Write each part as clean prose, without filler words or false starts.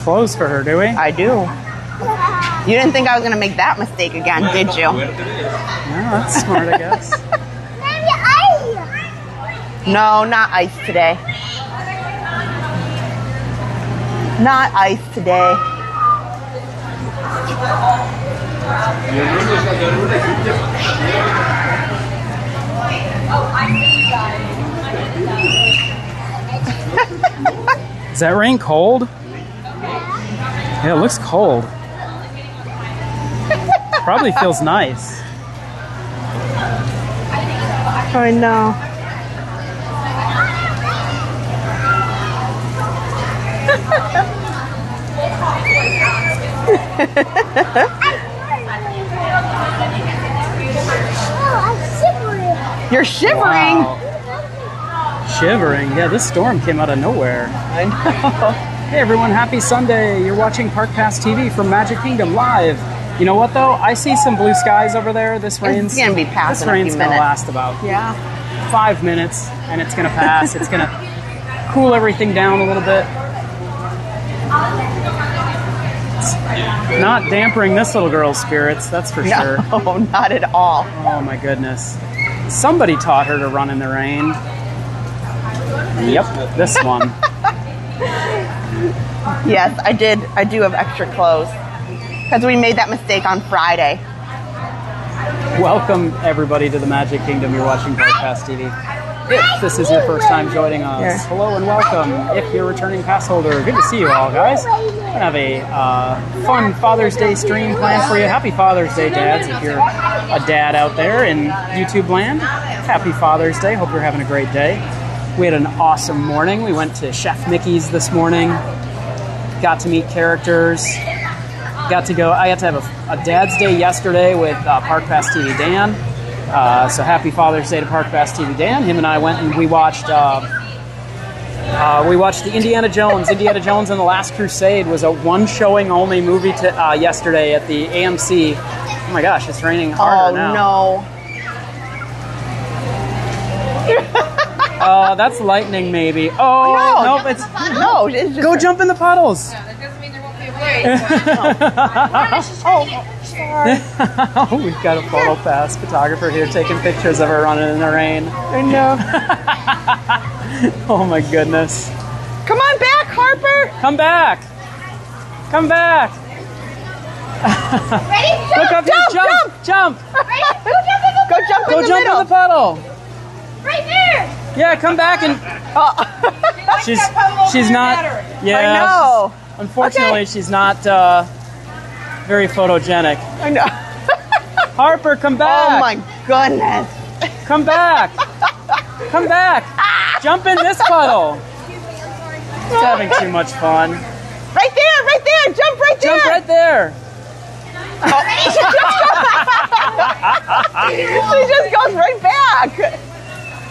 Clothes for her, do we? I do. You didn't think I was going to make that mistake again, did you? No, that's smart, I guess. No, not ice today. Not ice today. Is that rain cold? Yeah, it looks cold. Probably feels nice. I know. You're shivering. Wow. Shivering. Yeah, this storm came out of nowhere. I know. Hey everyone, happy Sunday. You're watching Park Pass TV from Magic Kingdom live. You know what though? I see some blue skies over there. This rain's gonna be passing. This rain's gonna last about 5 minutes, and it's gonna pass. It's gonna cool everything down a little bit. It's not dampering this little girl's spirits, that's for sure. No, not at all. Oh my goodness. Somebody taught her to run in the rain. Yep, this one. Yes, I did. I do have extra clothes because we made that mistake on Friday. Welcome everybody to the Magic Kingdom. You're watching Park Pass TV. If this is your first time joining us, hello and welcome. If you're a returning pass holder, good to see you all, guys. We're gonna have a fun Father's Day stream planned for you. Happy Father's Day, dads! If you're a dad out there in YouTube land, happy Father's Day. Hope you're having a great day. We had an awesome morning. We went to Chef Mickey's this morning. Got to meet characters. Got to go. I got to have a Dad's Day yesterday with Park Pass TV Dan. So happy Father's Day to Park Pass TV Dan. Him and I went and we watched the Indiana Jones. Indiana Jones and the Last Crusade was a one showing only movie yesterday at the AMC. Oh my gosh, it's raining harder now. Oh no. That's lightning, maybe. Oh, no, nope, it's just go jump in the puddles. Yeah, that doesn't mean there won't be a wave. We've got a photo pass photographer here taking pictures of her running in the rain. I know. Oh my goodness. Come on back, Harper. Come back. Come back. Ready? Look up here. Jump. Ready? Go jump in Go the jump middle. in the puddle. Right there. Yeah, come back and she's not. Yeah, I know. Unfortunately, she's not very photogenic. I know. Harper, come back. Oh my goodness. Come back. Come back. Jump in this puddle. It's having too much fun. Right there. Jump right there. Jump right there. She just goes right back.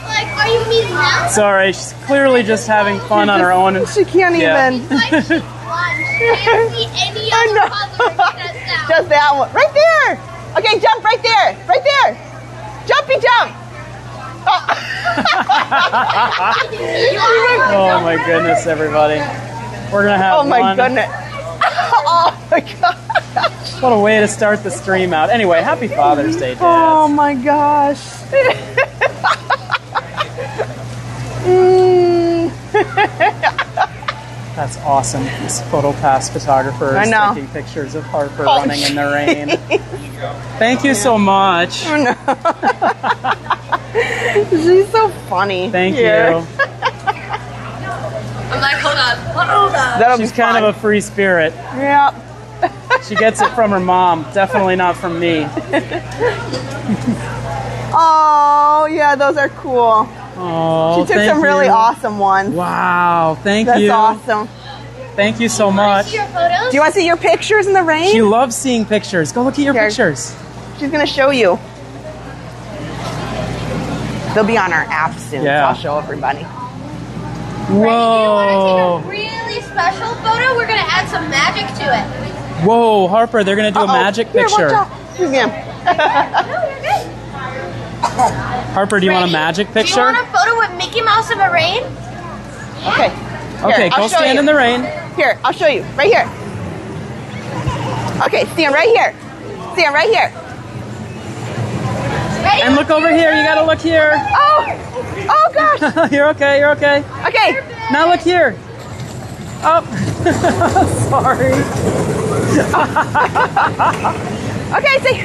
Like, are you meeting now? Sorry, she's clearly just having fun on her own. And She can't even. It's like she won. She can't see any other color except that. Just that one. Right there. Okay, jump right there. Right there. Jumpy jump. oh my goodness, everybody. We're going to have Oh my one. goodness. Oh my god. What a way to start the stream out. Anyway, happy Father's Day, Dad. Oh my gosh. That's awesome. This photo pass photographer is taking pictures of Harper running in the rain. Thank you so much. Oh, no. She's so funny. Thank you. I'm like, hold on. She's kind of a free spirit. Yeah. She gets it from her mom. Definitely not from me. Oh, yeah, those are cool. Oh, She took some really awesome ones. Wow, thank you. That's awesome. Thank you so much. See your photos? Do you want to see your pictures in the rain? She loves seeing pictures. Go look at your pictures. She's going to show you. They'll be on our app soon, so I'll show everybody. Whoa. Ready? Do you want to take a really special photo? We're going to add some magic to it. Whoa, Harper, they're going to do a magic picture. No, you're good. Harper, do you want a magic picture? Do you want a photo with Mickey Mouse in the rain? Okay. Okay, go stand in the rain. Here, I'll show you. Right here. Okay, stand right here. Stand right here. Ready? And look over here. You gotta look here. Oh gosh. You're okay. You're okay. Okay. Now look here. Oh, sorry. Okay, see.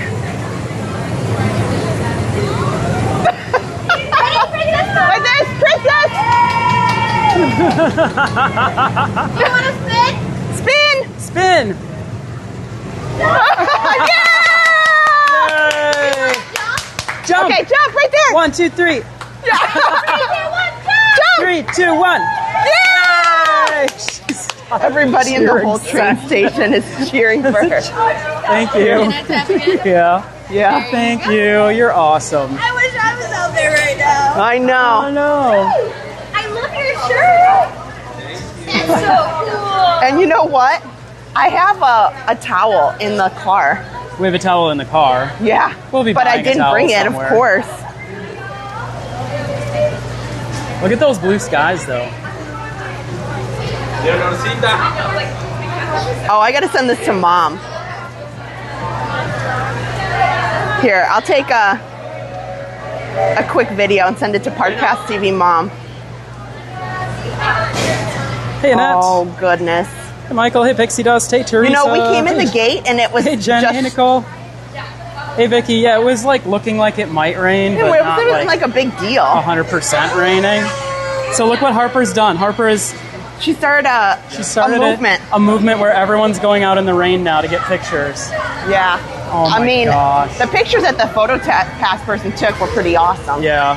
Like this, princess. You want to spin? Spin. Spin. Yeah! Yay. Jump. Okay, jump right there. 1, 2, 3. Yeah. Jump. 3, 2, 1. Yeah! Everybody in the whole train station is cheering for her. Thank you. Yeah. Yeah. Thank you. You're awesome. I wish I was out there right now. I Oh know. no. I love your shirt. It's so cool. And you know what? I have a towel in the car. We have a towel in the car. Yeah. We'll be but I buying a didn't towel bring it, somewhere. of course. Look at those blue skies, though. Oh, I gotta send this to Mom. Here, I'll take a quick video and send it to Park Pass TV Mom. Hey, Annette. Oh, goodness. Hey, Michael. Hey, Pixie Dust. Hey, Teresa. You know, we came in Hey, the gate and it was Hey, Jen. just... Hey, Nicole. Hey, Vicky. Yeah, it was like looking like it might rain, It but wasn't not like a big deal. 100% raining. So look what Harper's done. Harper is... She started a movement. A movement where everyone's going out in the rain now to get pictures. Yeah. Oh my I mean, gosh. the pictures that the photo pass person took were pretty awesome. Yeah.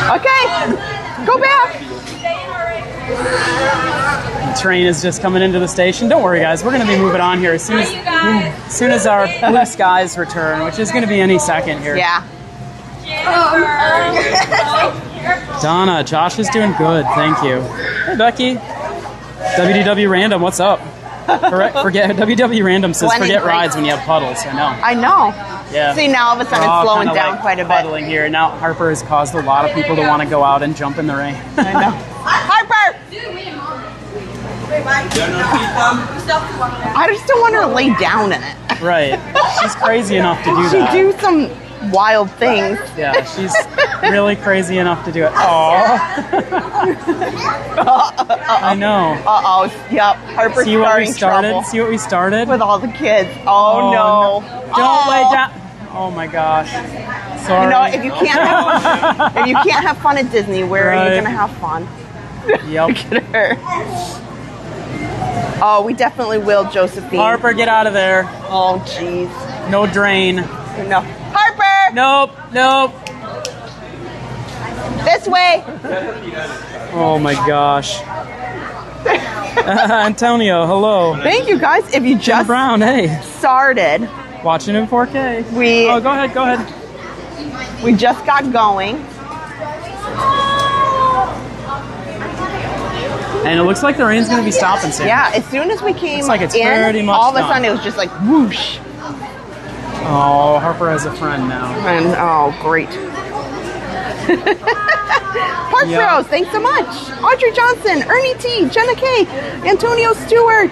Okay, go back. The train is just coming into the station. Don't worry, guys. We're going to be moving on here as soon as our blue skies return, which is going to be any second here. Yeah. Donna, Josh is doing good. Thank you. Hey, Becky. WDW Random, what's up? Forget WDW Random says Blending forget great. rides when you have puddles. I know. I know. Yeah. See, now all of a sudden We're all it's slowing kinda down like quite a bit. puddling here. Now Harper has caused a lot of people to want to go out and jump in the rain. I know. Harper! I just don't want her to lay down in it. Right. She's crazy enough to do She that. do some wild things. Yeah, she's really crazy enough to do it. Aww. I know. Uh-oh. Yep. Harper's See what we starting started? trouble See what we started? with all the kids. Oh, no. Don't lay down. Oh my gosh. Sorry. You know, if you can't have fun at Disney, where are Right. you gonna have fun? Yep. Look at her. Oh, we definitely will, Josephine. Harper, get out of there. Oh, jeez. No drain. No. Harper! Nope. Nope. This way. Oh my gosh. Antonio, hello. Thank you, guys. If you Jim just Brown, hey. started, Watching in 4K. we Oh, go ahead. we just got going. And it looks like the rain's going to be stopping soon. Yeah, as soon as we came Looks like it's in, pretty much all of a done. sudden it was just like whoosh. Oh, Harper has a friend now. And oh, great. Park Yeah. Bros, thanks so much. Audrey Johnson, Ernie T, Jenna K, Antonio Stewart,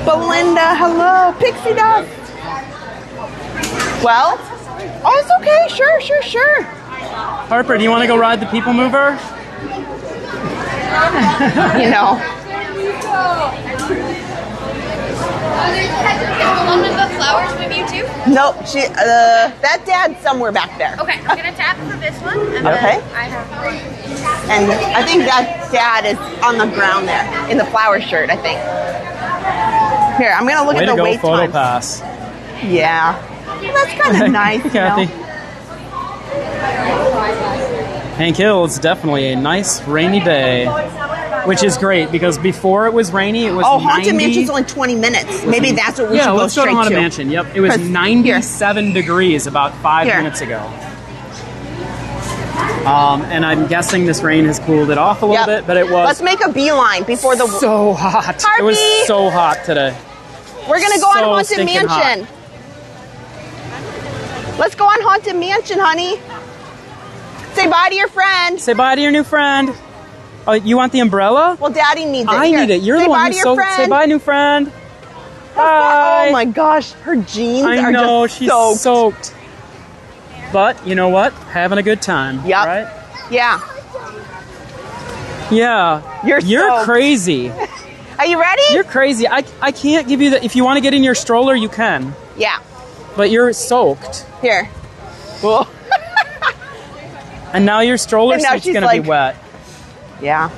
Belinda, hello, Pixie Dust. Well, oh, it's okay. Sure. Harper, do you want to go ride the People Mover? You know. One of the flowers with you too? Nope, that dad's somewhere back there. Okay, I'm gonna tap for this one. And Okay. then I have one. And I think that dad is on the ground there, in the flower shirt, I think. Here, I'm gonna look Way at to the go, wait Photo times. Pass. Yeah. Well, that's kind of nice, you know. Kathy. Hank Hill, it's definitely a nice rainy day, which is great because before it was rainy, it was Oh, 90. Haunted Mansion's only 20 minutes. Maybe that's what we should Yeah, go let's go straight to Haunted to. Mansion. Yep, it was 'Cause 97 degrees about 5 Here. minutes ago. And I'm guessing this rain has cooled it off a little bit, but it was Let's make a beeline before the... so hot. It was Harvey! so hot today. We're going to go on so Haunted stinking Mansion. Let's go on Haunted Mansion, honey. Say bye to your friend. Say bye to your new friend. Oh, you want the umbrella? Well, Daddy needs it. I need it. You're say the one bye who's to your friend. Say bye, new friend. Bye. Oh my gosh, her jeans I are know, just she's soaked. But you know what? Having a good time. Yep. Right? Yeah. Yeah. You're soaked. crazy. Are you ready? You're crazy. I can't give you the... If you want to get in your stroller, you can. Yeah. But you're soaked. Here. Well. And now your stroller seat's going to be wet. Yeah.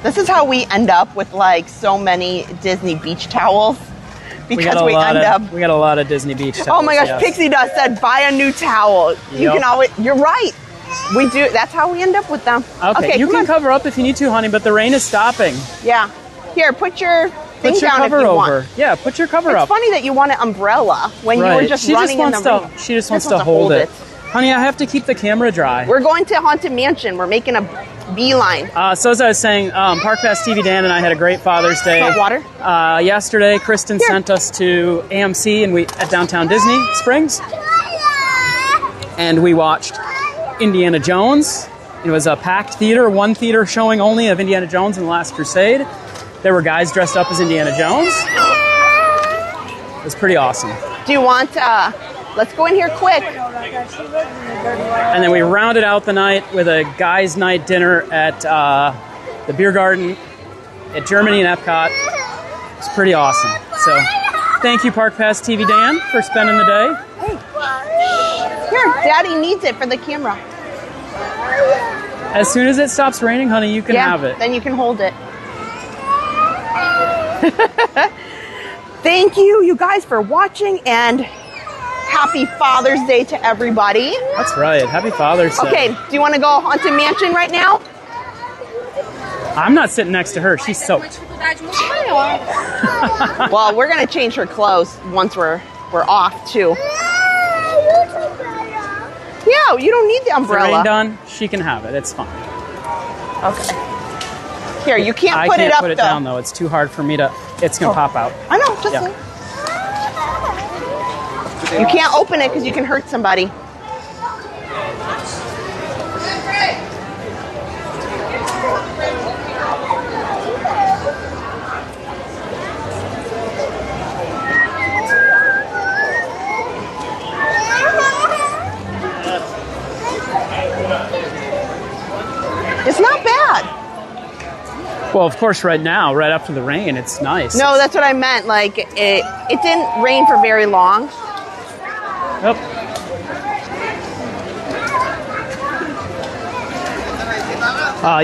This is how we end up with like so many Disney beach towels. Because we got a lot of Disney beach towels. Oh my gosh, yes. Pixie Dust said buy a new towel. Yep. You can always, you're right. We do, that's how we end up with them. Okay, you can cover up if you need to, honey, but the rain is stopping. Yeah. Here, put your thing down if you want. Yeah, put your cover up. It's funny that you want an umbrella when you were just running in the rain. She just wants to hold it. Honey, I have to keep the camera dry. We're going to Haunted Mansion. We're making a beeline. So as I was saying, Park Pass TV Dan and I had a great Father's Day. Hot water? Yesterday, Kristen sent us to AMC and at downtown Disney Springs. And we watched Indiana Jones. It was a packed theater, one theater showing only of Indiana Jones and the Last Crusade. There were guys dressed up as Indiana Jones. It was pretty awesome. Do you want, let's go in here quick. And then we rounded out the night with a guys' night dinner at the beer garden at Germany and Epcot. It's pretty awesome. So thank you, Park Pass TV Dan, for spending the day. Hey. Here, Daddy needs it for the camera. As soon as it stops raining, honey, you can have it. Then you can hold it. Thank you guys for watching, and happy Father's Day to everybody. That's right. Happy Father's Day. Okay, do you want to go Haunted Mansion right now? I'm not sitting next to her. She's soaked. Well, we're going to change her clothes once we're off, too. Yeah, you don't need the umbrella. Is the rain done? She can have it. It's fine. Okay. Here, you can't put it up, though. Down, though. It's too hard for me to... It's going to pop out. I know. Just You can't open it because you can hurt somebody. It's not bad. Well, of course, right now, right after the rain, it's nice. No, that's what I meant. Like, it didn't rain for very long. Yep.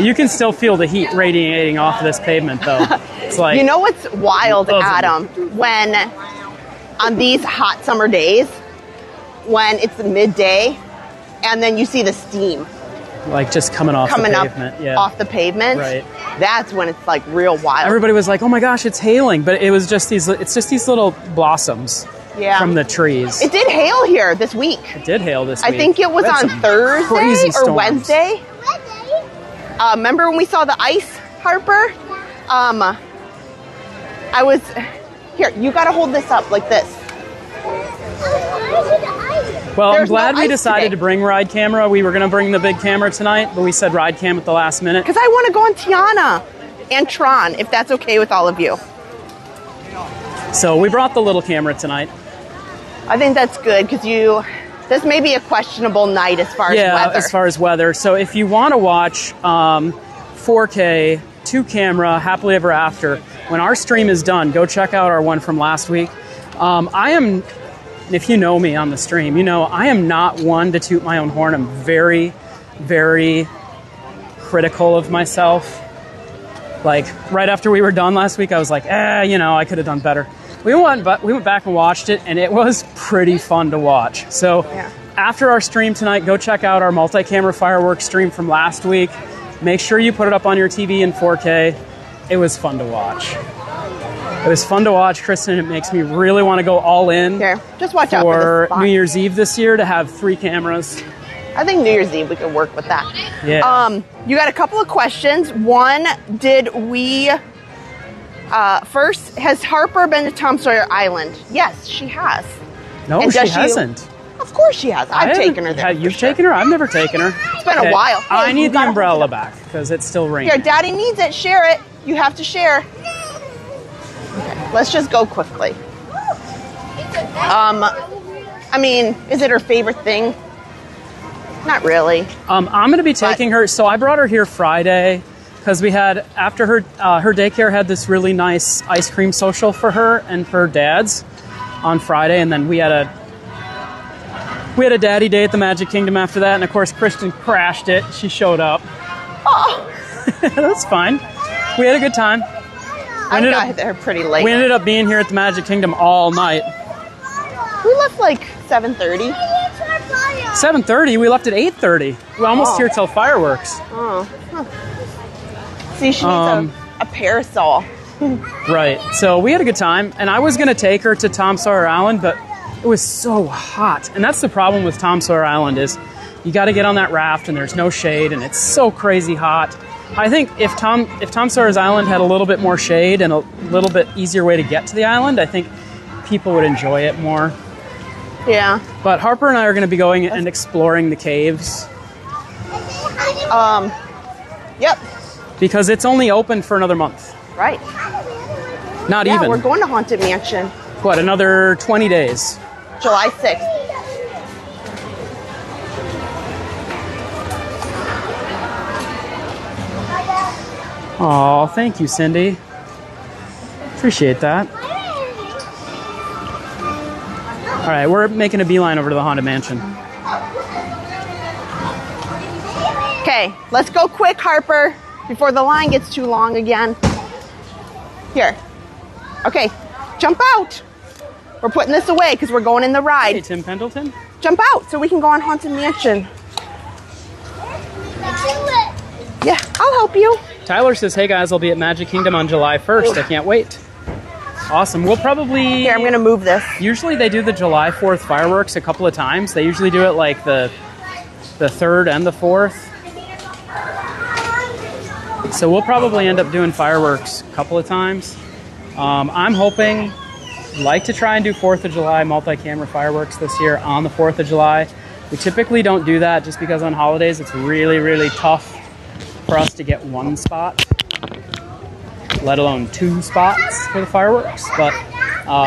You can still feel the heat radiating off of this pavement, though. It's like... You know what's wild, Adam? When, on these hot summer days, when it's midday, and then you see the steam. Like just coming off the pavement. Off the pavement. Right. That's when it's like real wild. Everybody was like, "Oh my gosh, it's hailing!" But it was just these. It's just these little blossoms from the trees. It did hail here this week. It did hail this week. I think it was on Thursday or Wednesday. Remember when we saw the ice, Harper? I was here. You got to hold this up like this. Well, I'm glad we decided to bring ride camera. We were going to bring the big camera tonight, but we said ride cam at the last minute. Because I want to go on Tiana and Tron, if that's okay with all of you. So we brought the little camera tonight. I think that's good because this may be a questionable night as far as weather. Yeah, as far as weather. So if you want to watch 4K, 2-camera, Happily Ever After, when our stream is done, go check out our one from last week. If you know me on the stream, you know I am not one to toot my own horn. I'm very, very critical of myself. Like, right after we were done last week, I was like, I could have done better. We went back and watched it, and it was pretty fun to watch. So after our stream tonight, go check out our multi-camera fireworks stream from last week. Make sure you put it up on your TV in 4K. It was fun to watch. It was fun to watch, Kristen. It makes me really want to go all in. Here, just watch out for New Year's Eve this year to have 3 cameras. I think New Year's Eve we could work with that. Yeah. You got a couple of questions. One, did we first, has Harper been to Tom Sawyer Island? Yes, she has. No, she hasn't. Of course she has. I've taken her there. You've taken her? I've never taken her. It's been a while. Hey, I need the umbrella back because it's still raining. Here, Daddy needs it. Share it. You have to share. Okay, let's just go quickly. I mean, is it her favorite thing? Not really. I'm going to be taking her. So I brought her here Friday because we had, after her daycare had this really nice ice cream social for her and for her dad's on Friday, and then we had a daddy day at the Magic Kingdom after that, and of course Kristen crashed it. She showed up. Oh, that's fine. We had a good time. I got there pretty late. We ended up being here at the Magic Kingdom all night. We left like 7:30. 7:30? We left at 8:30. We're almost here till fireworks. Oh. Huh. See, she needs a parasol. Right. So we had a good time, and I was going to take her to Tom Sawyer Island, but it was so hot. And that's the problem with Tom Sawyer Island is you got to get on that raft, and there's no shade, and it's so crazy hot. I think if Tom Sawyer's Island had a little bit more shade and a little bit easier way to get to the island, I think people would enjoy it more. Yeah. But Harper and I are going to be going and exploring the caves. Yep. Because it's only open for another month. Right. Not even. Yeah, we're going to Haunted Mansion. What, another 20 days? July 6th. Oh, thank you, Cindy. Appreciate that. All right, we're making a beeline over to the Haunted Mansion. Okay, let's go quick, Harper, before the line gets too long again. Here. Okay, jump out. We're putting this away because we're going in the ride. Hey, Tim Pendleton. Jump out so we can go on Haunted Mansion. Yeah, I'll help you. Tyler says, hey guys, I'll be at Magic Kingdom on July 1st. I can't wait. Awesome. We'll probably... Here, I'm going to move this. Usually they do the July 4th fireworks a couple of times. They usually do it like the 3rd and the 4th. So we'll probably end up doing fireworks a couple of times. I'm hoping, like to try and do 4th of July multi-camera fireworks this year on the 4th of July. We typically don't do that just because on holidays it's really, really tough for us to get one spot, let alone 2 spots for the fireworks. But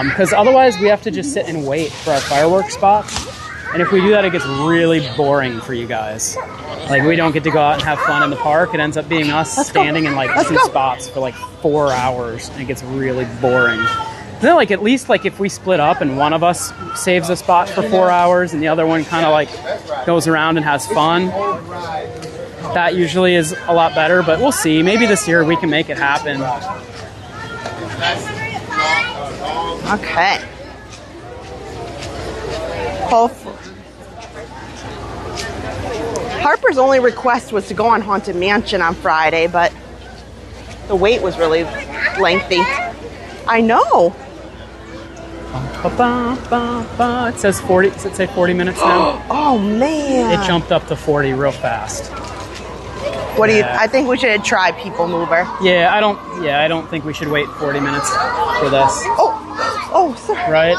because otherwise we have to just sit and wait for our fireworks spots. And if we do that, it gets really boring for you guys. Like, we don't get to go out and have fun in the park. It ends up being us standing in like 2 spots for like 4 hours, and it gets really boring. Then, like, at least like if we split up and one of us saves a spot for 4 hours and the other one kind of like goes around and has fun, that usually is a lot better. But we'll see. Maybe this year we can make it happen. Okay. Harper's only request was to go on Haunted Mansion on Friday, but the wait was really lengthy. I know. It says 40. Does it say 40 minutes now? Oh man! It jumped up to 40 real fast. What do you? I think we should try People Mover. Yeah, I don't think we should wait 40 minutes for this. Oh, sorry. Right?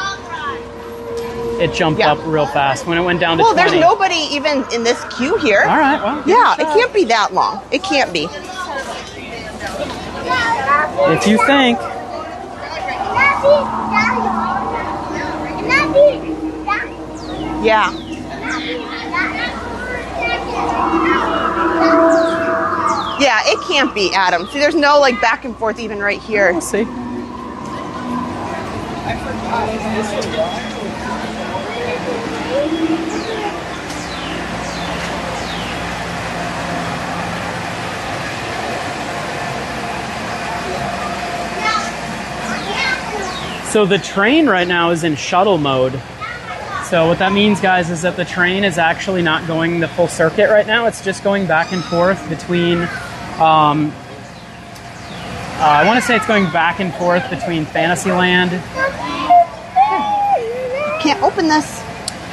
It jumped up real fast when it went down to 20. Well, there's nobody even in this queue here. All right, well. Yeah, it can't be that long. It can't be. If you think. Yeah. Yeah, it can't be, Adam. See, there's no like back and forth even right here. We'll see. So the train right now is in shuttle mode. So what that means, guys, is that the train is actually not going the full circuit right now. It's just going back and forth between, I want to say it's going back and forth between Fantasyland. Can't open this.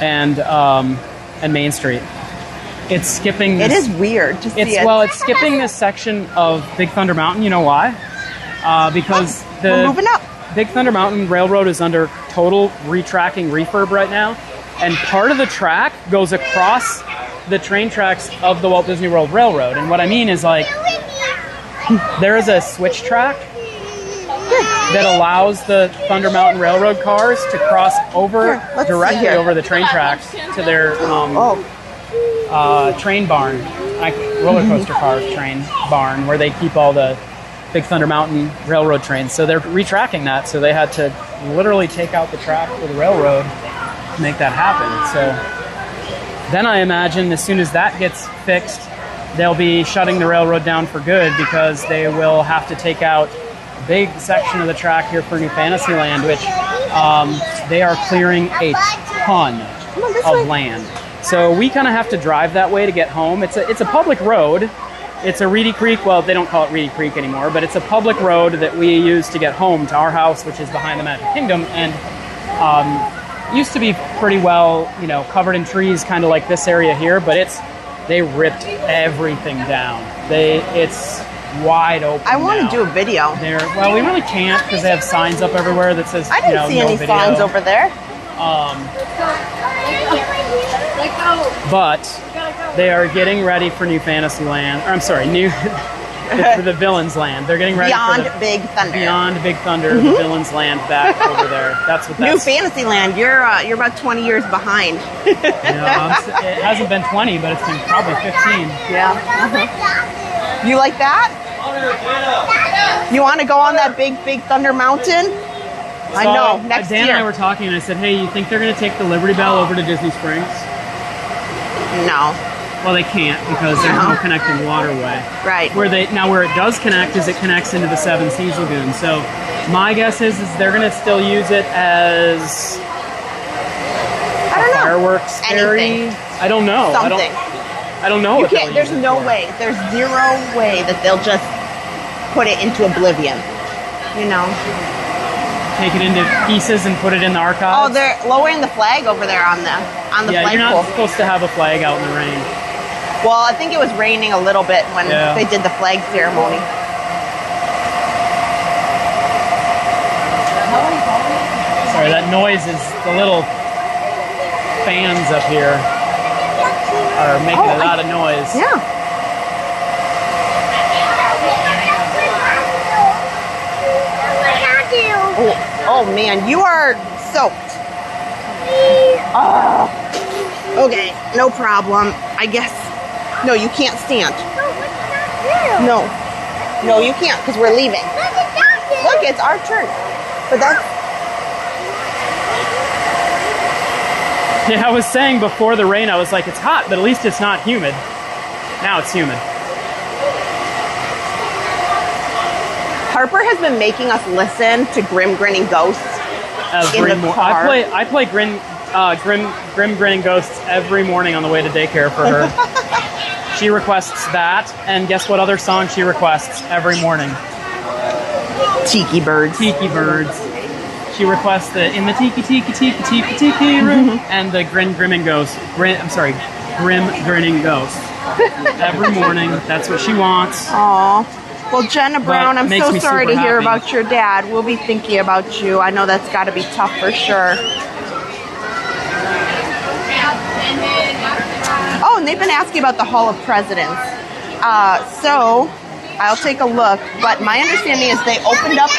And Main Street. It's skipping this. It is weird to see it. Well, it's skipping this section of Big Thunder Mountain. You know why? Because we're moving up. Big Thunder Mountain Railroad is under total retracking refurb right now. And part of the track goes across the train tracks of the Walt Disney World Railroad. And what I mean is, like, there is a switch track that allows the Thunder Mountain Railroad cars to cross over directly over the train tracks to their train barn, roller coaster car train barn, where they keep all the big Thunder Mountain Railroad trains. So they're retracking that, so they had to literally take out the track for the railroad to make that happen. So then I imagine as soon as that gets fixed, they'll be shutting the railroad down for good, because they will have to take out a big section of the track here for New Fantasyland, which they are clearing a ton of land. So we kind of have to drive that way to get home. It's a public road. It's a Reedy Creek. Well, they don't call it Reedy Creek anymore, but it's a public road that we use to get home to our house, which is behind the Magic Kingdom, and used to be pretty well, you know, covered in trees, kind of like this area here. But they ripped everything down. It's wide open. I want to do a video. Well, we really can't, because they have signs up everywhere that says, I didn't see any signs over there. But they are getting ready for New Fantasyland. Or I'm sorry, for the Villains Land. They're getting ready Beyond Big Thunder. Beyond Big Thunder, the Villains Land back over there. That's what New Fantasyland. You're about 20 years behind. It hasn't been 20, but it's been probably 15. Yeah. You like that? You want to go on that big Thunder Mountain? So I know. Next Dan year. and I were talking, and I said, "Hey, you think they're going to take the Liberty Bell over to Disney Springs?" No. Well, they can't, because there's no connecting waterway. Right. Where it does connect is it connects into the Seven Seas Lagoon. So my guess is they're going to still use it as fireworks ferry. I don't know. Something. I don't know. You can't. There's no way. There's zero way that they'll just put it into oblivion. You know. Take it into pieces and put it in the archives. Oh, they're lowering the flag over there on the flagpole. Yeah, you're not supposed to have a flag out in the rain. Well, I think it was raining a little bit when they did the flag ceremony. Sorry, that noise is the little fans up here are making a lot of noise. Yeah. Oh man, you are soaked. Okay, no problem. I guess. No, you can't stand. No, you can't, because we're leaving. Look, it's our turn. But that's. Yeah, I was saying before the rain, I was like, it's hot, but at least it's not humid. Now it's humid. Harper has been making us listen to Grim Grinning Ghosts in the car. I play Grim Grinning Ghosts every morning on the way to daycare for her. She requests that, and guess what other song she requests every morning? Tiki Birds. Tiki Birds. She requests the In the Tiki Tiki Tiki Tiki Tiki Room and the Grim Grinning Ghosts. Grim Grinning Ghosts. Every morning, that's what she wants. Aww. Well, Jenna Brown, I'm so sorry to hear about your dad. We'll be thinking about you. I know that's got to be tough for sure. Oh, and they've been asking about the Hall of Presidents. So, I'll take a look. But my understanding is they opened up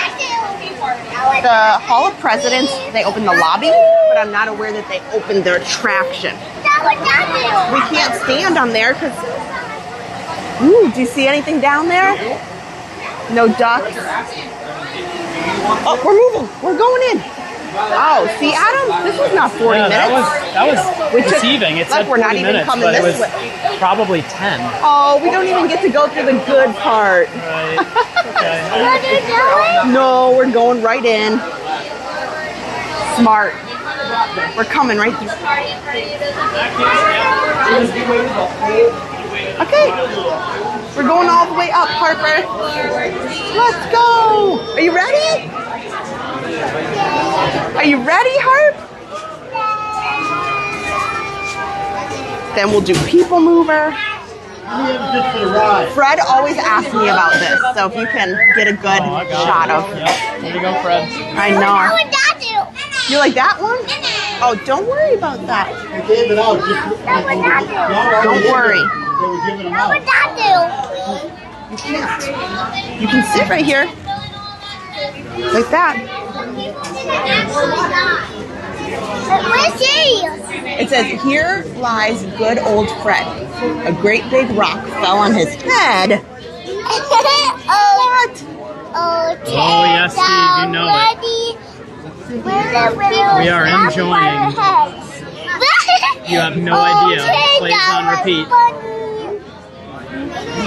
the Hall of Presidents. They opened the lobby, but I'm not aware that they opened their attraction. We can't stand on there because... Ooh, do you see anything down there? No ducks. Oh, we're moving. We're going in. Oh, see, Adam, this was not 40 minutes. That was deceiving. It said 40 we're not even minutes, coming but it this was way. Probably 10. Oh, we don't even get to go through the good part. Right. Okay. No, we're going right in. Smart. We're coming right through. Okay. We're going all the way up, Harper. Let's go. Are you ready? Are you ready, Harp? Then we'll do People Mover. Fred always asks me about this, so if you can get a good shot of. Yep. There you go, Fred. I know. You like that one? Oh, don't worry about that. They gave it out. Don't worry. They were giving them out. You can't. You can sit right here. Like that. It says, here lies good old Fred. A great big rock fell on his head. What? Oh, yes, Steve, you know it. We are enjoying. You have no idea. It plays on repeat.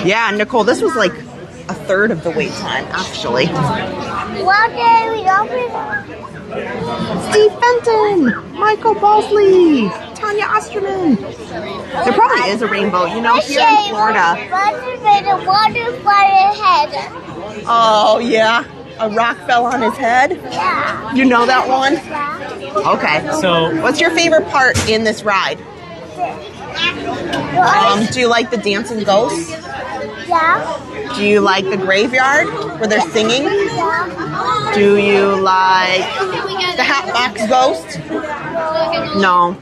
Yeah, Nicole, this was like a third of the wait time, actually. Steve Fenton, Michael Bosley, Tanya Osterman. There probably is a rainbow, you know, here in Florida. Oh, yeah. A rock fell on his head? Yeah. You know that one? Okay. So, what's your favorite part in this ride? Do you like the dancing ghosts? Yeah. Do you like the graveyard where they're singing? Yeah. Do you like the Hatbox Ghost? No.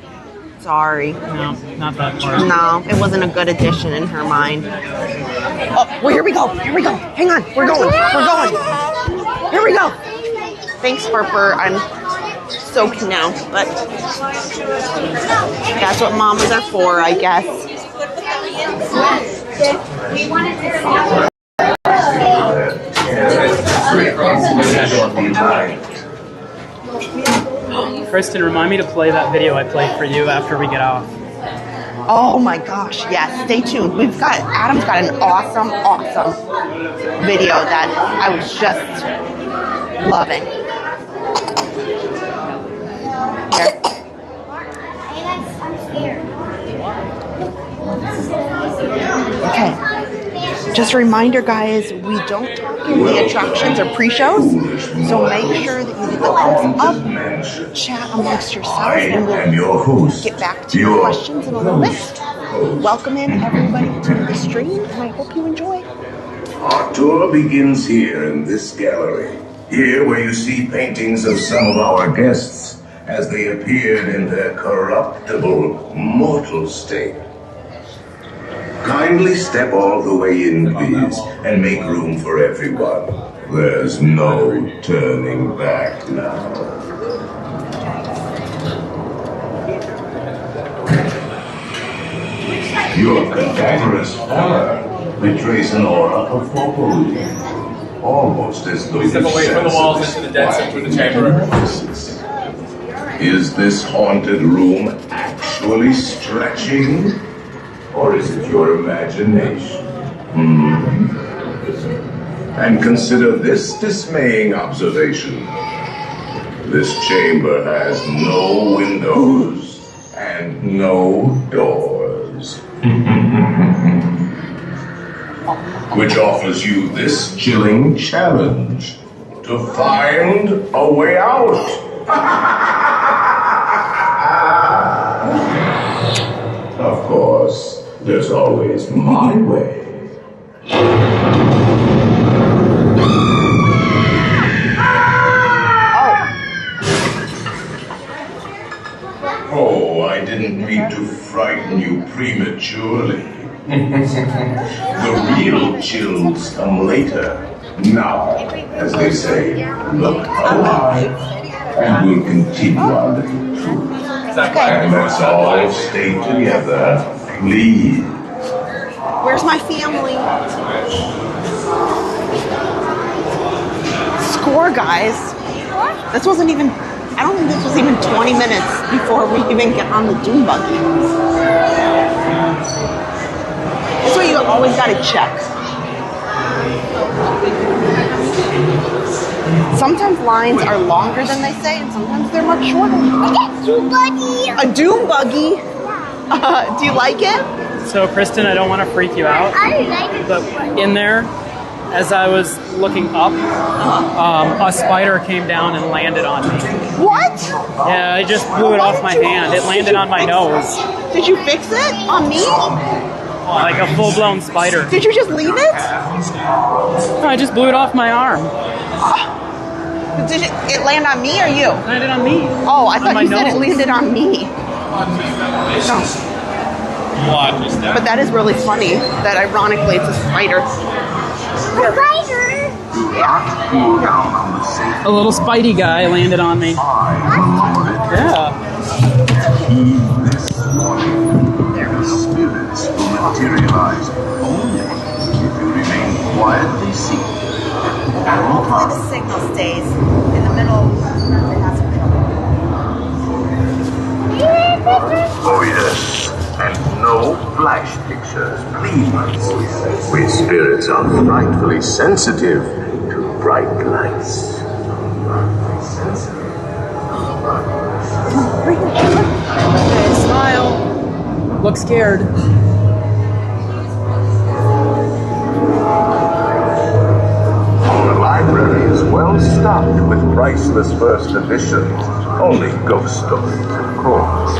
Sorry. no, not that part. No, it wasn't a good addition in her mind. Oh, well, here we go. Here we go. Hang on. We're going. We're going. Here we go. Thanks, Harper. I'm soaked now, but that's what mamas are for, I guess. Kristen, remind me to play that video I played for you after we get off. Oh my gosh, yes, stay tuned. Adam's got an awesome video that I was just loving. Here. Okay. Just a reminder, guys, we don't talk in the attractions or pre-shows, so make sure that you get the thumbs up, chat amongst yourselves, and we'll get back to your questions in a little bit. Welcome in, everybody, to the stream, and I hope you enjoy. Our tour begins here in this gallery. Here where you see paintings of some of our guests as they appeared in their corruptible, mortal state. Kindly step all the way in, please, and make room for everyone. There's no turning back now. Your cadaverous horror betrays an aura of foreboding, almost as though you step away from the walls into the dead center of the chamber. Is this haunted room actually stretching? Or is it your imagination? And consider this dismaying observation. This chamber has no windows and no doors. Which offers you this chilling challenge to find a way out. Of course, there's always my way. Oh, I didn't mean to frighten you prematurely. The real chills come later. Now, as they say, look alive, and we'll continue our little tour. And let's all stay together, please. Where's my family? Score, guys. This wasn't even, I don't think this was even 20 minutes before we even get on the dune buggy. That's what you always got to check. Sometimes lines are longer than they say, and sometimes they're much shorter. A dune buggy. A dune buggy? Do you like it? So, Kristen, I don't want to freak you out, I like it. but in there, as I was looking up, a spider came down and landed on me. What? Yeah, I just blew it off my hand. It landed on my nose. Did you fix it? On me? Like a full-blown spider. Did you just leave it? No, I just blew it off my arm. Did it land on me or you? It landed on me. Oh, I thought you said it landed on me. No. But that is really funny that ironically it's a spider. A little Spidey guy landed on me. Yeah. The spirits will materialize only if you remain quietly seated. Hopefully the signal stays in the middle of the hospital. Oh yes, and no flash pictures, please. We spirits are frightfully sensitive to bright lights. Okay, smile. Look scared. The library is well stocked with priceless first editions. Only ghost stories, of course.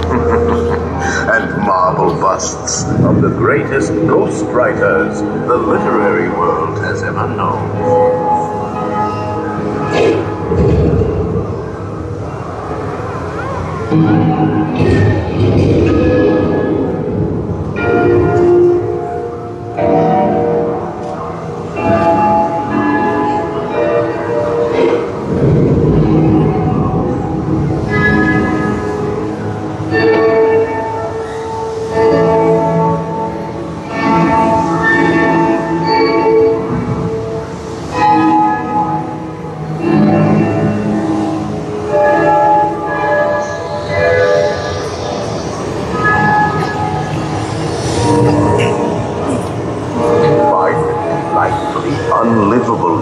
And marble busts of the greatest ghost writers the literary world has ever known.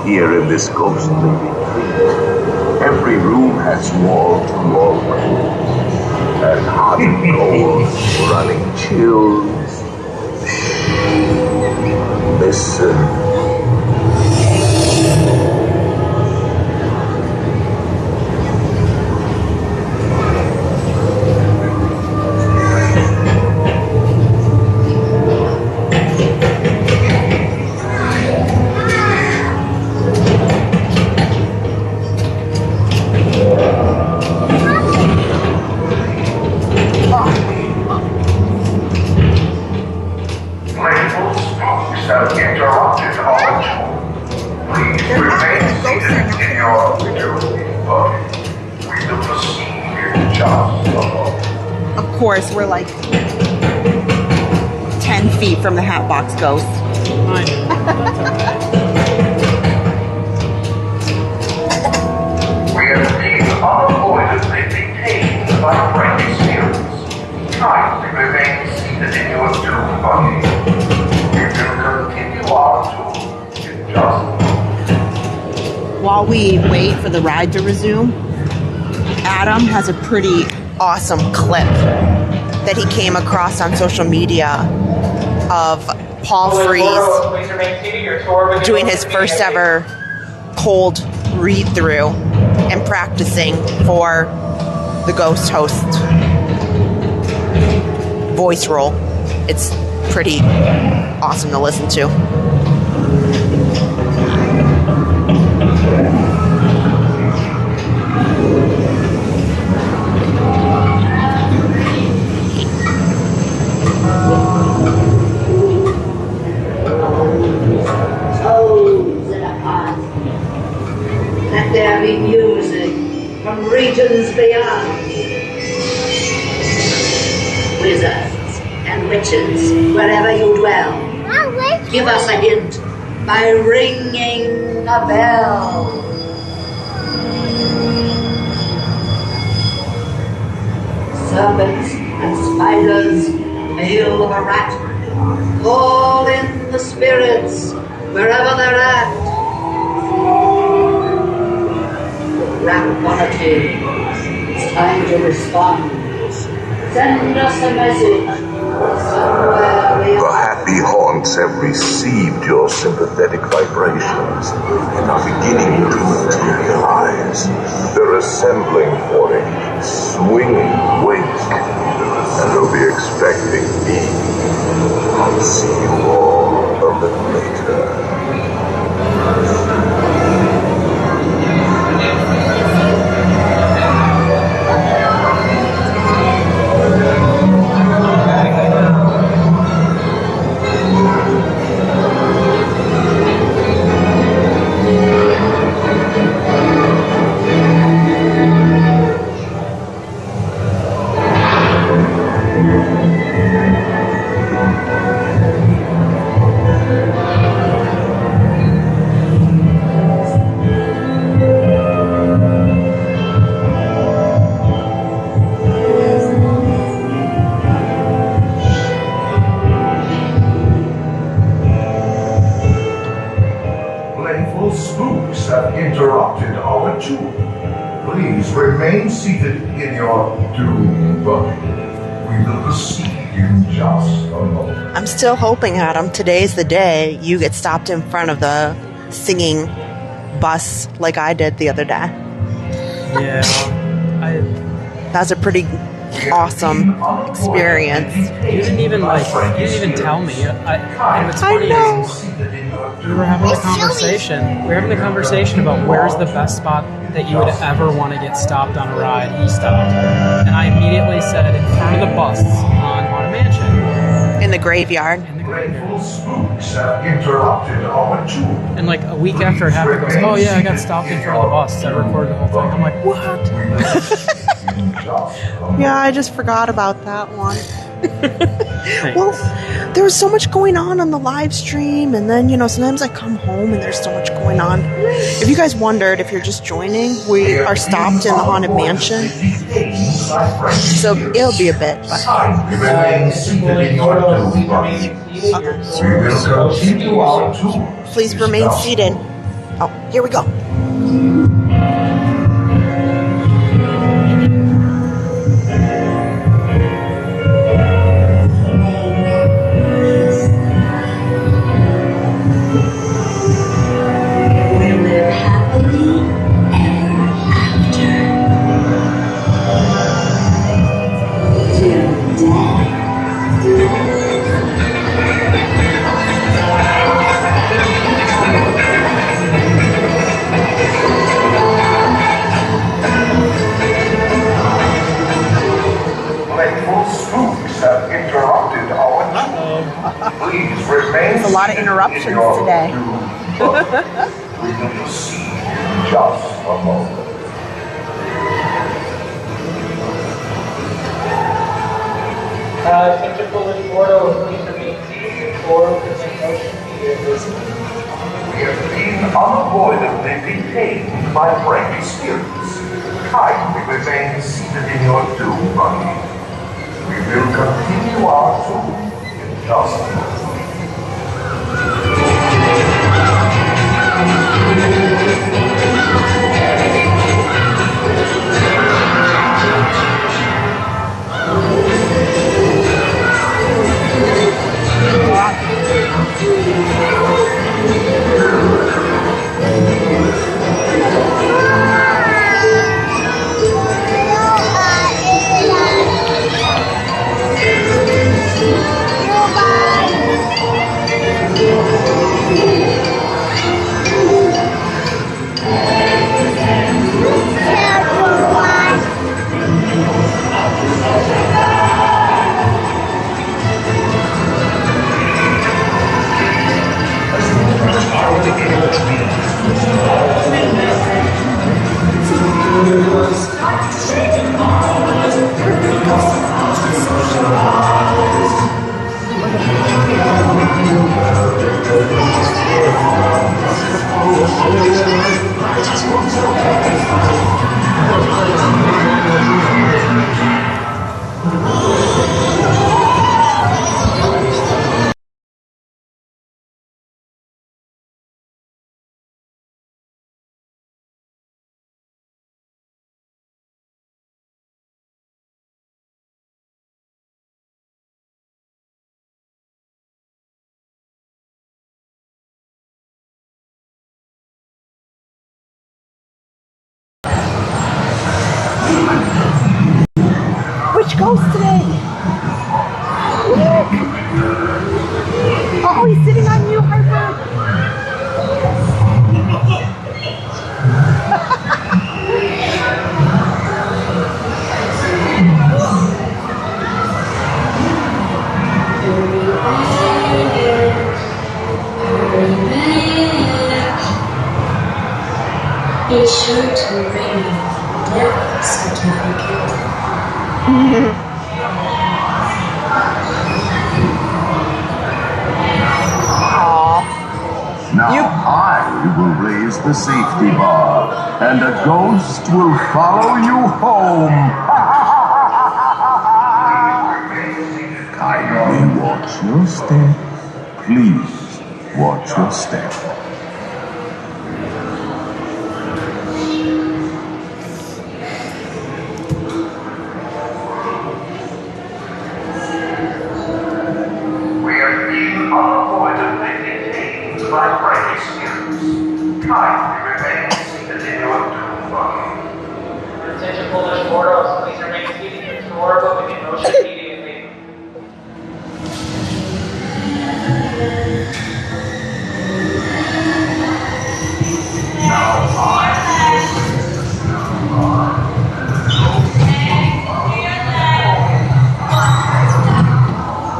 Here in this ghostly retreat, every room has wall-to-wall windows and hot and cold running chills. Listen. Of course, we're like 10 feet from the Hatbox Ghost. I know. That's all right. We have been unavoidably detained by friendly spirits. Kindly remain seated in your tomb body. We will continue our tour in just a moment. While we wait for the ride to resume, Adam has a pretty awesome clip that he came across on social media of Paul Frees doing his first ever cold read-through and practicing for the Ghost Host voice role. It's pretty awesome to listen to. Let there be music from regions beyond. Wizards and witches, wherever you dwell, give us a hint by ringing a bell. Serpents and spiders, tail of a rat, call in the spirits wherever they're at. Rapquality, it's time to respond. Send us a message. Somewhere we The are. happy haunts have received your sympathetic vibrations and are beginning to materialize. They're assembling for a swinging wake, and they'll be expecting me. I'll see you all a little later. spooks have interrupted our tour. Please remain seated in your doom buggy. We will proceed in just a moment. I'm still hoping, Adam, today's the day you get stopped in front of the singing bus like I did the other day. Yeah, That's a pretty awesome experience. You didn't even tell me. And what's funny is we were having a conversation. We were having a conversation about where's the best spot that you would ever want to get stopped on a ride. He stopped, and I immediately said in front of the bus on Haunted Mansion. In the graveyard. And like a week after it happened, he goes, "Oh yeah, I got stopped in front of the bus. I recorded the whole thing." I'm like, "What?" Yeah, I just forgot about that one. Well, there was so much going on the live stream, and then, sometimes I come home and there's so much going on. If you guys wondered, if you're just joining, we are stopped in the Haunted Mansion. So it'll be a bit, but... Please remain seated. Oh, here we go. There's a lot of interruptions today. We will proceed in just a moment. Typical in Porto, please remain seated or present motion We have been unavoidably detained by friendly spirits. Kindly remain seated in your doom buggy. We will continue our tour in just a moment. Which ghost today? Look! Oh, he's sitting on you, Harper! Be sure to bring death certificate. Now I will raise the safety bar, and a ghost will follow you home. Kindly watch your step. Please watch your step. Attention Polish mortals, please remain seated to store, but we can motion immediately.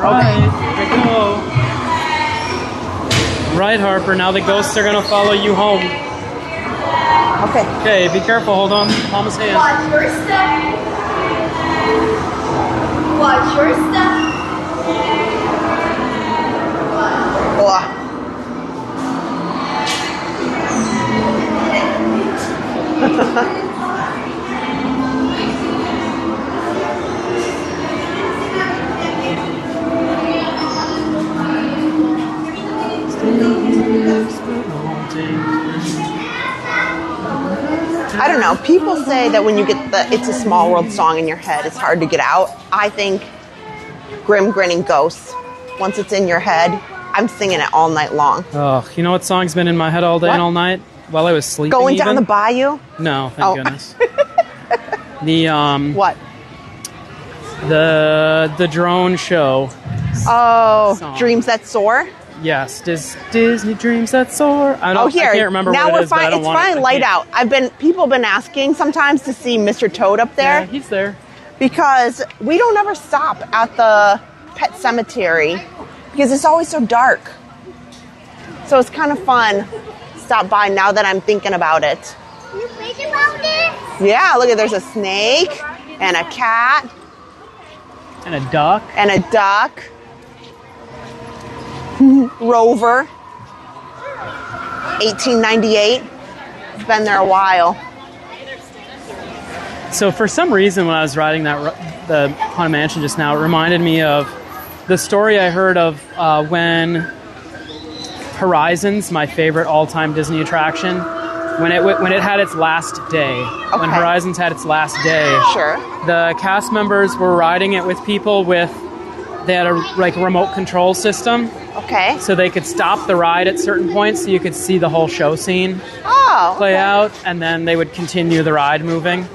Right, here we go. Right, Harper, now the ghosts are going to follow you home. Okay. Okay, be careful, hold on. Palm hand. Watch your step. Watch your step. I don't know. People say that when you get the It's a Small World song in your head, it's hard to get out. I think Grim Grinning Ghosts, once it's in your head, I'm singing it all night long. Oh, you know what song's been in my head all day and all night? While I was sleeping. Going down the bayou? No, thank goodness. The what? The drone show. Oh, song. Dreams That Soar? Yes, Disney Dreams That Soar. I can't remember now what we're it is, but I don't it's want finally light out. People have been asking sometimes to see Mr. Toad up there. Yeah, he's there. Because we don't ever stop at the pet cemetery because it's always so dark. So it's kind of fun to stop by now that I'm thinking about it. You think about this? Yeah, look at there's a snake and a cat. And a duck. And a duck. Rover. 1898. It's been there a while. So for some reason, when I was riding the Haunted Mansion just now, it reminded me of the story I heard of when Horizons, my favorite all-time Disney attraction, when it had its last day. Okay. When Horizons had its last day, Sure. the cast members were riding it with people they had a remote control system. Okay. So they could stop the ride at certain points so you could see the whole show scene play okay. out, and then they would continue the ride moving.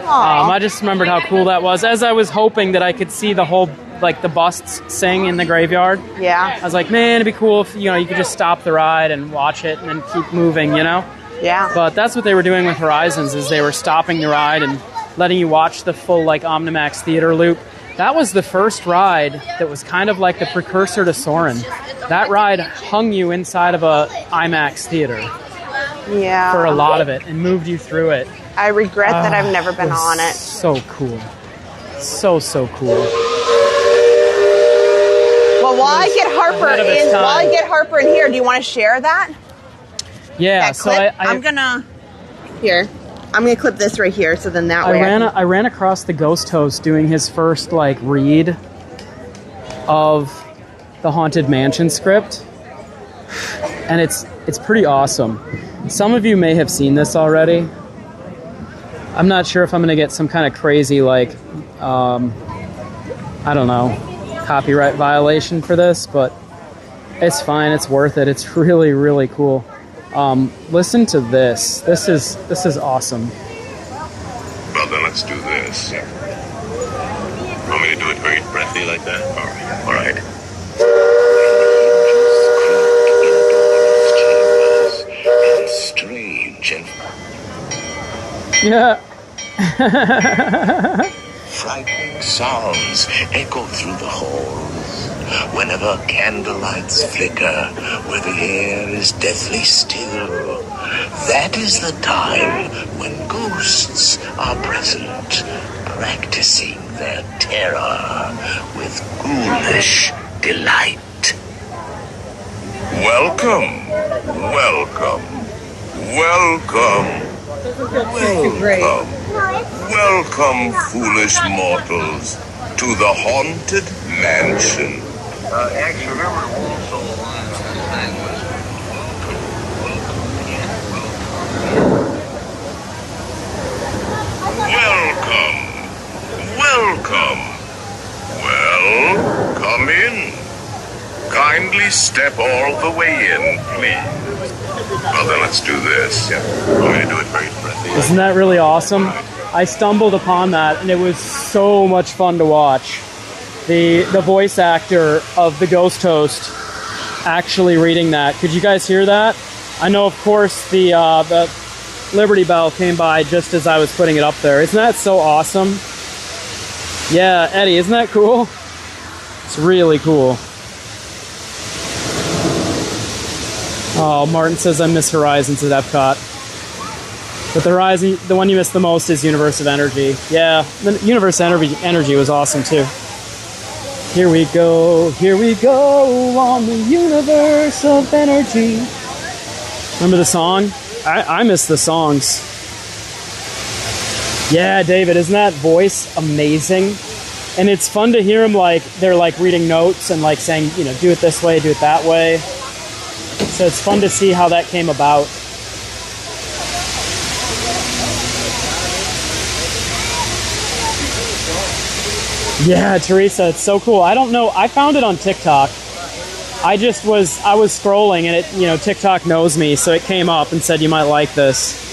Aw. I just remembered how cool that was. As I was hoping that I could see the whole, the busts sing in the graveyard. Yeah. I was like, man, it'd be cool if, you could just stop the ride and watch it and then keep moving, Yeah. But that's what they were doing with Horizons, is they were stopping the ride and letting you watch the full, Omnimax theater loop. That was the first ride that was kind of like the precursor to Soarin'. That ride hung you inside of a IMAX theater Yeah. for a lot of it and moved you through it. I regret that I've never been was on it. So cool. So cool. Well, while I get Harper in here, do you want to share that? Yeah, That so clip? I'm gonna clip this right here, so then that way I ran across the Ghost Host doing his first read of the Haunted Mansion script, and it's pretty awesome. Some of you may have seen this already. I'm not sure if I'm gonna get some kind of crazy I don't know, copyright violation for this, but it's fine. It's worth it. It's really, really cool. Listen to this. This is awesome. Well, then let's do this. Want me to do it very breathy like that? All right. And strange and Yeah. frightening sounds echo through the halls. Whenever candlelights flicker, where the air is deathly still, that is the time when ghosts are present, practicing their terror with ghoulish delight. Welcome, welcome, welcome, welcome, welcome, foolish mortals, to the Haunted Mansion. Actually, remember the whole soul line on this thing was welcome, welcome. Well, come in. Kindly step all the way in, please. Well, then let's do this. Yeah. We're going to do it very friendly. Isn't that really awesome? I stumbled upon that, and it was so much fun to watch. The voice actor of the Ghost Host actually reading that. Could you guys hear that? I know, of course, the Liberty Bell came by just as I was putting it up there. Isn't that so awesome? Yeah, Eddie, isn't that cool? It's really cool. Oh, Martin says I miss Horizons at Epcot. But the one you miss the most is Universe of Energy. Yeah, the Universe Energy was awesome too. Here we go on the Universe of Energy. Remember the song? I miss the songs. Yeah, David, isn't that voice amazing? And it's fun to hear them they're reading notes and saying, do it this way, do it that way. So it's fun to see how that came about. Yeah, Teresa, it's so cool. I don't know. I found it on TikTok. I was scrolling and it, TikTok knows me, so it came up and said you might like this.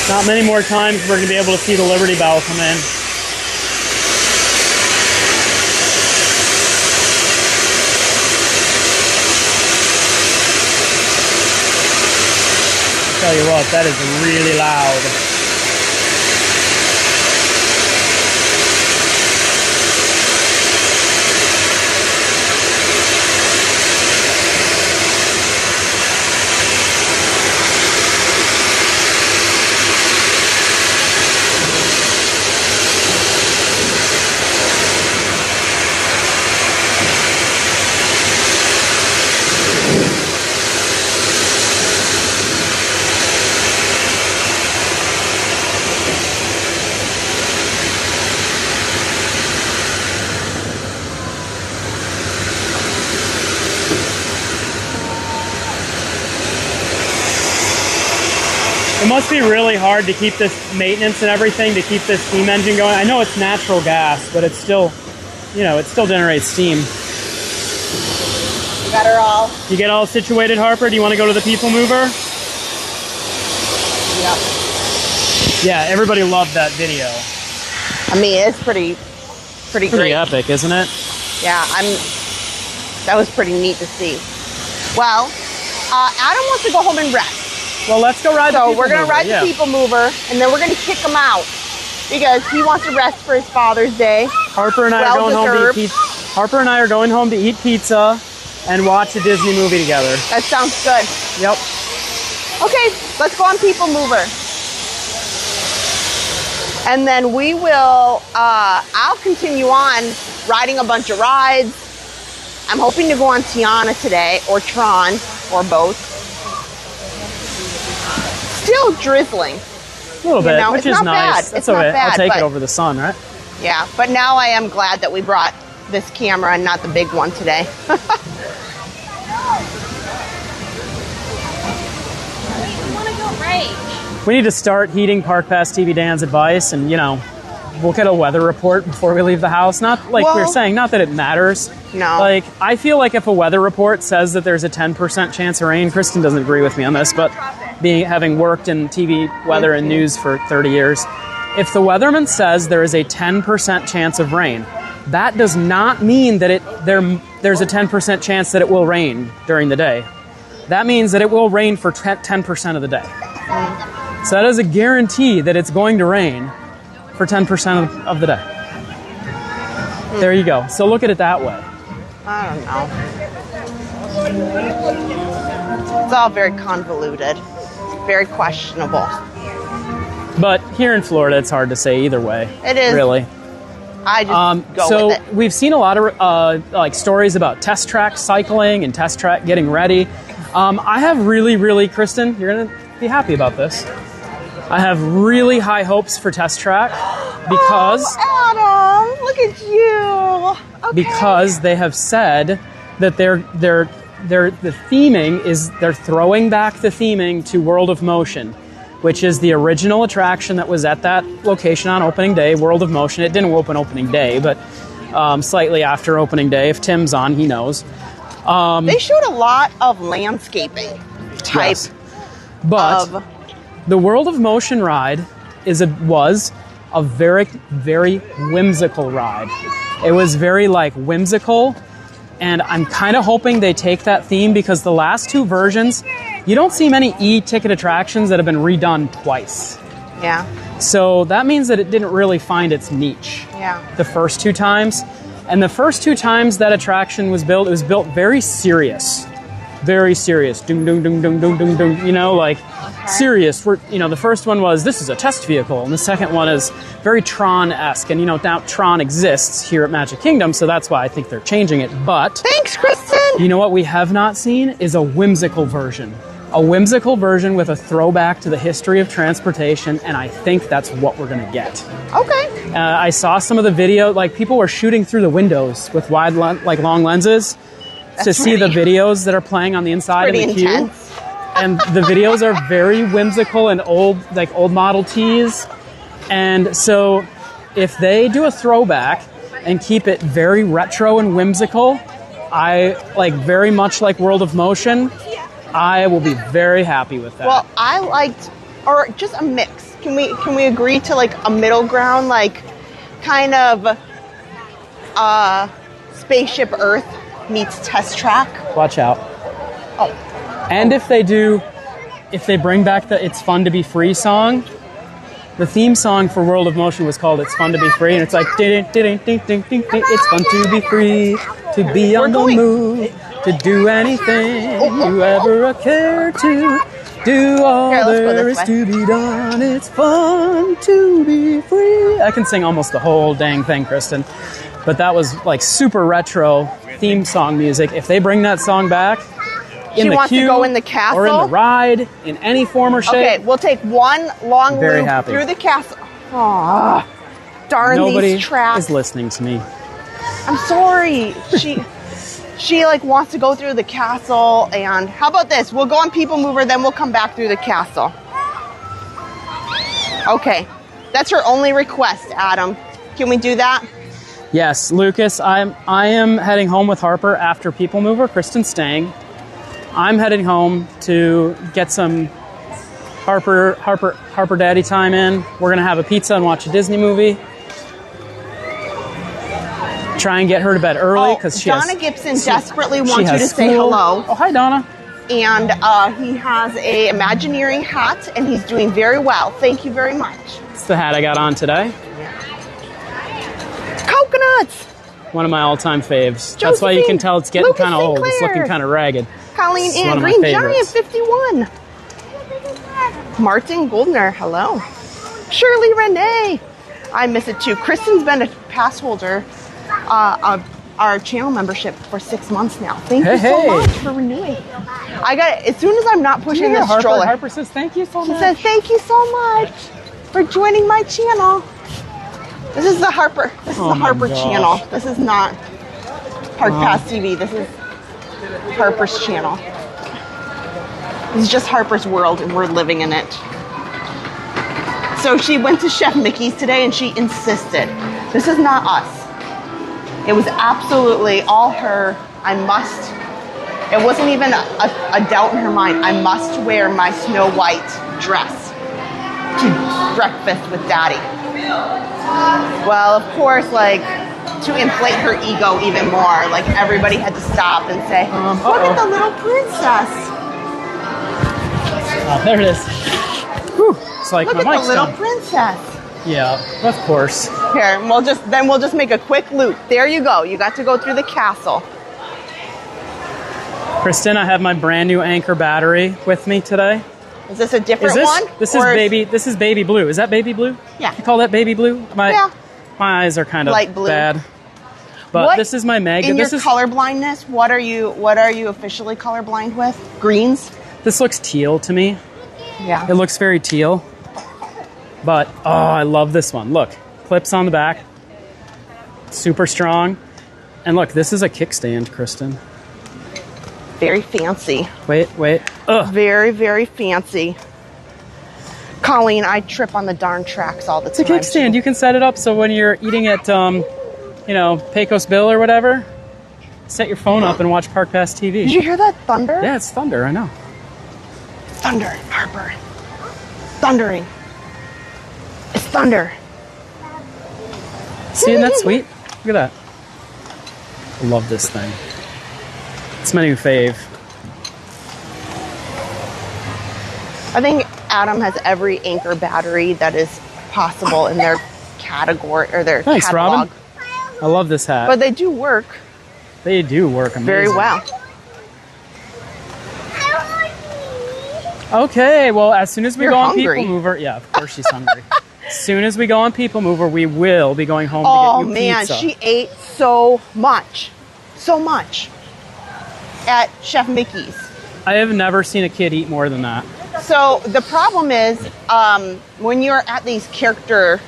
Not many more times we're going to be able to see the Liberty Bell come in. I'll tell you what, that is really loud. It must be really hard to keep this maintenance and everything, to keep this steam engine going. I know it's natural gas, but it's still, it still generates steam. You got her all. You get all situated, Harper? Do you want to go to the People Mover? Yep. Yeah, everybody loved that video. I mean, it's pretty great. Epic, isn't it? Yeah, that was pretty neat to see. Well, Adam wants to go home and rest. Well, let's go ride the People Mover. So we're going to ride the People Mover, and then we're going to kick him out because he wants to rest for his Father's Day. Harper and I are going home to eat pizza. Harper and I are going home to eat pizza and watch a Disney movie together. That sounds good. Yep. Okay, let's go on People Mover. And then we will, I'll continue on riding a bunch of rides. I'm hoping to go on Tiana today, or Tron, or both. Still drizzling. A little bit, which is nice. That's okay. I'll take it over the sun, right? Yeah, but now I am glad that we brought this camera and not the big one today. We need to start heeding Park Pass TV Dan's advice, and we'll get a weather report before we leave the house. Not like we were saying, not that it matters. No. Like, I feel like if a weather report says that there's a 10% chance of rain, Kristen doesn't agree with me on this, but having worked in TV weather and news for 30 years, if the weatherman says there is a 10% chance of rain, that does not mean that there's a 10% chance that it will rain during the day. That means that it will rain for 10% of the day. So that is a guarantee that it's going to rain for 10% of the day. There you go. So look at it that way. I don't know. It's all very convoluted. Very questionable. But here in Florida, it's hard to say either way. It is. Really. I just go with it. We've seen a lot of like stories about test track cycling and test track getting ready. I have really, Kristen, you're going to be happy about this. I have really high hopes for test track because... Oh, Adam, look at you. Okay. Because they have said that the theming is, they're throwing back the theming to World of Motion, which is the original attraction that was at that location on opening day, World of Motion. It didn't open opening day, but slightly after opening day. If Tim's on, he knows. They showed a lot of landscaping type. Yes. But the World of Motion ride was a very, very whimsical ride. It was very like whimsical, and I'm kind of hoping they take that theme because the last two versions, you don't see many e-ticket attractions that have been redone twice. Yeah. So that means that it didn't really find its niche. Yeah. The first two times. And the first two times that attraction was built, it was built very serious. Very serious. Dung, dung, dung, dung, dung, dung, dung. You know, like serious. The first one was, this is a test vehicle. And the second one is very Tron-esque. And, now Tron exists here at Magic Kingdom, so that's why I think they're changing it. But... Thanks, Kristen! You know what we have not seen is a whimsical version. A whimsical version with a throwback to the history of transportation, and I think that's what we're going to get. Okay. I saw some of the video, like people were shooting through the windows with wide, long lenses to see the videos that are playing on the inside of the queue. And the videos are very whimsical and old Model Ts. And so if they do a throwback and keep it very retro and whimsical, very much like World of Motion, I will be very happy with that. Well, I liked, or just a mix. Can we agree to like a middle ground, like kind of Spaceship Earth meets Test Track? Watch out. Oh. And if they bring back the It's Fun to Be Free song, the theme song for World of Motion was called It's Fun to Be Free, and it's like, ding, ding, ding, ding, ding, ding, it's fun to be free, to be on the move, to do anything you ever care to. Do all there is to be done. It's fun to be free. I can sing almost the whole dang thing, Kristen. But that was like super retro theme song music. If they bring that song back in the queue, to go in the castle or in the ride, in any form or shape. Okay, we'll take one long loop through the castle. Aw, darn these tracks. Nobody is listening to me. I'm sorry. She wants to go through the castle, and how about this? We'll go on People Mover, then we'll come back through the castle. Okay, that's her only request, Adam. Can we do that? Yes, Lucas. I am heading home with Harper after People Mover. Kristen's staying. I'm heading home to get some Harper Daddy time in. We're gonna have a pizza and watch a Disney movie. Try and get her to bed early because Donna Gibson desperately wants you to say hello. Oh, hi, Donna. And he has a Imagineering hat, and he's doing very well. Thank you very much. It's the hat I got on today. Coconuts. One of my all-time faves. Josephine, that's why you can tell it's getting kind of old. Sinclair. It's looking kind of ragged. Colleen Ann, Green Giant 51. Martin Goldner, hello. Shirley Renee. I miss it too. Kristen's been a pass holder of our channel membership for 6 months now. Thank you so much for renewing. I got it as soon as I'm not pushing the stroller. Harper says thank you so much. She says thank you so much for joining my channel. This is the Harper. This is the Harper channel. This is not Park Pass TV. This is Harper's channel. This is just Harper's world, and we're living in it. So she went to Chef Mickey's today, and she insisted. This is not us. It was absolutely all her. It wasn't even a doubt in her mind. I must wear my Snow White dress to breakfast with Daddy. Well, of course, to inflate her ego even more, everybody had to stop and say, look at the little princess. Oh, there it is. Whew. It's like look my at mic's the little done. princess. Yeah, of course. Here, we'll just make a quick loop. There you go. You got to go through the castle. Kristen, I have my brand new Anchor battery with me today. Is this a different one? This is baby blue. Is that baby blue? Yeah. You call that baby blue? Yeah. My eyes are kind of light blue. bad. But this is my Meg. In your color blindness, what are you officially colorblind with? Greens? This looks teal to me. Yeah. It looks very teal. But, oh, I love this one. Look, clips on the back. Super strong. And look, this is a kickstand, Kristen. Very fancy. Wait. Ugh. Very, very fancy. Colleen, I trip on the darn tracks all the time. It's a kickstand. You can set it up so when you're eating at, you know, Pecos Bill or whatever, set your phone up and watch Park Pass TV. Did you hear that thunder? Yeah, it's thunder. I know. Thunder, Harper. Thundering. It's thunder. See, isn't that sweet? Look at that. I love this thing. It's my new fave. I think Adam has every Anchor battery that is possible in their category or their Thanks, catalog. Robin. I love this hat. But they do work. They do work amazing. Very well. Okay, well, as soon as we You're go on hungry. People Mover, yeah, of course she's hungry. As soon as we go on People Mover, we will be going home to get you pizza. Oh man, she ate so much at Chef Mickey's. I have never seen a kid eat more than that. So the problem is when you're at these character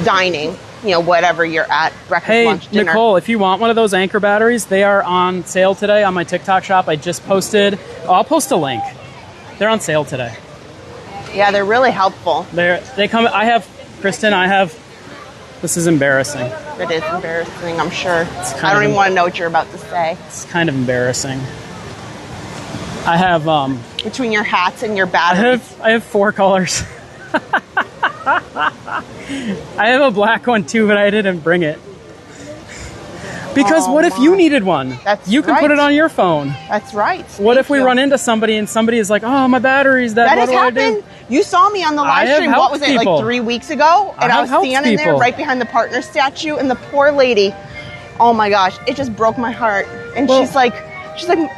dining, you know, whatever you're at, breakfast, lunch, dinner. Nicole, if you want one of those Anchor batteries, they are on sale today on my TikTok shop. I just posted. I'll post a link. They're on sale today. Yeah, they're really helpful. They come. I have Kristen. This is embarrassing. It is embarrassing, I'm sure. I don't even want to know what you're about to say. It's kind of embarrassing. I have between your hats and your batteries. I have 4 colors. I have a black one too, but I didn't bring it. Because what if you needed one? You can put it on your phone. That's right. What if we run into somebody and somebody is like, "Oh, my battery's dead. What do I do?" You saw me on the live stream. What was it, like 3 weeks ago? And I was standing there right behind the partner statue, and the poor lady, oh my gosh, it just broke my heart. And she's like,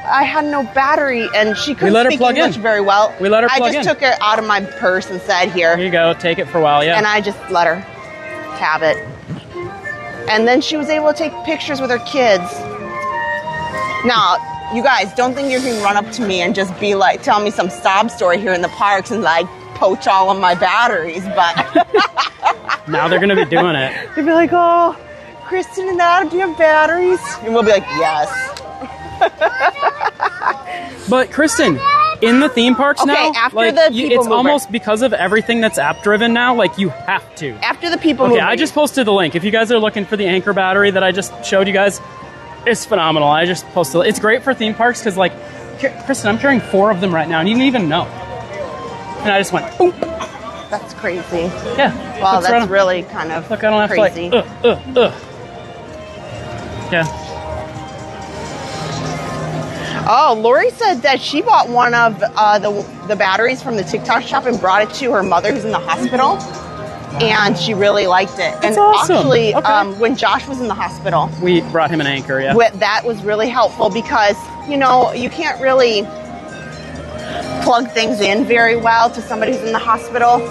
I had no battery, and she couldn't speak English very well. We let her plug in. I just took it out of my purse and said, "Here you go, take it for a while." Yeah. And I just let her have it. And then she was able to take pictures with her kids. Now, you guys, don't think you can run up to me and just be like, tell me some sob story here in the parks and like poach all of my batteries, but now they're going to be doing it. They'll be like, "Oh, Kristen and Adam, do you have batteries?" And we'll be like, "Yes." But Kristen, in the theme parks now, after like, the people it's mover. almost because of everything that's app driven now, like you have to. After the people Okay, mover. I just posted the link. If you guys are looking for the Anchor battery that I just showed you guys, it's phenomenal. I just posted it. It's great for theme parks because, like, Kristen, I'm carrying 4 of them right now, and you didn't even know. And I just went, boom. That's crazy. Yeah. Wow, that's really kind of Look, I don't have crazy. to like, Yeah. Oh, Lori said that she bought one of the batteries from the TikTok shop and brought it to her mother who's in the hospital. And she really liked it. That's and awesome. Actually, Okay. When Josh was in the hospital, We brought him an Anchor, yeah. that was really helpful because, you know, you can't really plug things in very well to somebody who's in the hospital.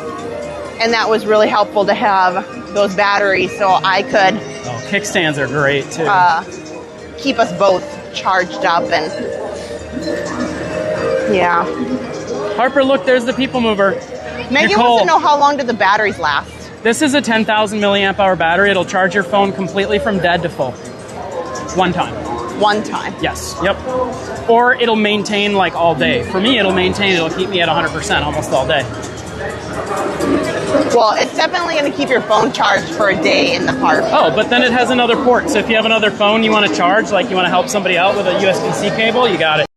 And that was really helpful to have those batteries so I could kickstands are great too. Keep us both charged up and yeah. Harper, look, there's the people mover. Megan Nicole, wants to know how long do the batteries last? This is a 10,000 milliamp hour battery. It'll charge your phone completely from dead to full. One time. One time? Yes. Yep. Or it'll maintain like all day. For me, it'll keep me at 100% almost all day. Well, it's definitely going to keep your phone charged for a day in the park. Oh, but then it has another port. So if you have another phone you want to charge, like you want to help somebody out with a USB-C cable, you got it.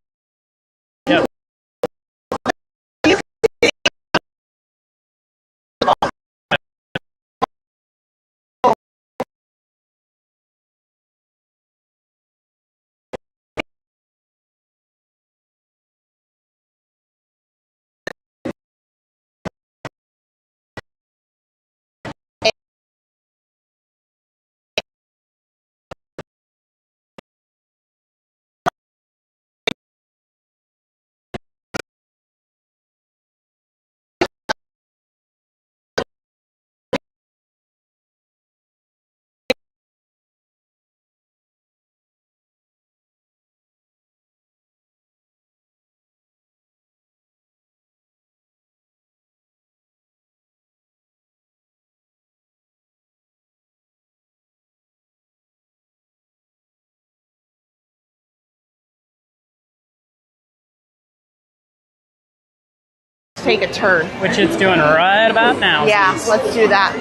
take a turn. Which it's doing right about now. Yeah, let's do that.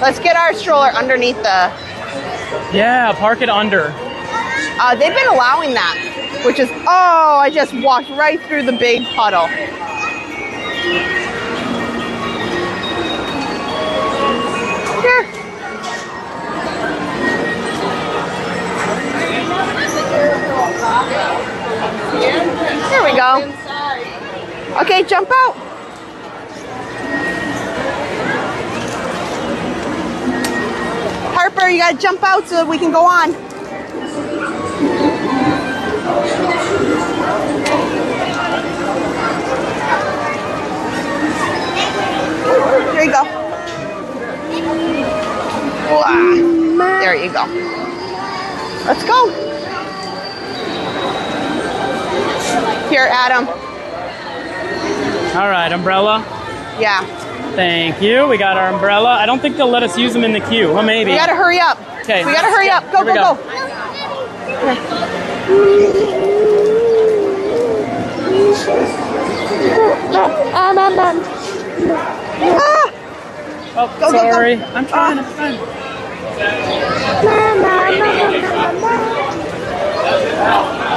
Let's get our stroller underneath the... Yeah, park it under. They've been allowing that, which is... Oh, I just walked right through the big puddle. Here. There we go. Okay, jump out. Harper, you gotta jump out so that we can go on. There you go. Wow. There you go. Let's go. Here, Adam. All right, umbrella. Yeah. Thank you. We got our umbrella. I don't think they'll let us use them in the queue. Well, maybe. We gotta hurry up. Okay. We gotta hurry up. Go, Here go, go. Ah. Oh, Go, sorry. go, go. I'm trying.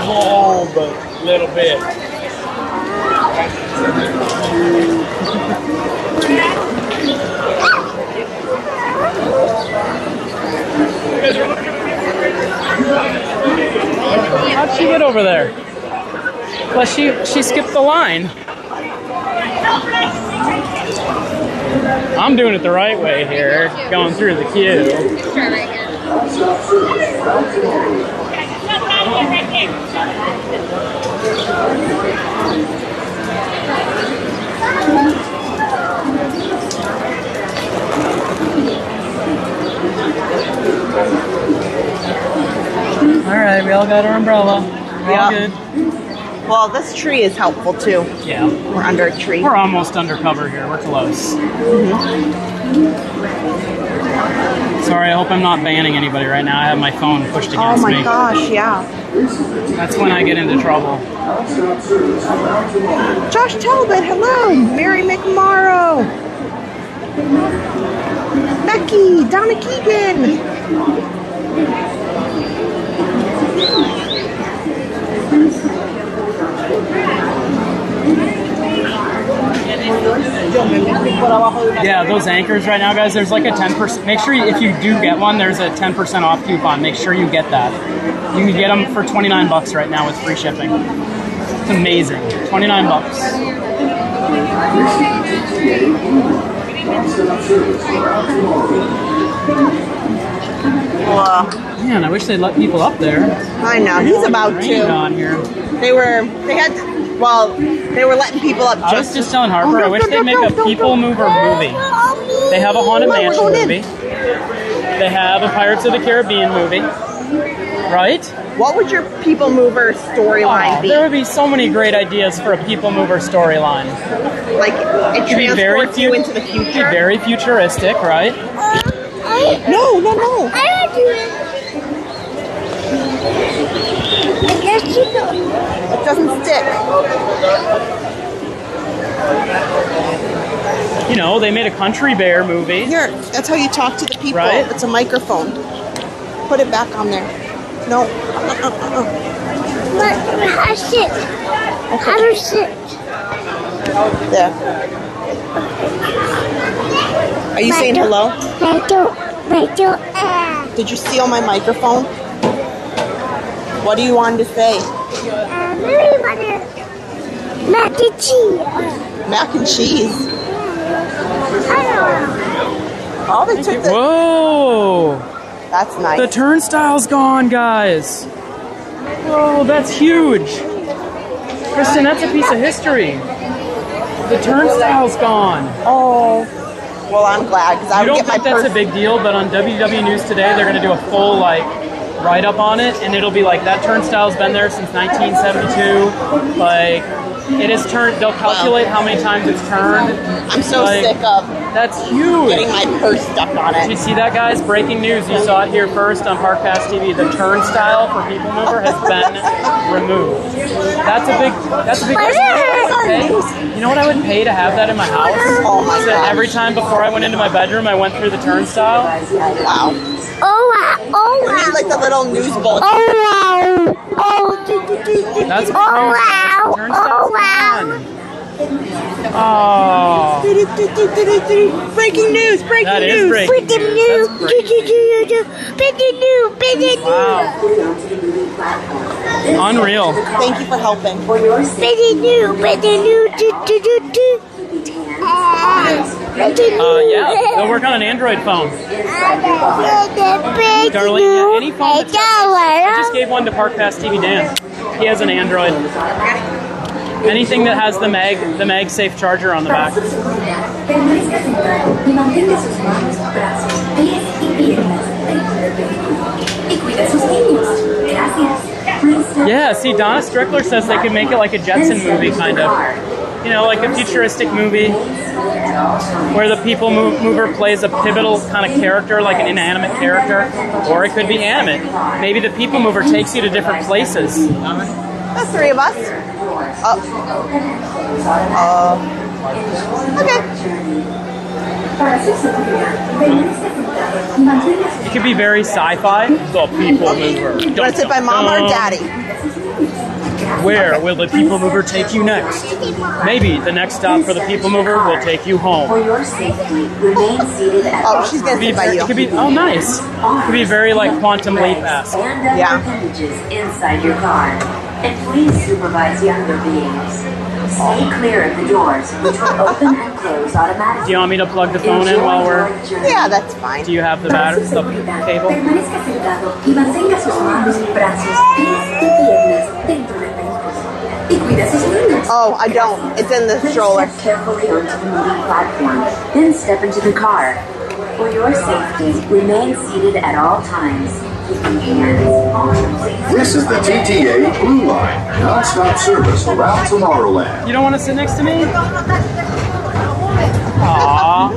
Small, but a little bit. How'd she get over there? Well, she skipped the line. I'm doing it the right way here, going through the queue. All right, we all got our umbrella. We're all good. Well, this tree is helpful too. Yeah. We're under a tree. We're almost undercover here. We're close. Sorry, I hope I'm not banning anybody right now. I have my phone pushed against me. Oh my gosh, yeah. That's when I get into trouble. Josh Talbot, hello. Mary McMorrow. Becky, Donna Keegan. Yeah, those anchors right now, guys, there's like a 10%. Make sure if you do get one, there's a 10% off coupon. Make sure you get that. You can get them for 29 bucks right now with free shipping. It's amazing. 29 bucks. Man, I wish they'd let people up there. I know, he's about to. On here. They were letting people up. I was just telling Harper, I wish they'd make a People Mover movie. They have a Haunted Mansion movie. They have a Pirates of the Caribbean movie. Right? What would your People Mover storyline be? There would be so many great ideas for a People Mover storyline. Like, it transports you into the future? It'd be very futuristic, right? No. I don't do it. I guess you don't. It doesn't stick. You know, they made a Country Bear movie. Here, that's how you talk to the people. Right? It's a microphone. Put it back on there. No. But I sit. Okay. I don't sit. There. Are you saying hello? I don't. Did you steal my microphone? What do you want to say? Mac and cheese. Mac and cheese? Oh, they took the... Whoa! That's nice. The turnstile's gone, guys. Whoa, that's huge. Kristen, that's a piece of history. The turnstile's gone. Oh. Well, I'm glad, because I would get my think that's a big deal, but on WDW News Today, they're going to do a full, write-up on it, and it'll be like, that turnstile's been there since 1972. It is turned. They'll calculate how many times it's turned. I'm so sick of. That's huge. Getting my purse stuck on it. Did you see that, guys? Breaking news. You saw it here first on Park Pass TV. The turnstile for People Mover has been removed. That's a big. You know what I would pay to have that in my house? Oh my god! Every time before I went into my bedroom, I went through the turnstile. Wow. Oh wow! Oh wow! It's like the little news bulletin. Oh wow! Oh, that's oh wow! Oh wow! Oh. Breaking news! Breaking that news! Is breaking news! Breaking news! Breaking news! Wow! Unreal! Thank you for helping. Breaking news! Breaking news! Yeah, they'll work on an Android phone. Darling, yeah, any phone that's I just gave one to Park Pass TV Dan. He has an Android. Anything that has the MagSafe charger on the back. Yeah, see, Donna Strickler says they could make it like a Jetson movie, kind of. You know, like a futuristic movie where the People Mover plays a pivotal kind of character, like an inanimate character, or it could be animate. Maybe the People Mover takes you to different places. The three of us. Okay. It could be very sci-fi. The People Mover. You want to sit by mom or daddy? Where will the People Mover take you next? Maybe the next stop for the People Mover will take you home. For your safety, remain seated at all she's going to sit by you. It could be, oh nice. It could be very like Quantum Leap-esque. Yeah. Appendages inside your car. And please supervise younger beings. Stay clear of the doors, which will open and close automatically. Do you want me to plug the phone in while we're... Yeah, that's fine. Do you have the battery, the cable? Oh, I don't. It's in the stroller. Carefully onto the moving platform, then step into the car. For your safety, remain seated at all times. This is the TTA Blue Line, non-stop service around Tomorrowland. You don't want to sit next to me? Aww.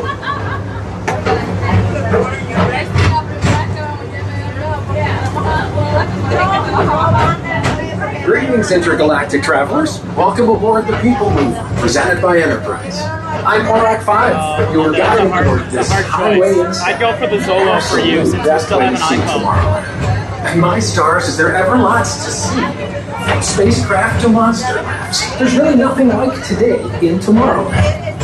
Greetings, intergalactic travelers. Welcome aboard the People Mover, presented by Enterprise. I'm Orak 5, your guide aboard this highway. I'd go for the Zolo for you, since you still have an iPhone. And my stars, is there ever lots to see? From spacecraft to monster labs, there's really nothing like today in Tomorrowland.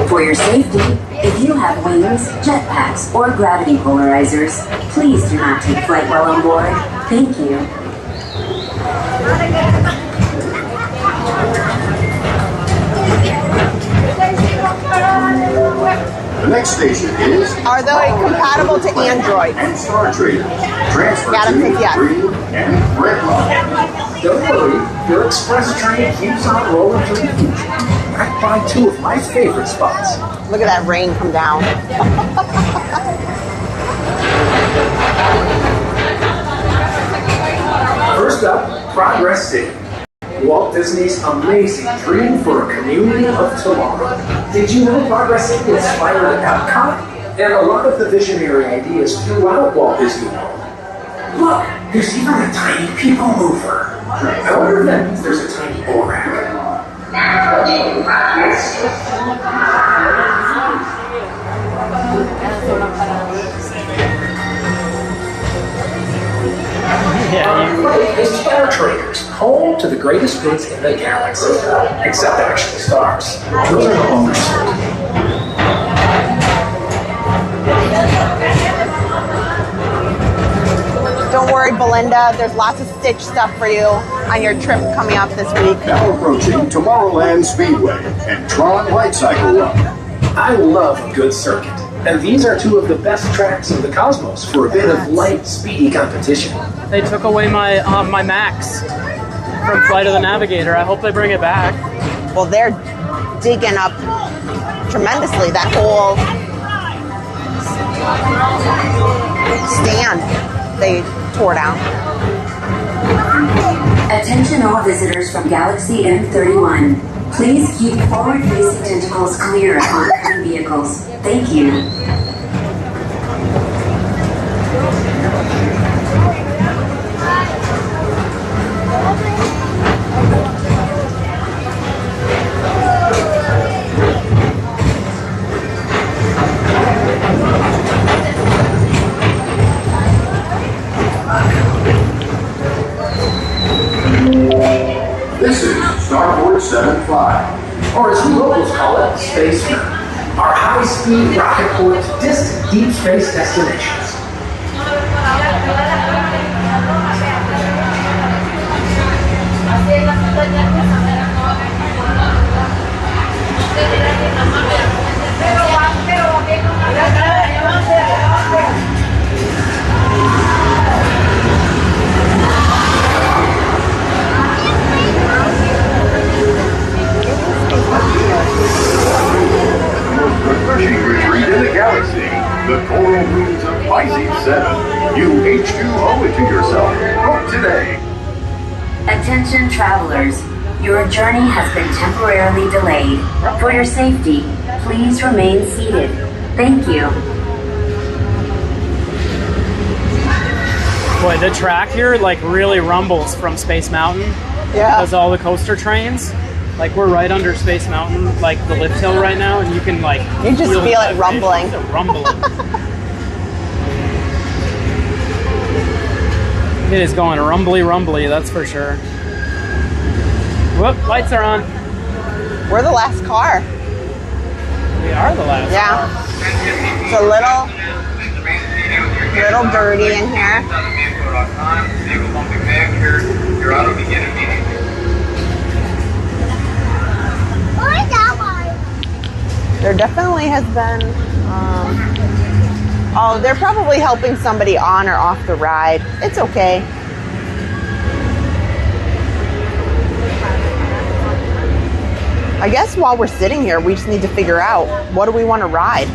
For your safety, if you have wings, jetpacks, or gravity polarizers, please do not take flight while on board. Thank you. The next station is... Are they compatible to Android? And Star Trader. Transfer Adam says yes. green and red line. Don't worry, your express train keeps on rolling through the future. Right by two of my favorite spots. Look at that rain come down. First up, Progress City. Walt Disney's amazing dream for a community of tomorrow. Did you know Progress City inspired Epcot? And a lot of the visionary ideas throughout Walt Disney World. Look, there's even a tiny People Mover. I wonder if that means there's a tiny Borak. Yeah, is Star Traders, home to the greatest goods in the galaxy. Except actual stars. Those are no longer sold. Don't worry, Belinda. There's lots of Stitch stuff for you on your trip coming up this week. Now approaching Tomorrowland Speedway and Tron Lightcycle Run. I love a good circuit. And these are two of the best tracks in the cosmos for a bit of light, speedy competition. They took away my my Max from Flight of the Navigator. I hope they bring it back. Well, they're digging up tremendously. That whole stand they tore down. At Attention all visitors from Galaxy M31. Please keep forward-facing tentacles clear of oncoming vehicles. Thank you. This is Starboard 75, or as we locals call it, Space Mountain. Our high-speed rocket port to distant deep space destinations. refreshing retreat in the galaxy, the coral moons of Pisces 7. You H2O it to yourself. Book today. Attention travelers, your journey has been temporarily delayed. For your safety, please remain seated. Thank you. Boy, the track here like really rumbles from Space Mountain. Yeah. Because all the coaster trains. Like we're right under Space Mountain, like the lift hill right now, and you can like you just feel it rumbling. It's rumbling. It is going rumbly, that's for sure. Whoop, lights are on. We're the last car. We are the last car. It's a little dirty in here. You're out of the intermediate. There definitely has been, oh, they're probably helping somebody on or off the ride. It's okay. I guess while we're sitting here, we just need to figure out, what do we want to ride?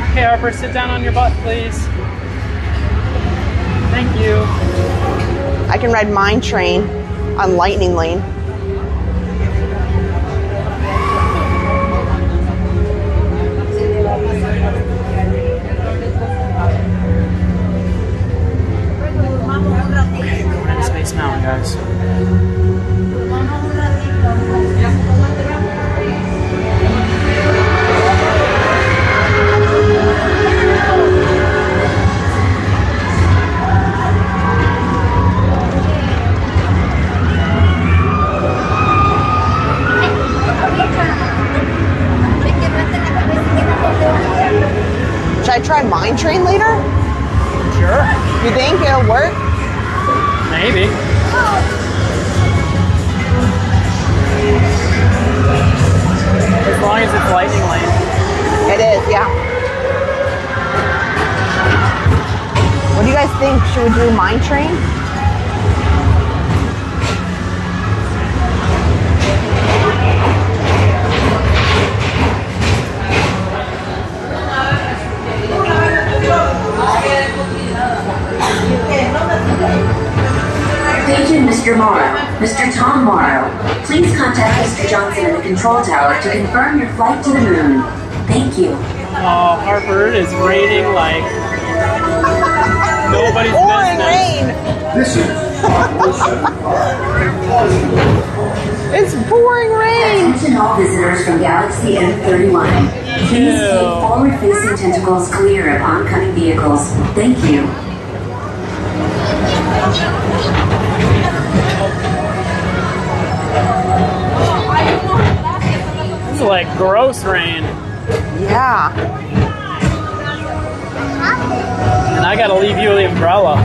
Okay, Harper, sit down on your butt, please. Thank you. I can ride Mine Train on Lightning Lane. Okay, going into Space Mountain, guys. Should I try Mine Train later? Sure. You think it'll work? Maybe. As long as it's Lightning Lane. It is, yeah. What do you guys think? Should we do Mine Train? Agent Mr. Morrow, Mr. Tom Morrow, please contact Mr. Johnson in the control tower to confirm your flight to the moon. Thank you. Oh, Harper, it is raining like nobody's pouring business. rain. This is It's pouring rain. Attention all visitors from Galaxy M31. Please keep forward-facing tentacles clear of oncoming vehicles. Thank you. This is like gross rain. Yeah. And I gotta leave you the umbrella.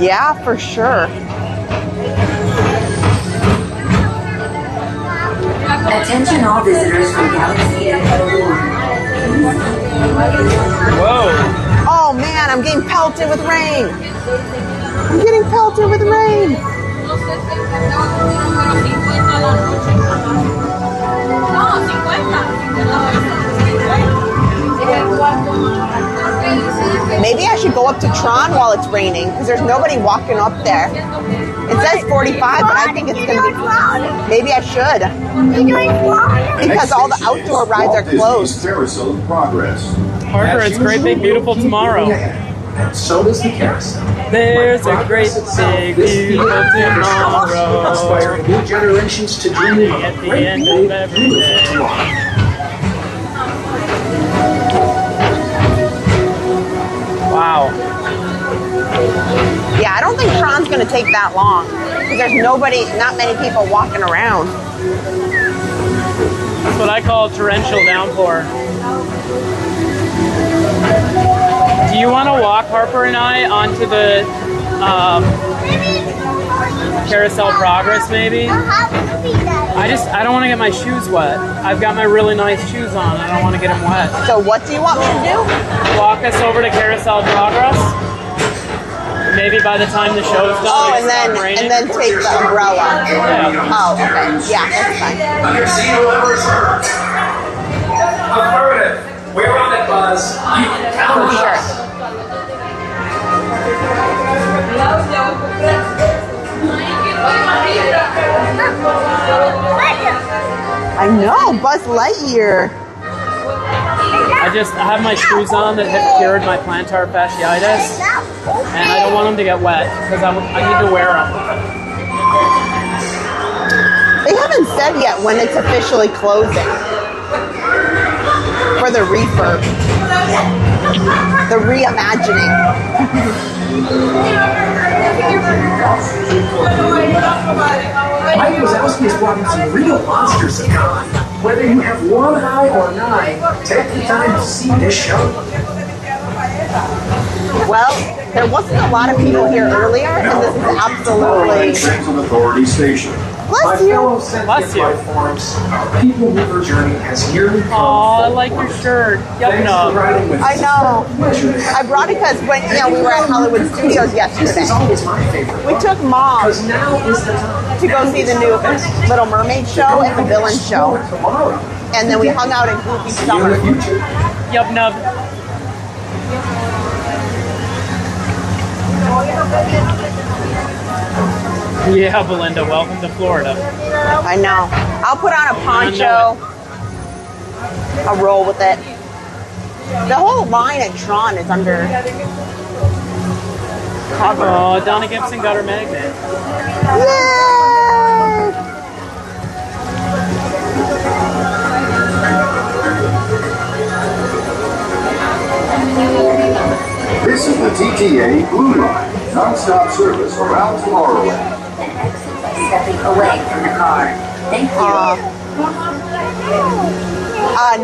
Yeah, for sure. Attention all visitors from Galaxy M31. Whoa. Oh man, I'm getting pelted with rain. I'm getting pelted with rain. Maybe I should go up to Tron while it's raining because there's nobody walking up there. It says 45, but I think it's going to be... Maybe I should. Because all the outdoor rides are closed. Parker, it's Great Big Beautiful Tomorrow. And so does the carousel. There's a great big beautiful tomorrow. Inspiring new generations to dream at the end of every day. Wow. Yeah, I don't think Tron's going to take that long because there's not many people walking around. That's what I call torrential downpour. Do you want to walk Harper and I onto the Carousel Progress maybe? I don't want to get my shoes wet. I've got my really nice shoes on. I don't want to get them wet. So what do you want me to do? Walk us over to Carousel Progress. Maybe by the time the show's done. Oh, and then take the umbrella. Yeah. Oh, okay. Yeah, that's fine. Affirmative. We're on it, Buzz. You can count on us. I know, Buzz Lightyear. I have my shoes on that have cured my plantar fasciitis, and I don't want them to get wet because I need to wear them. They haven't said yet when it's officially closing for the refurb, the reimagining. Mike Wazowski has brought in some real monsters of God. Whether you have one eye or 9, take the time to see this show. Well, there wasn't a lot of people here earlier, and this is absolutely... Authority Station. Bless you. Bless you. People River Journey has nearly come. Oh, I like your shirt. I know. I brought it because when we were at Hollywood Studios yesterday. We took Mom to go see the new Little Mermaid show and the Villain show, and then we hung out in Goofy Summer. Yup, nub. Yeah, Belinda, welcome to Florida. I know. I'll put on a poncho. I'll roll with it. The whole line at Tron is under cover. Oh, Donna Gibson got her magnet. Yay! This is the TTA Blue Line, non-stop service around Tomorrowland. Stepping away from the car. Thank you.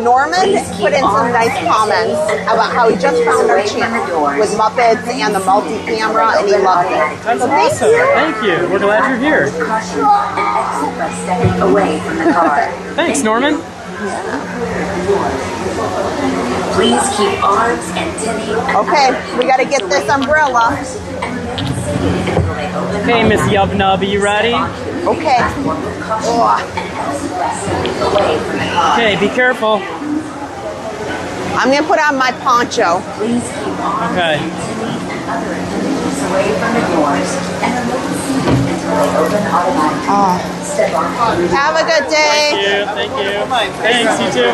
Norman put in some nice comments about how he just found our channel with Muppets and the multi-camera, and he loved it. That's awesome. Thank you. We're glad you're here. Caution and exit by stepping away from the car. Thanks, Norman. Please keep arms and tinny. Okay, we got to get this umbrella. Okay, Miss Yubnub, are you ready? Okay. Okay, be careful. I'm going to put on my poncho. Please keep arms okay. and other individuals away from the doors and remove the seat until they open automatically. Step on. Have a good day. Thank you. Thanks, you too.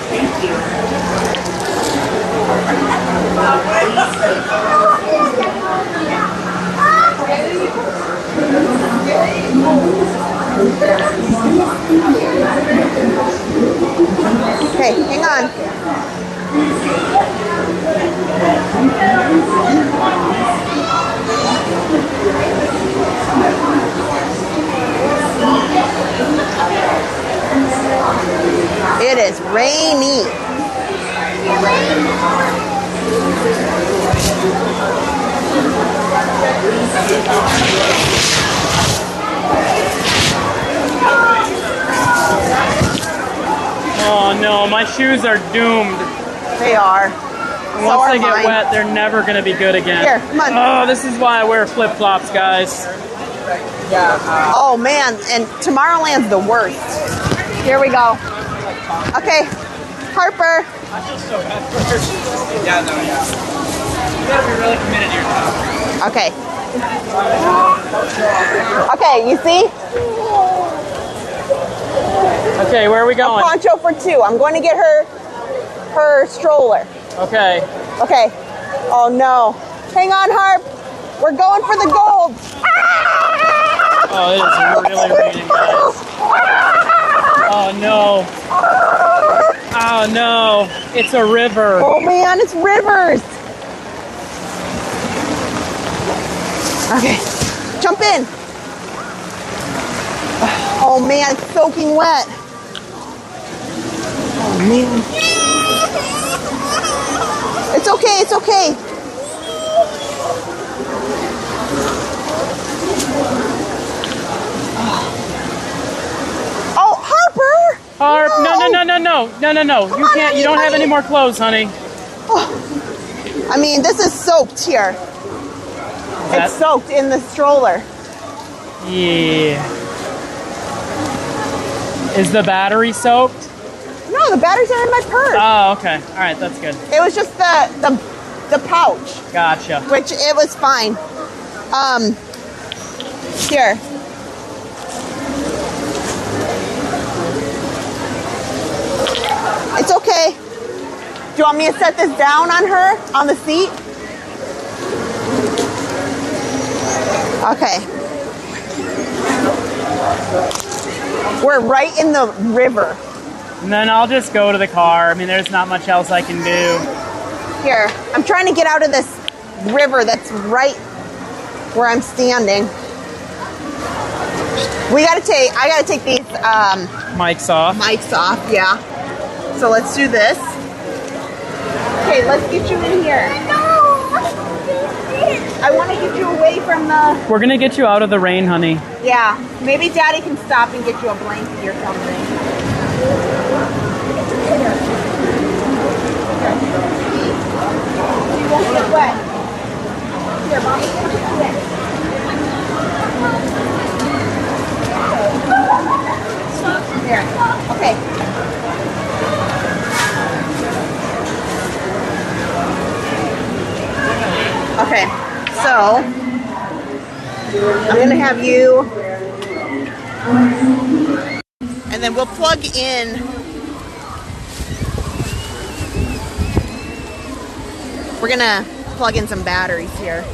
Thank you. Okay, hang on. It is rainy. Oh no, my shoes are doomed. They are. Once they get wet, they're never going to be good again. Here, come on. Oh, this is why I wear flip-flops, guys. Oh man, and Tomorrowland's the worst. Here we go. Okay, Harper. I feel so bad for her. Yeah, no, yeah. gotta be really committed to yourself. Okay. Okay, you see? Okay, where are we going? A poncho for 2. I'm going to get her stroller. Okay. Okay. Oh no. Hang on, Harp. We're going for the gold. Oh, it is really raining, guys. Oh no. Oh no. It's a river. Oh man, it's rivers. Okay. Jump in. Oh man, it's soaking wet. Oh man. It's okay, it's okay. Oh, Harper! Harp, no. You can't, you don't have any more clothes, honey. Oh. I mean, this is soaked here. It's soaked in the stroller. Yeah. Is the battery soaked? No, the batteries are in my purse. Oh, okay. All right, that's good. It was just the pouch. Gotcha. Which it was fine. Here. It's okay. Do you want me to set this down on her, on the seat? Okay. We're right in the river. And then I'll just go to the car. I mean, there's not much else I can do. Here, I'm trying to get out of this river that's right where I'm standing. I gotta take these mics off. Mics off, yeah. So let's do this. Okay, let's get you in here. I want to get you away from the... We're gonna get you out of the rain, honey. Yeah, maybe Daddy can stop and get you a blanket or something. You won't get wet. Here, Mommy, get you wet. Here, okay. Okay, so I'm gonna have you, and then we'll plug in. We're gonna plug in some batteries here.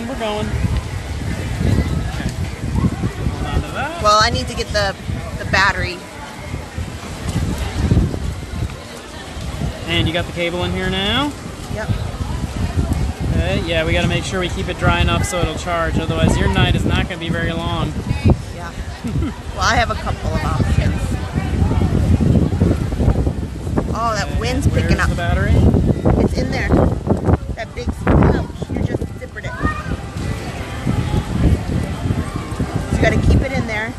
We're going. Okay. Hold on to that. Well, I need to get the battery. And you got the cable in here now? Yep. Okay, yeah, we got to make sure we keep it dry enough so it'll charge. Otherwise, your night is not going to be very long. Yeah. Well, I have a couple of options. Oh, that wind's picking up. Where's the battery? It's in there. That big pouch. You just zippered it. So you got to keep it in there.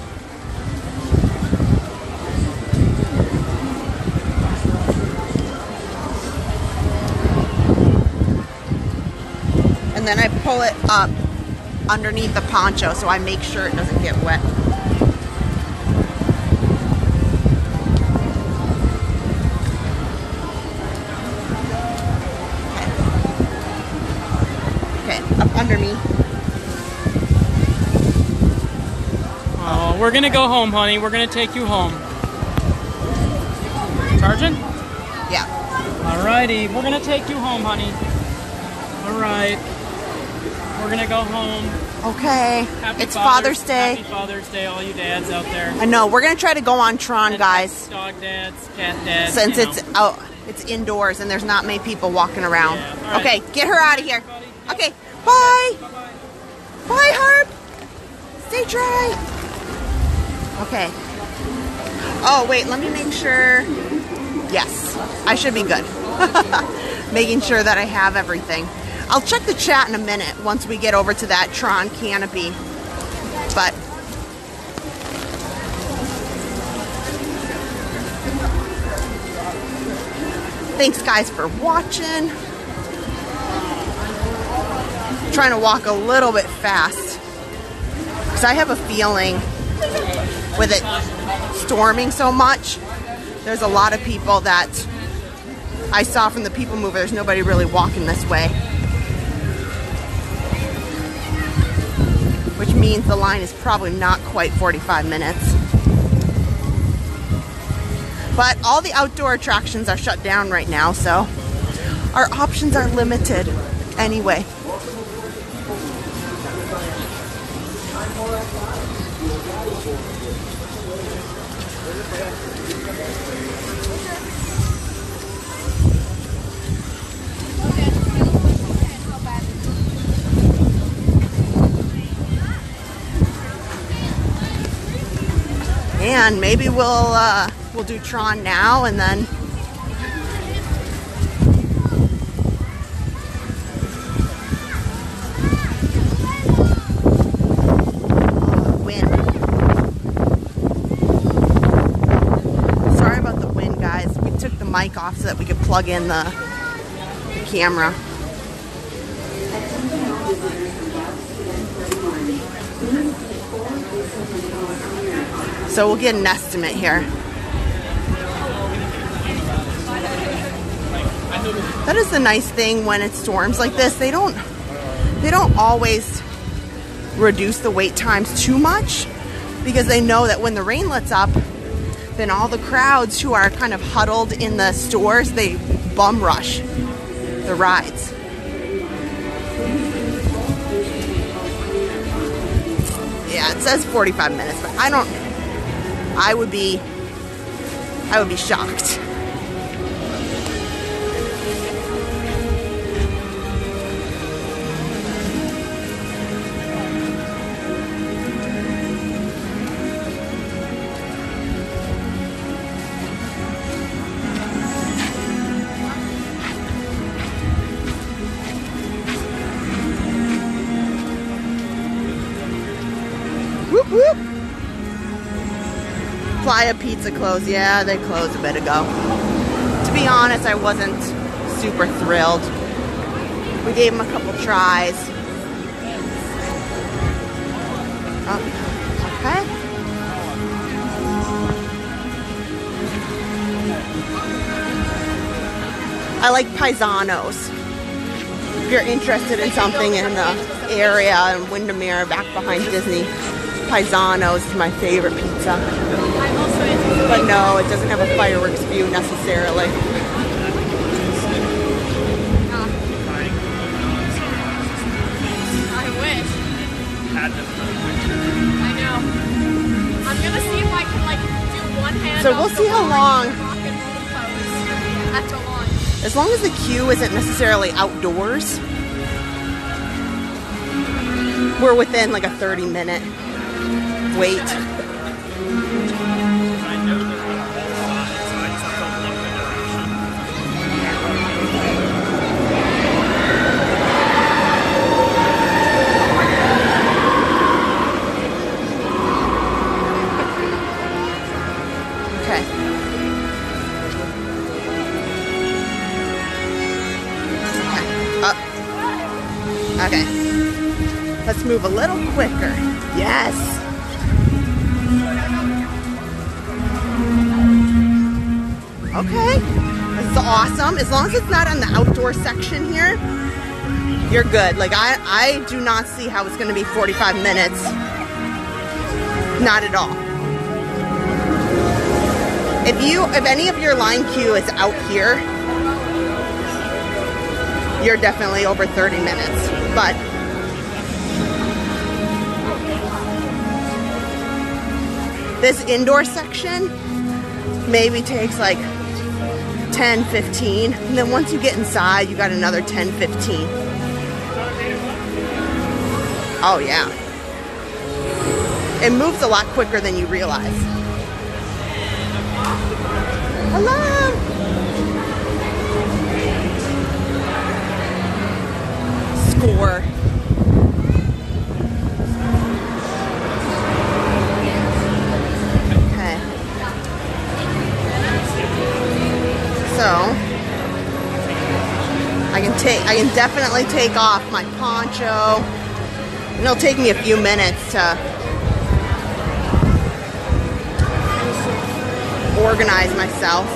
And then I pull it up underneath the poncho so I make sure it doesn't get wet. Up under me. Oh, we're gonna go home, honey. We're gonna take you home. Charging? Yeah. Alrighty, we're gonna take you home, honey. Alright. We're gonna go home. Okay. It's Father's Day. Happy Father's Day, all you dads out there. I know. We're gonna try to go on Tron, guys. Dog dads, cat dads. Since it's out, it's indoors and there's not many people walking around. Yeah. Right. Okay, get her out of here. Okay. Bye. Bye-bye. Bye, Harp. Stay dry. Okay. Oh, wait, let me make sure. Yes, I should be good. Making sure that I have everything. I'll check the chat in a minute once we get over to that Tron canopy. But Thanks guys for watching. I'm trying to walk a little bit fast because I have a feeling with it storming so much, there's a lot of people that I saw from the people mover. There's nobody really walking this way, which means the line is probably not quite 45 minutes. But all the outdoor attractions are shut down right now, so our options are limited anyway. And maybe we'll do Tron now and then wind. Sorry about the wind, guys. We took the mic off so that we could plug in the camera. So we'll get an estimate here. That is the nice thing when it storms like this. They don't always reduce the wait times too much because they know that when the rain lets up, then all the crowds who are kind of huddled in the stores, they bum rush the rides. Yeah, it says 45 minutes, but I would be shocked. Whoop whoop. Playa Pizza closed. Yeah, they closed a bit ago. To be honest, I wasn't super thrilled. We gave them a couple tries. Oh, okay. I like Paisanos. If you're interested in something in the area in Windermere, back behind Disney, Paisanos is my favorite pizza. But no, it doesn't have a fireworks view necessarily. I wish. I know. I'm gonna see if I can like do one hand. So we'll see how long. At the launch. As long as the queue isn't necessarily outdoors, we're within like a 30-minute wait. Okay, let's move a little quicker. Yes. Okay, this is awesome. As long as it's not on the outdoor section here, you're good. Like I do not see how it's going to be 45 minutes. Not at all. If any of your line queue is out here, you're definitely over 30 minutes. But this indoor section maybe takes like 10, 15. And then once you get inside, you got another 10, 15. Oh yeah. It moves a lot quicker than you realize. Hello. Score. Okay. So, I can definitely take off my poncho. And it'll take me a few minutes to organize myself.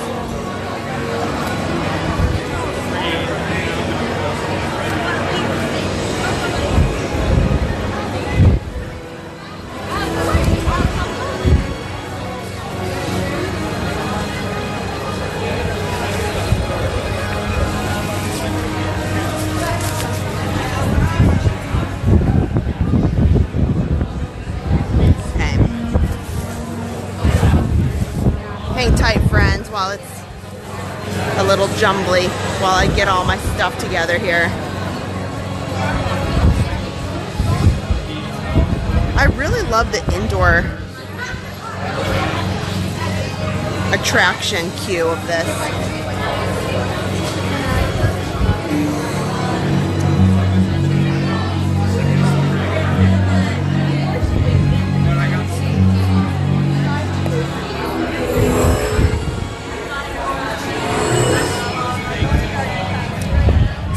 Tight, friends, while it's a little jumbly while I get all my stuff together here. I really love the indoor attraction queue of this.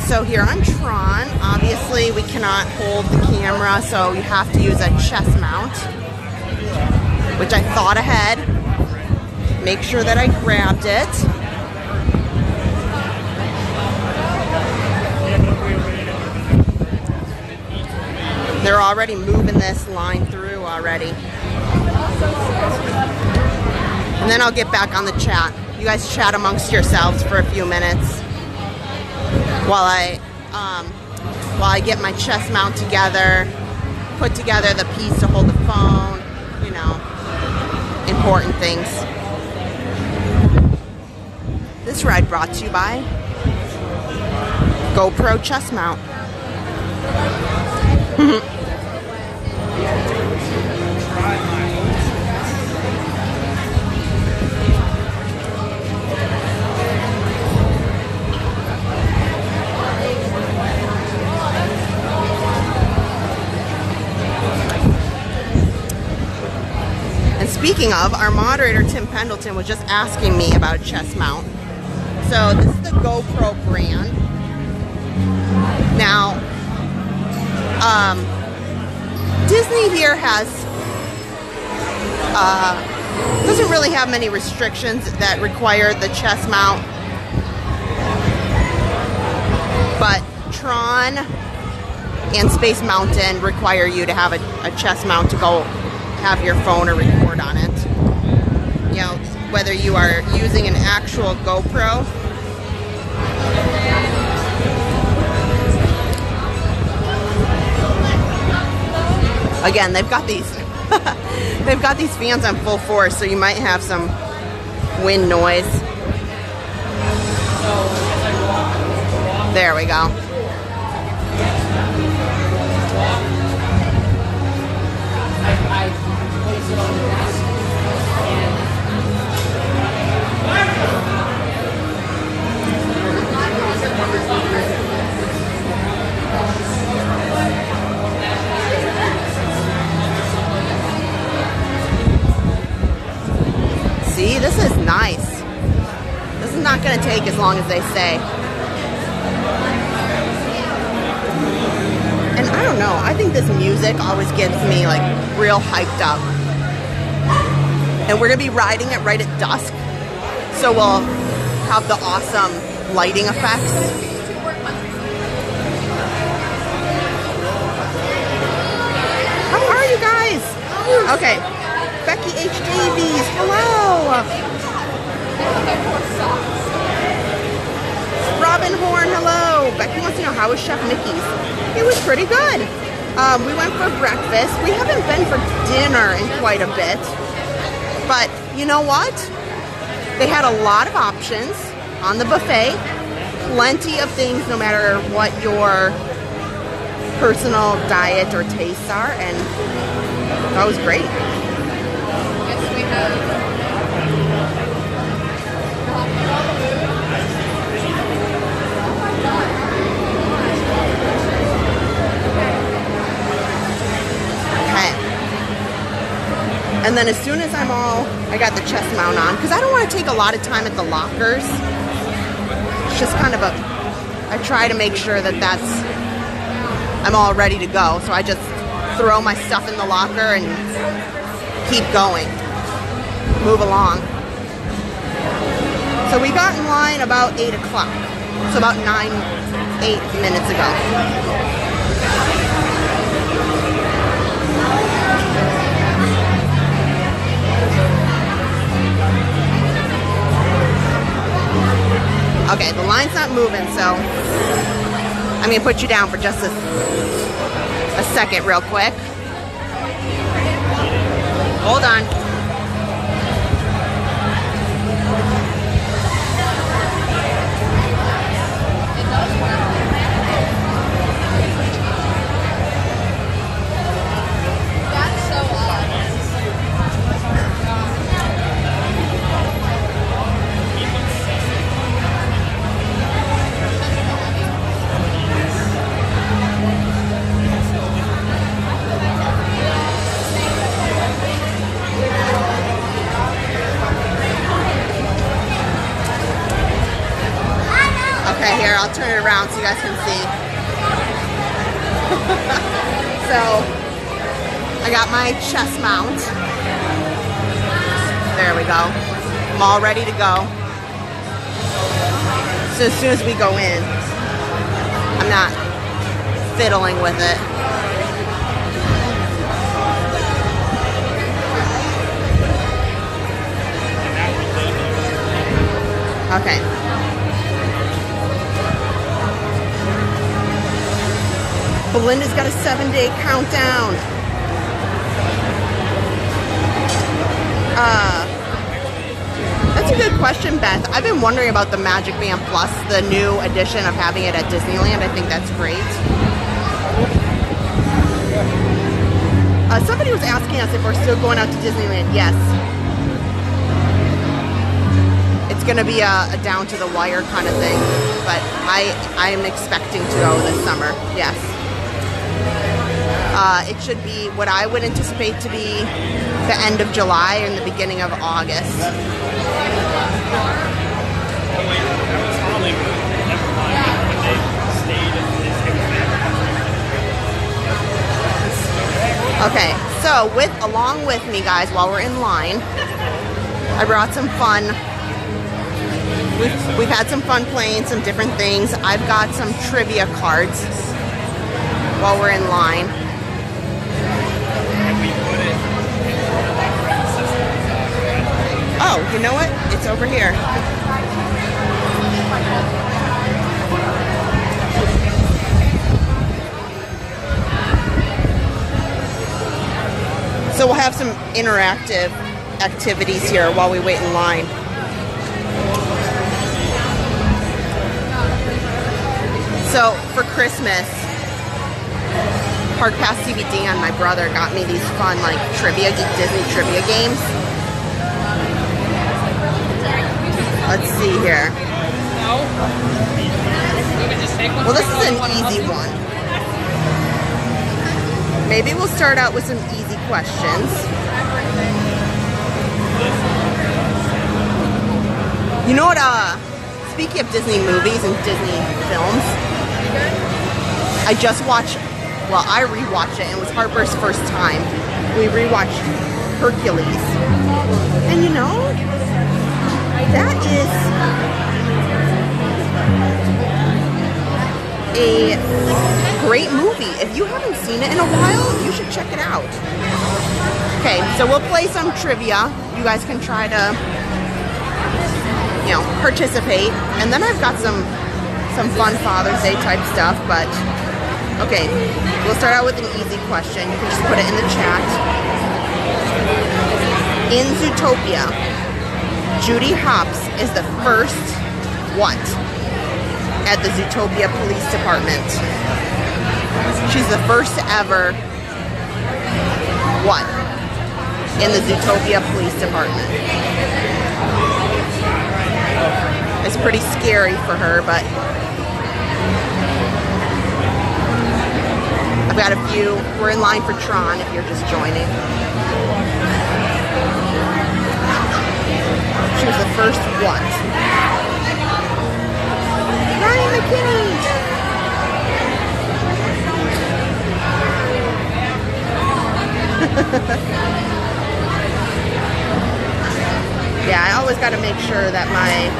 So here on Tron, obviously we cannot hold the camera, so you have to use a chest mount, which I thought ahead. Make sure that I grabbed it. They're already moving this line through already. And then I'll get back on the chat. You guys chat amongst yourselves for a few minutes while I get my chest mount together, put together the piece to hold the phone, you know, important things. This ride brought to you by GoPro chest mount. Speaking of, our moderator Tim Pendleton was just asking me about a chest mount. So this is the GoPro brand. Now, Disney here doesn't really have many restrictions that require the chest mount, but Tron and Space Mountain require you to have a chest mount to go have your phone or record on it. You know, whether you are using an actual GoPro again, they've got these they've got these fans on full force, so you might have some wind noise. There we go. See, this is nice. This is not going to take as long as they say. And I don't know, I think this music always gets me like real hyped up. And we're going to be riding it right at dusk, so we'll have the awesome lighting effects. How are you guys? Okay, Becky H. Davies, hello. Robin Horn, hello. Becky wants to know, how was Chef Mickey's? It was pretty good. We went for breakfast. We haven't been for dinner in quite a bit. But you know what? They had a lot of options on the buffet. Plenty of things, no matter what your personal diet or tastes are. And that was great. Yes, we have. And then as soon as I got the chest mount on, because I don't want to take a lot of time at the lockers. It's just kind of a I try to make sure that I'm all ready to go. So I just throw my stuff in the locker and keep going, move along. So we got in line about 8 o'clock. So about 8 minutes ago. Okay, the line's not moving, so I'm gonna put you down for just a second real quick. Hold on. Okay, here, I'll turn it around so you guys can see. So, I got my chest mount. There we go. I'm all ready to go. So as soon as we go in, I'm not fiddling with it. Okay. Belinda's got a 7-day countdown. That's a good question, Beth. I've been wondering about the Magic Band Plus, the new edition of having it at Disneyland. I think that's great. Somebody was asking us if we're still going out to Disneyland. Yes. It's going to be a down to the wire kind of thing, but I am expecting to go this summer. Yes. It should be what I would anticipate to be the end of July and the beginning of August. Okay, so along with me, guys, while we're in line, I brought some fun. We've had some fun playing some different things. I've got some trivia cards while we're in line. Oh, you know what? It's over here. So we'll have some interactive activities here while we wait in line. So for Christmas, Park Pass TV Dan, my brother, got me these fun like Disney trivia games. Let's see here. Well, this is an easy one. Maybe we'll start out with some easy questions. You know what, speaking of Disney movies and Disney films, I just watched, well, I rewatched it, and it was Harper's first time. We rewatched Hercules. And you know, that is a great movie. If you haven't seen it in a while, you should check it out. Okay, so we'll play some trivia. You guys can try to, you know, participate. And then I've got some fun Father's Day type stuff, but okay, we'll start out with an easy question. You can just put it in the chat. In Zootopia, Judy Hopps is the first what at the Zootopia Police Department? She's the first ever what in the Zootopia Police Department? It's pretty scary for her, but I've got a few. We're in line for Tron if you're just joining. She was the first what? Ryan my kitty. Yeah, I always got to make sure that my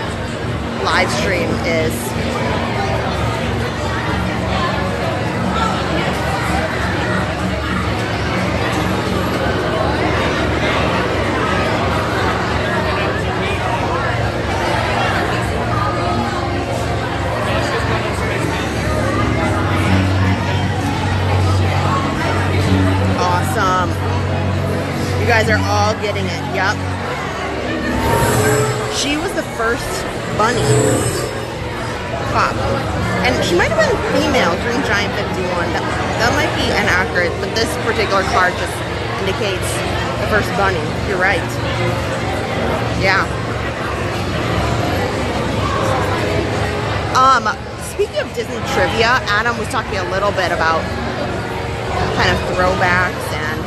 live stream is awesome. You guys are all getting it. Yep. She was the first bunny pop. And she might have been female, Green Giant 51. That might be inaccurate, but this particular card just indicates the first bunny. You're right. Yeah. Speaking of Disney trivia, Adam was talking a little bit about kind of throwbacks and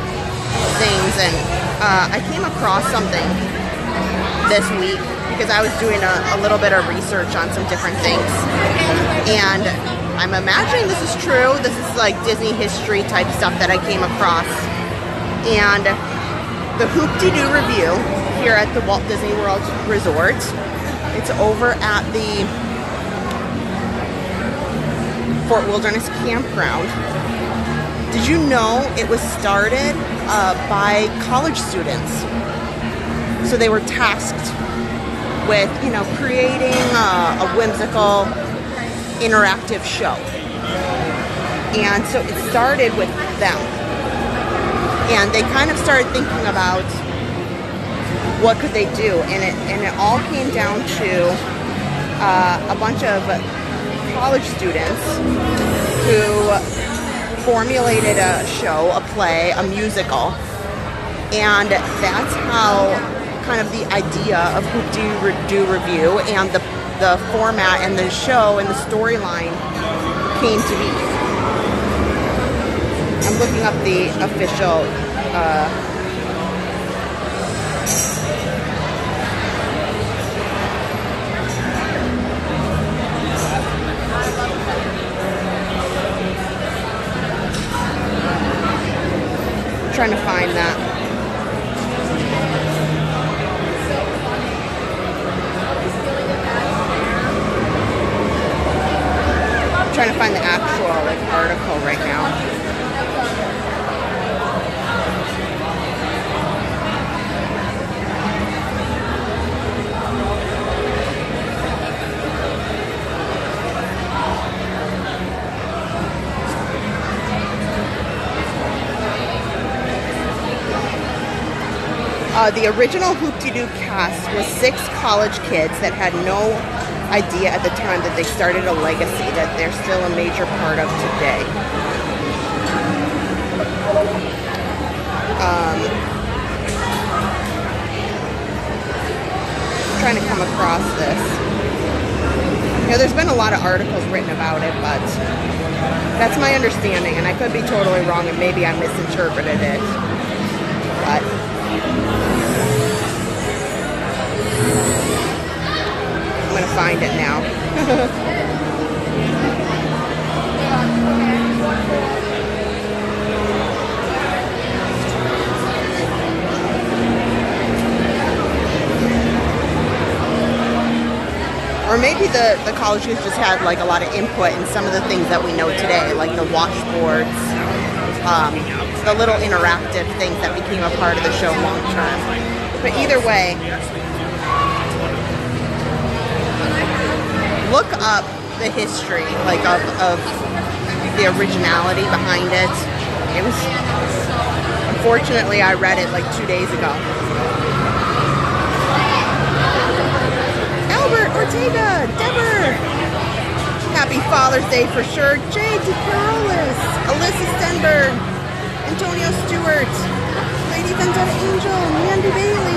things, and I came across something this week because I was doing a little bit of research on some different things, and I'm imagining this is true. This is like Disney history type stuff that I came across, and the Hoop-de-Doo review here at the Walt Disney World Resort. It's over at the Fort Wilderness Campground. Did you know it was started by college students? So they were tasked with, you know, creating a whimsical, interactive show. And so it started with them. And they kind of started thinking about what could they do. And it all came down to a bunch of college students who formulated a show, a play, a musical, and that's how kind of the idea of Hoop-de-Doo Review and the format and the show and the storyline came to be. I'm looking up the official trying to find that. I'm trying to find the actual article right now. The original Hoop-de-Doo cast was 6 college kids that had no idea at the time that they started a legacy that they're still a major part of today. I'm trying to come across this. You know, there's been a lot of articles written about it, but that's my understanding, and I could be totally wrong, and maybe I misinterpreted it. But I'm gonna find it now. Or maybe the college kids just had like a lot of input in some of the things that we know today, like the washboards, the little interactive things that became a part of the show long term. But either way, look up the history, like of the originality behind it. It was, unfortunately, I read it like 2 days ago. Albert Ortega, Deborah, happy Father's Day for sure. Jay DeCarolis, Alyssa Stenberg, Antonio Stewart, Lady Vendetta Angel, Mandy Bailey.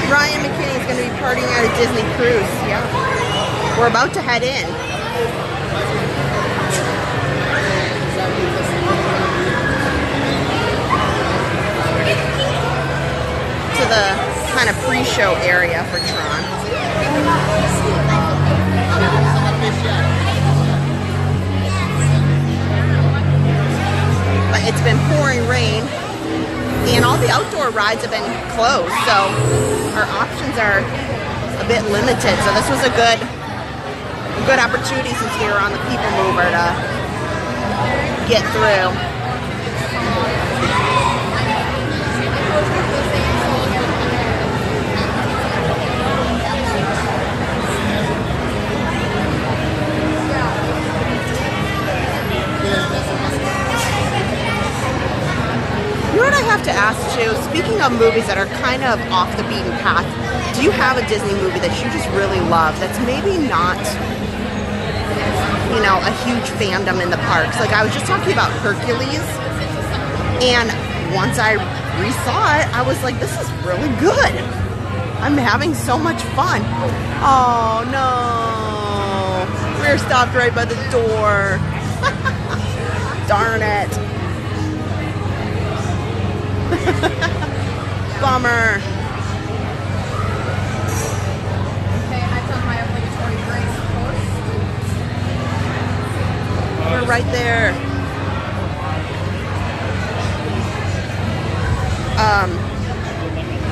Ryan McKinney is going to be partying at a Disney cruise. Yeah. We're about to head in. To the kind of pre-show area for Tron. rides have been closed, so our options are a bit limited. So this was a good opportunity since we were on the people mover to get through. You know what I have to ask too, speaking of movies that are kind of off the beaten path, do you have a Disney movie that you just really love that's maybe not, you know, a huge fandom in the parks? Like I was just talking about Hercules, and once I re-saw it, I was like, this is really good. I'm having so much fun. Oh no, we're stopped right by the door. Darn it. Bummer. We're right there.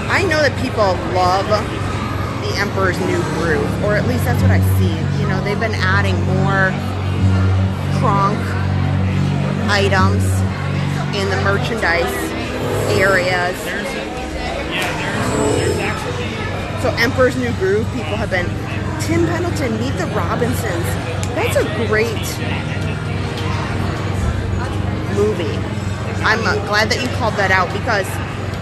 I know that people love the Emperor's New Groove, or at least that's what I see. You know, they've been adding more Kronk items in the merchandise areas. So Emperor's New Groove, people have been, Tim Pendleton, Meet the Robinsons. That's a great movie. I'm glad that you called that out, because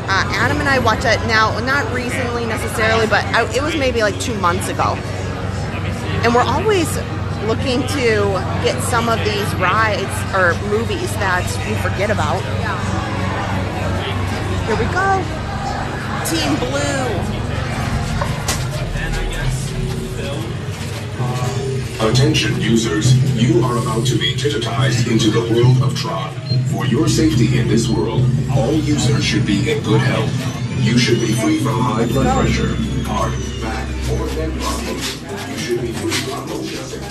Adam and I watched that now, not recently necessarily, but it was maybe like 2 months ago. And we're always looking to get some of these rides or movies that we forget about. Here we go. Team Blue. Attention users, you are about to be digitized into the world of Tron. For your safety in this world, all users should be in good health. You should be free from high blood pressure, heart, back, or neck problems. You should be free from motion sickness.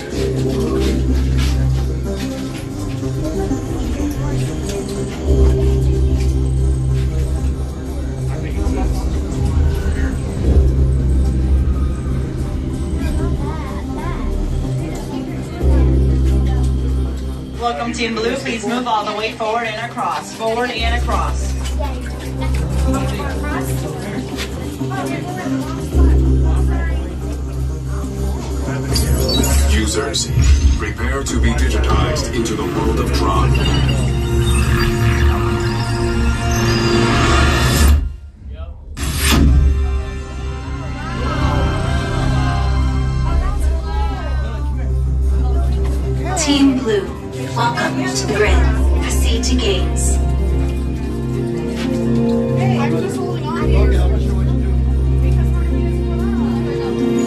Welcome Team Blue, please move all the way forward and across. Forward and across. Users, prepare to be digitized into the world of Tron. Team Blue, welcome to the grid. Proceed to gates.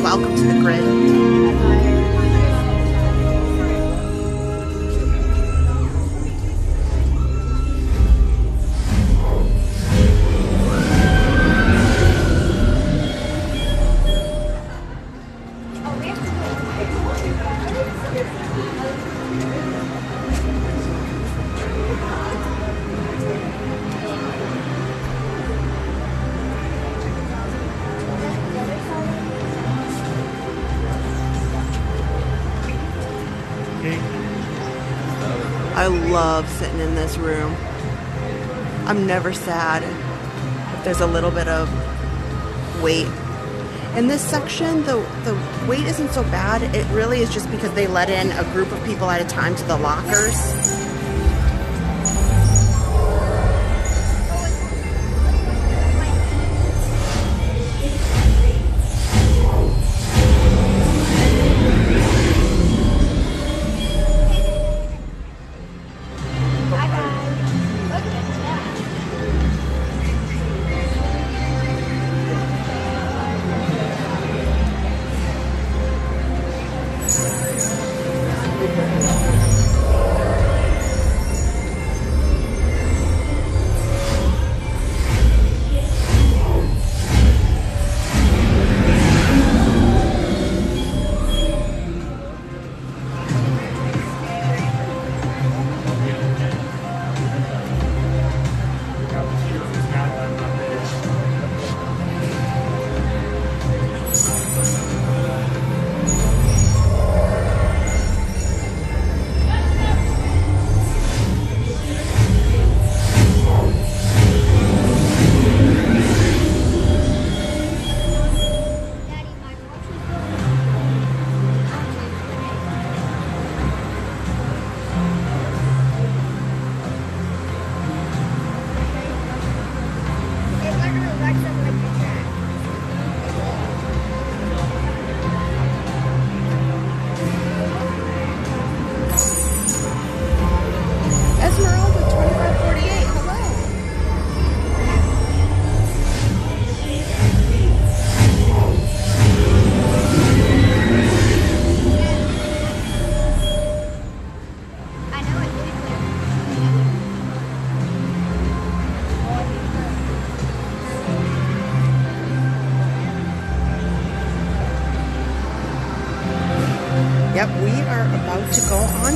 Welcome to the grid. I love sitting in this room. I'm never sad if there's a little bit of wait. In this section, the wait isn't so bad. It really is just because they let in a group of people at a time to the lockers.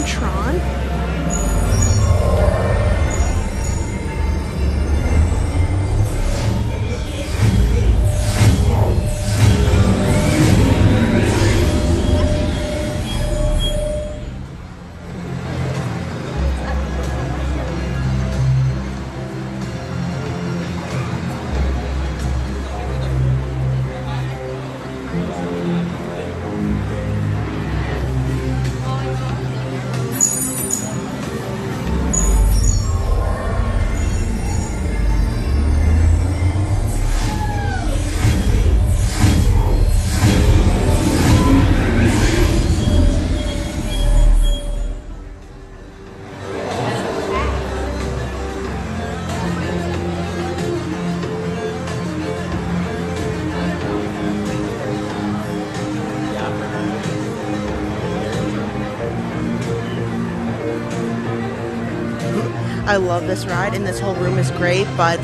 on Tron. I love this ride, and this whole room is great, but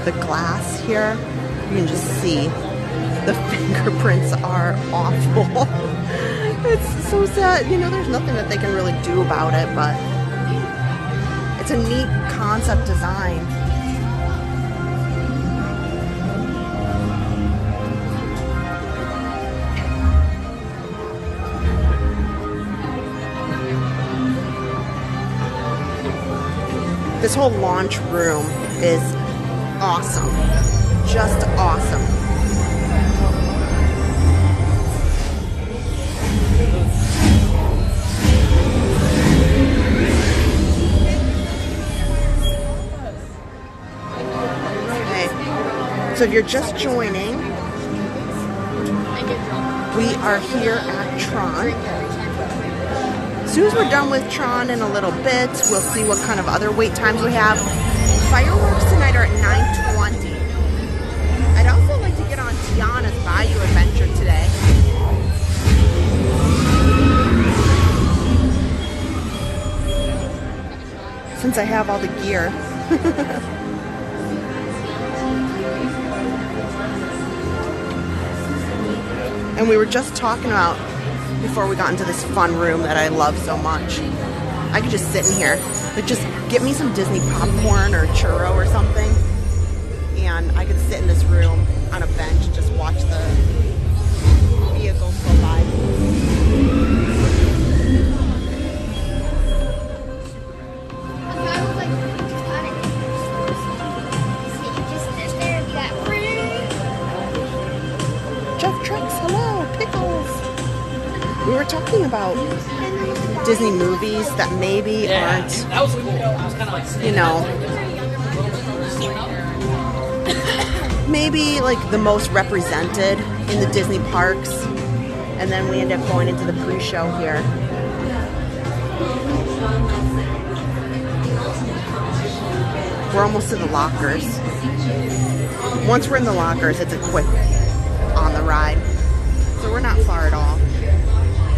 the glass here, you can just see the fingerprints are awful. It's so sad. You know, there's nothing that they can really do about it, but it's a neat concept design. This whole launch room is awesome. Just awesome. Okay. So if you're just joining, we are here at Tron. As soon as we're done with Tron in a little bit, we'll see what kind of other wait times we have. Fireworks tonight are at 9:20. I'd also like to get on Tiana's Bayou Adventure today. Since I have all the gear. And we were just talking about, before we got into this fun room that I love so much, I could just sit in here, like just get me some Disney popcorn or churro or something, and I could sit in this room on a bench and just watch the vehicles go by. Jeff Trucks, hello, Pickles. We were talking about Disney movies that maybe aren't, that was cool. I was kind of like, you know, maybe like the most represented in the Disney parks, and then we end up going into the pre-show here. We're almost to the lockers. Once we're in the lockers, it's a quick on the ride, so we're not far at all.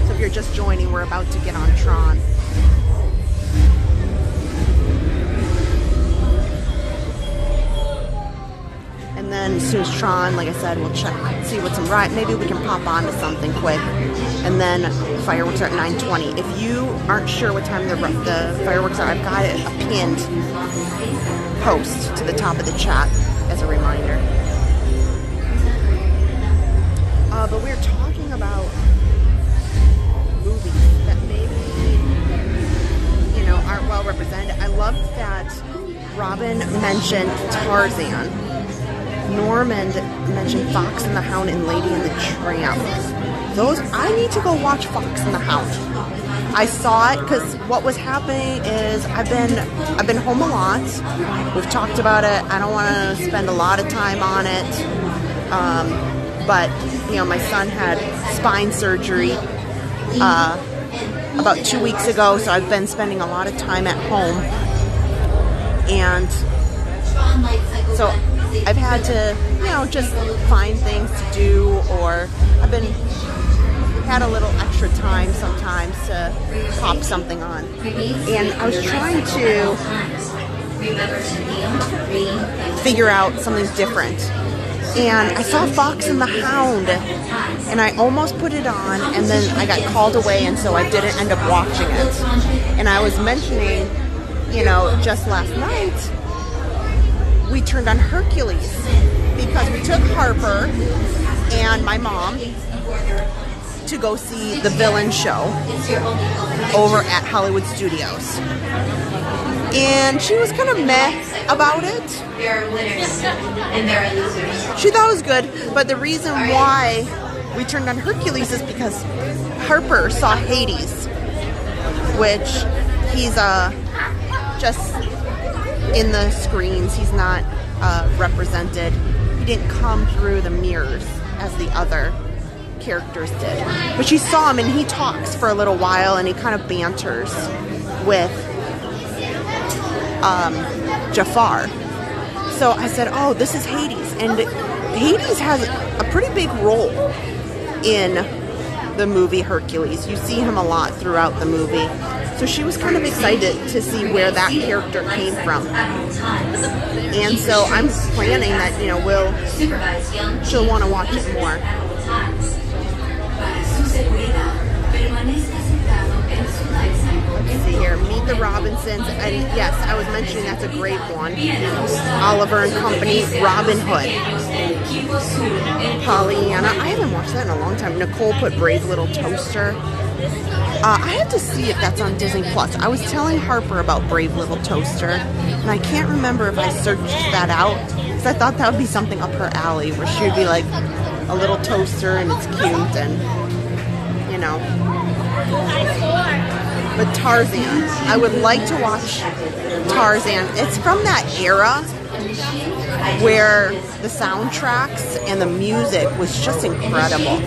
So if you're just joining, we're about to get on Tron. And then as soon as Tron, like I said, we'll check, see what's in ride. Maybe we can pop onto something quick. And then fireworks are at 9:20. If you aren't sure what time the fireworks are, I've got a pinned post to the top of the chat as a reminder. But we're talking about movies that maybe, you know, aren't well represented. I love that Robin mentioned Tarzan. Norman mentioned Fox and the Hound and Lady and the Tramp. Those, I need to go watch Fox and the Hound. I saw it because what was happening is I've been home a lot. We've talked about it. I don't want to spend a lot of time on it. But, you know, my son had spine surgery about 2 weeks ago, so I've been spending a lot of time at home. And so I've had to, you know, just find things to do, or I've had a little extra time sometimes to pop something on. And I was trying to figure out something different. and I saw Fox and the Hound, and I almost put it on, and then I got called away, and so I didn't end up watching it. And I was mentioning, you know, just last night, we turned on Hercules because we took Harper and my mom to go see the Villain show over at Hollywood Studios. And she was kind of meh about it. She thought it was good, but the reason why we turned on Hercules is because Harper saw Hades, which he's just in the screens. He's not represented. He didn't come through the mirrors as the other characters did. But she saw him, and he talks for a little while, and he kind of banters with Jafar. So I said, oh, this is Hades. And Hades has a pretty big role in the movie Hercules. You see him a lot throughout the movie. So she was kind of excited to see where that character came from. And so I'm planning that, you know, she'll want to watch it more. Let's see here. Meet the Robinsons. And yes, I was mentioning that's a great one. Oliver and Company, Robin Hood. Pollyanna. I haven't watched that in a long time. Nicole put Brave Little Toaster. I have to see if that's on Disney Plus. I was telling Harper about Brave Little Toaster, and I can't remember if I searched that out, because I thought that would be something up her alley, where she would be like a little toaster, and it's cute, and, you know. But Tarzan, I would like to watch Tarzan. It's from that era where the soundtracks and the music was just incredible.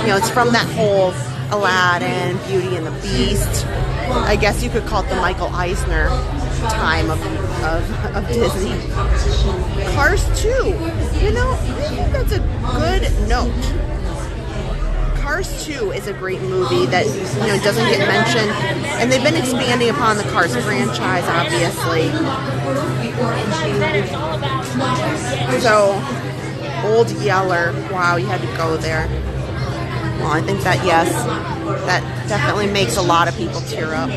You know, it's from that whole Aladdin, Beauty and the Beast. I guess you could call it the Michael Eisner time of Disney. Cars 2. You know, I think that's a good note. Cars 2 is a great movie that, you know, doesn't get mentioned. And they've been expanding upon the Cars franchise, obviously. So, Old Yeller. Wow, you had to go there. Well, I think that, yes, that definitely makes a lot of people tear up.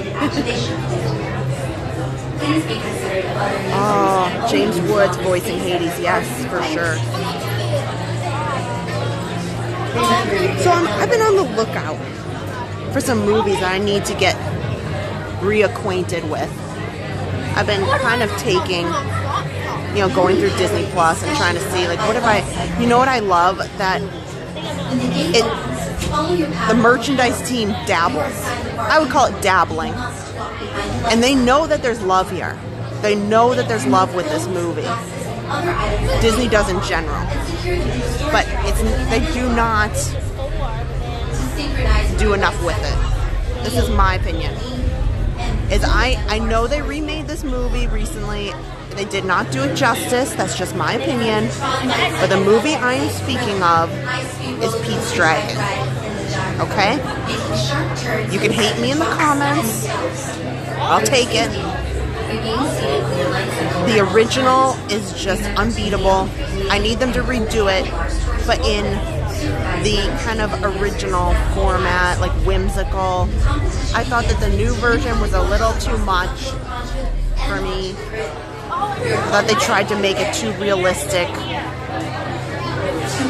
Oh, James Woods voicing Hades, yes, for sure. So I've been on the lookout for some movies that I need to get reacquainted with. I've been kind of taking, you know, going through Disney Plus and trying to see, like, what have I, you know what I love? That the merchandise team dabbles. I would call it dabbling. And they know that there's love here. They know that there's love with this movie. Disney does in general. But they do not do enough with it. This is my opinion. I know they remade this movie recently. They did not do it justice. That's just my opinion. But the movie I am speaking of is Pete's Dragon. Okay? You can hate me in the comments. I'll take it. The original is just unbeatable. I need them to redo it, but in the kind of original format, like whimsical. I thought that the new version was a little too much for me. I thought they tried to make it too realistic.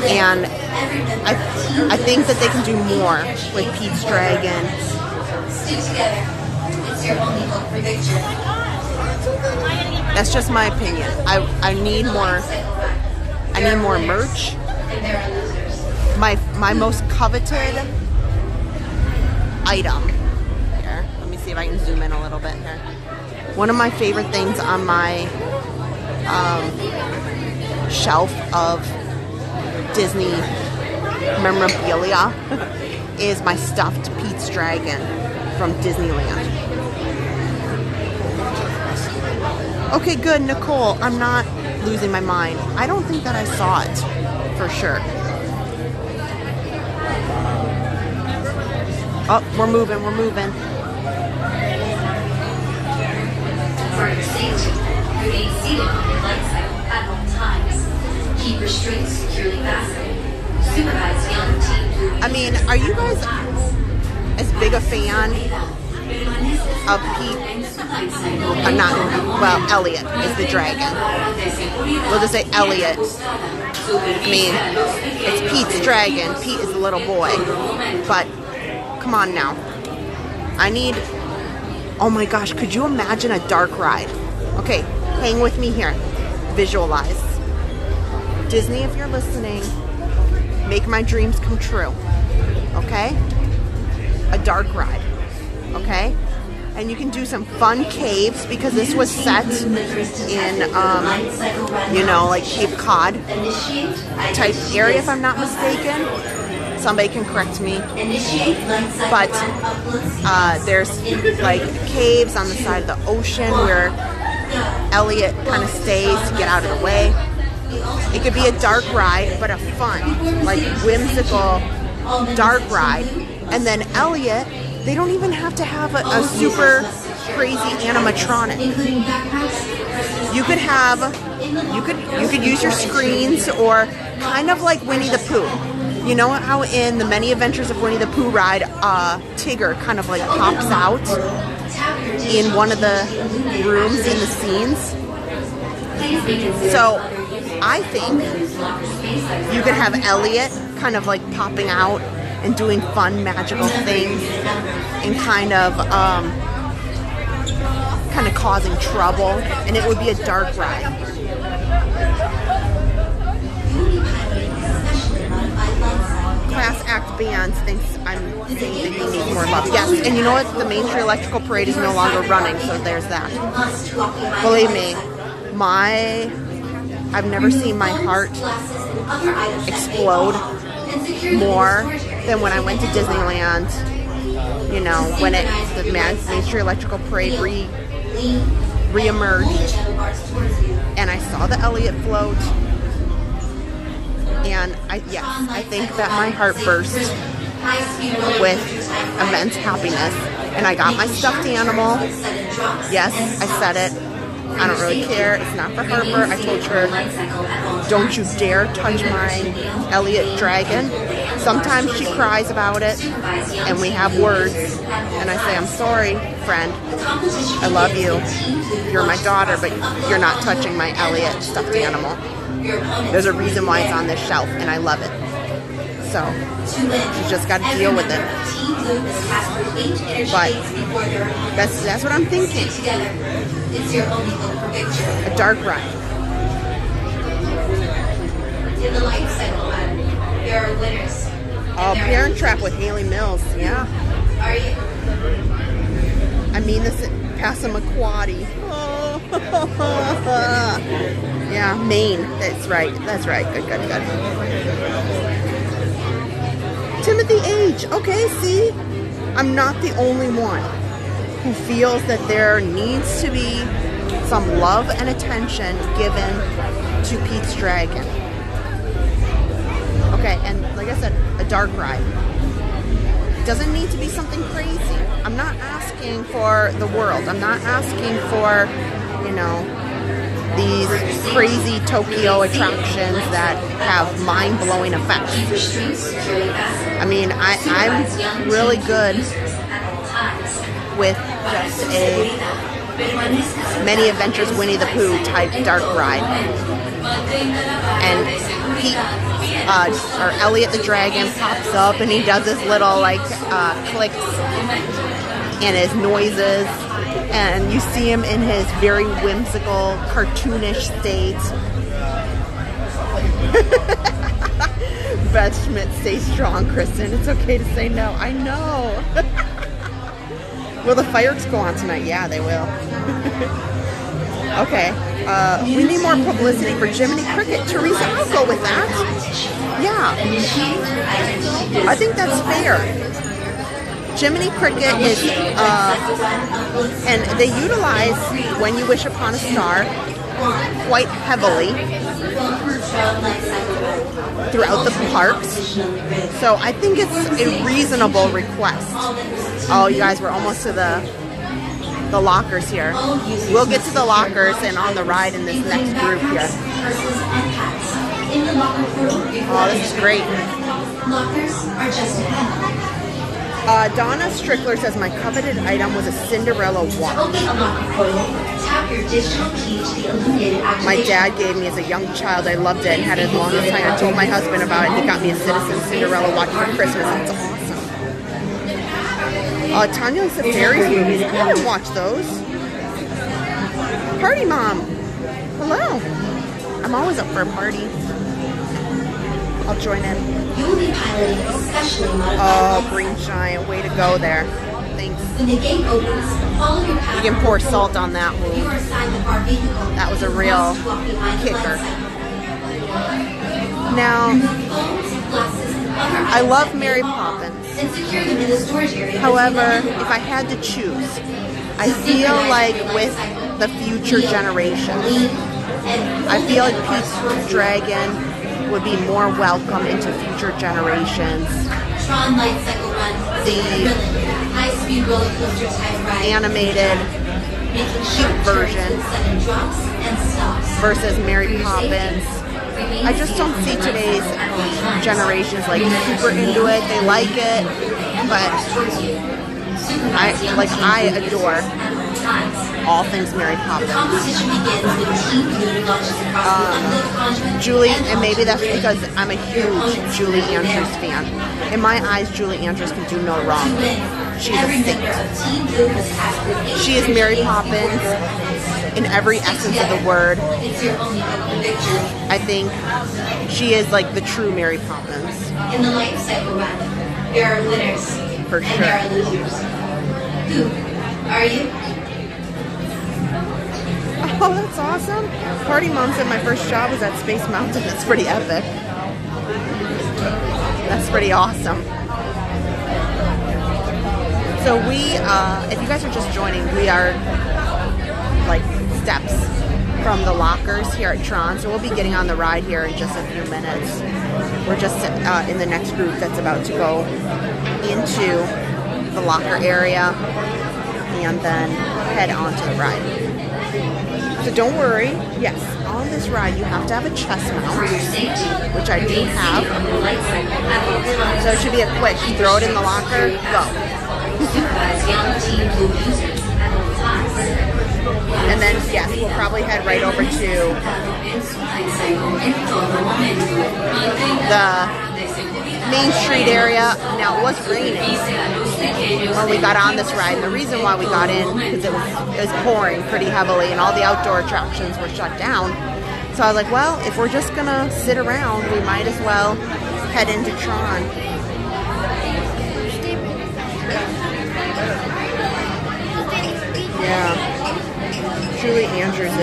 And I think that they can do more with Pete's Dragon. That's just my opinion. I need more merch. My most coveted item. Here, let me see if I can zoom in a little bit here. One of my favorite things on my shelf of Disney memorabilia is my stuffed Pete's Dragon from Disneyland. Okay, good, Nicole. I'm not losing my mind. I don't think that I saw it for sure. Oh, we're moving. For your safety, remain seated on your light cycle at all times. Keep restraints securely fastened. Supervise young Team Blue. I mean, are you guys as big a fan of Pete? Elliot is the dragon. We'll just say Elliot. I mean, it's Pete's dragon. Pete is the little boy. But, come on now. I need... Oh my gosh, could you imagine a dark ride? Okay, hang with me here. Visualize. Disney, if you're listening, make my dreams come true. Okay? A dark ride. Okay? And you can do some fun caves because this was set in, you know, like Cape Cod type area, if I'm not mistaken. Somebody can correct me. But there's like caves on the side of the ocean where Elliot kind of stays to get out of the way. It could be a dark ride, but a fun, like whimsical dark ride. And then Elliot, they don't even have to have a super crazy animatronic. You could have, you could use your screens, or kind of like Winnie the Pooh. You know how in the Many Adventures of Winnie the Pooh ride, Tigger kind of like pops out in one of the rooms in the scenes? So I think you could have Elliot kind of like popping out and doing fun magical things and kind of causing trouble, and it would be a dark ride. Class Act Bands thinks I'm saying that he needs more love. Yes, and you know what? The Main Street Electrical Parade is no longer running, so there's that. Believe me, I've never seen my heart explode more than when I went to Disneyland. You know, when the Main Street Electrical Parade re-emerged, and I saw the Elliott float. And I think that my heart burst with immense happiness. And I got my stuffed animal. Yes, I said it. I don't really care. It's not for Harper. I told her, don't you dare touch my Elliott dragon. Sometimes she cries about it, and we have words. And I say, I'm sorry, friend. I love you. You're my daughter, but you're not touching my Elliott stuffed animal. There's a reason why it's on this shelf, and I love it. So, she's just got to deal with it. But that's what I'm thinking. A dark ride. Oh, Parent Trap with Haley Mills. Yeah. I mean, this is Passamaquoddy. Oh. Yeah, Maine. That's right. That's right. Good. Timothy H. Okay, see? I'm not the only one who feels that there needs to be some love and attention given to Pete's Dragon. Okay, and like I said, a dark ride. It doesn't need to be something crazy. I'm not asking for the world. I'm not asking for, you know, these crazy Tokyo attractions that have mind-blowing effects. I mean, I'm really good with just a Many Adventures Winnie the Pooh type dark ride. And Pete, or Elliot the Dragon pops up and he does his little like clicks and his noises. And you see him in his very whimsical, cartoonish state. Beth Schmidt, stay strong, Kristen. It's okay to say no. I know. Will the fireworks go on tonight? Yeah, they will. Okay. We need more publicity for Jiminy Cricket. Teresa, I'll go with that. Yeah. I think that's fair. Jiminy Cricket is, and they utilize When You Wish Upon a Star quite heavily throughout the parks. So I think it's a reasonable request. Oh, you guys, we're almost to the lockers here. We'll get to the lockers and on the ride in this next group here. In the locker portal before Oh, this is great. Lockers are just ahead. Donna Strickler says my coveted item was a Cinderella watch. Open a locker portal. Tap your digital key to the illuminated activation. My dad gave me as a young child. I loved it and had it as long as time. I told my husband about it. He got me a Citizen Cinderella watch for Christmas. It's awesome. Tanya said Fairies movies. I haven't watched those. Party Mom. Hello. I'm always up for a party. I'll join in. You will be piloting a specially modified. Oh, Green Giant. Way to go there. Thanks. When the gate opens, follow your path. You can pour salt on that one. You are assigned the car vehicle. That was a real kicker. Now, I love Mary Poppins. And secure them in the storage area. However, if I had to choose, I feel like with the future generations, I feel like Pete's Dragon would be more welcome into future generations. Tron Lightcycle Run, the high-speed roller coaster type ride, animated cute version versus Mary Poppins. I just don't see today's generations like super into it. They like it, but I adore all things Mary Poppins. Julie, and maybe that's because I'm a huge Julie Andrews fan. In my eyes, Julie Andrews can do no wrong. She's a saint. She is Mary Poppins in every essence of the word. I think she is like the true Mary Poppins. In the life cycle run, there are winners for and sure. there are losers. Who are you? Oh, that's awesome. Party Mom said my first job was at Space Mountain. That's pretty epic. That's pretty awesome. So we, if you guys are just joining, we are like steps from the lockers here at Tron. So we'll be getting on the ride here in just a few minutes. We're just in the next group that's about to go into the locker area and then head on to the ride. So don't worry, yes, on this ride you have to have a chest mount, which I do have. So it should be a quick, throw it in the locker, go. And then, yes, we'll probably head right over to the Main Street area. Now, it was raining when we got on this ride. And the reason why we got in, because it was pouring pretty heavily and all the outdoor attractions were shut down. So I was like, well, if we're just going to sit around, we might as well head into Tron. Yeah. Julie Andrews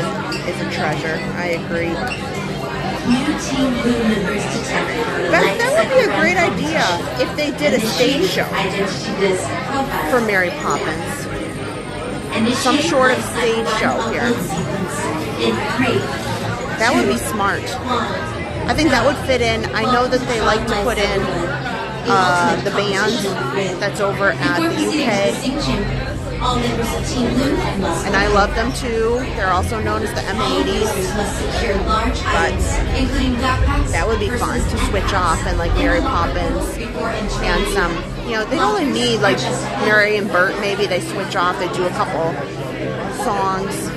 is a treasure. I agree. That would be a great idea if they did a stage show for Mary Poppins. Some sort of stage show here. That would be smart. I think that would fit in. I know that they like to put in the band that's over at the UK. And I love them too. They're also known as the M80s. But that would be fun to switch off and like Mary Poppins and some, you know, they only need like Mary and Bert, maybe they switch off, they do a couple songs.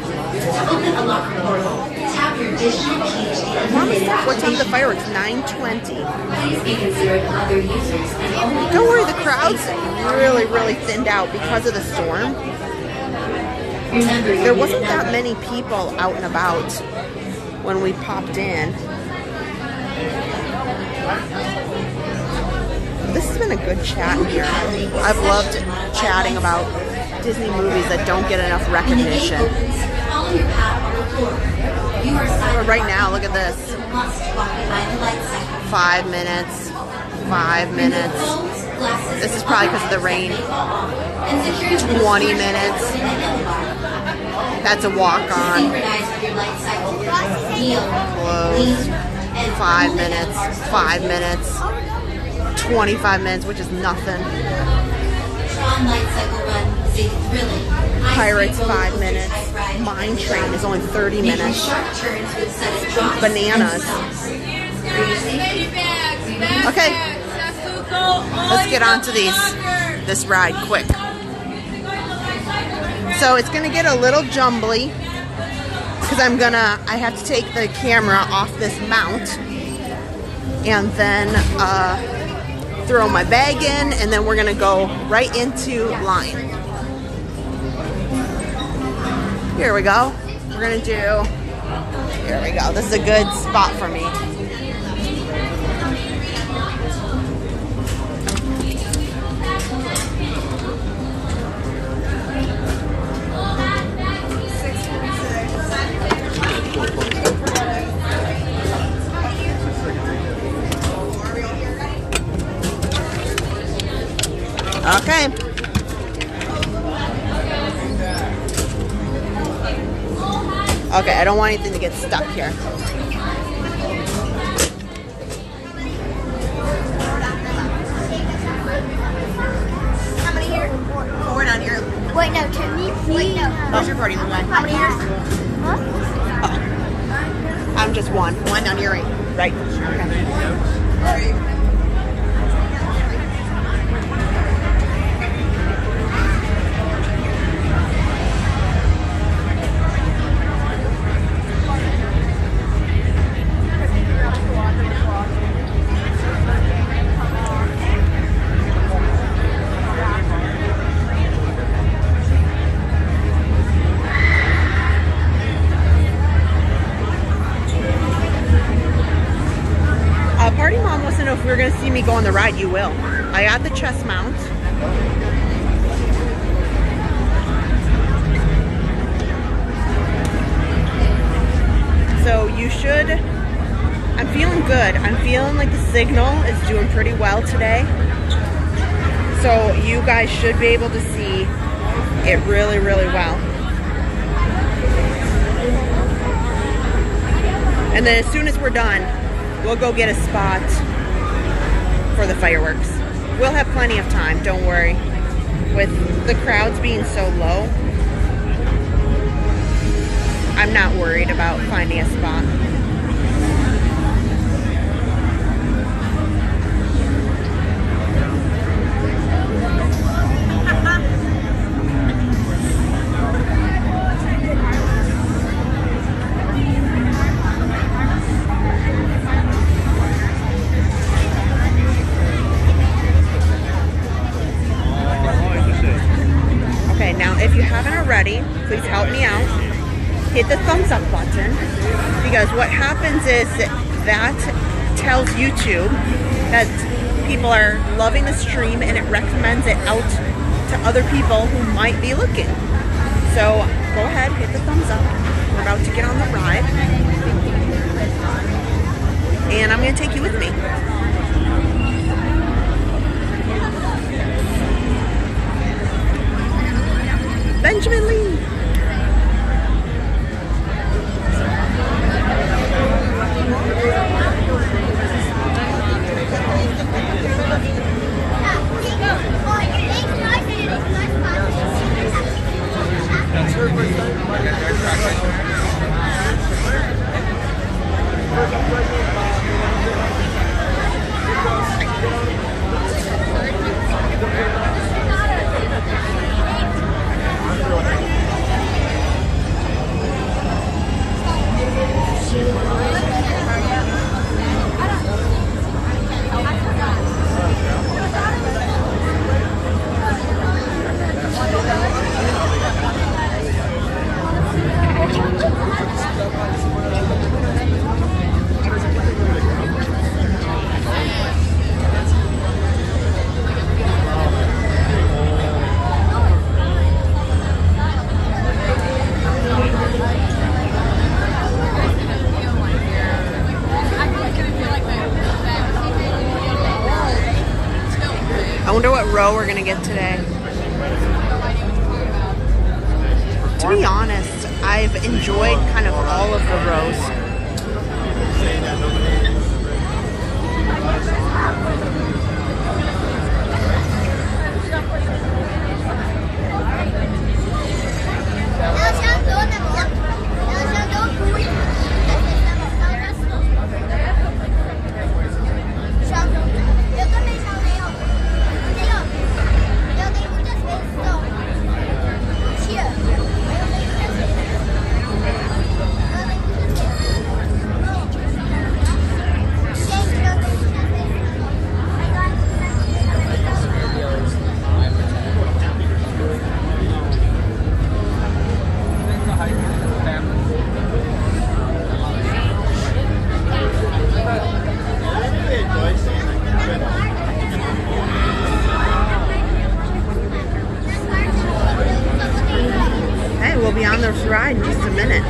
What time is the fireworks? 9:20. Don't worry, the crowd's really, really thinned out because of the storm. There wasn't that many people out and about when we popped in. This has been a good chat here. I've loved chatting about Disney movies that don't get enough recognition. But right now, look at this. 5 minutes. 5 minutes. This is probably because of the rain. 20 minutes. That's a walk-on. Closed. 5 minutes. 5 minutes. 25 minutes, which is nothing. Pirates, 5 minutes. Mine Train is only 30 minutes. Bananas. Okay, let's get on to this ride quick. So it's gonna get a little jumbly because I have to take the camera off this mount and then throw my bag in, and then we're gonna go right into line. Here we go. We're gonna do, here we go. This is a good spot for me. Okay. Okay, I don't want anything to get stuck here. How many here? Four down here. Wait, no, two. Wait, no. Where's your party, one? How many here? Huh? Oh. I'm just one. One down your right. Right. Okay. Party Mom wants to know if we're going to see me go on the ride. You will. I got the chest mount. So you should, I'm feeling good. I'm feeling like the signal is doing pretty well today. So you guys should be able to see it really, really well. And then as soon as we're done, we'll go get a spot for the fireworks. We'll have plenty of time, don't worry. With the crowds being so low, I'm not worried about finding a spot. If you haven't already, please help me out. Hit the thumbs up button, because what happens is that tells YouTube that people are loving the stream and it recommends it out to other people who might be looking. So go ahead, hit the thumbs up. We're about to get on the ride, and I'm going to take you with me. Benjamin Lee. I wonder what row we're gonna get today. To be honest, I've enjoyed kind of all of the rows. be on this ride in just a minute.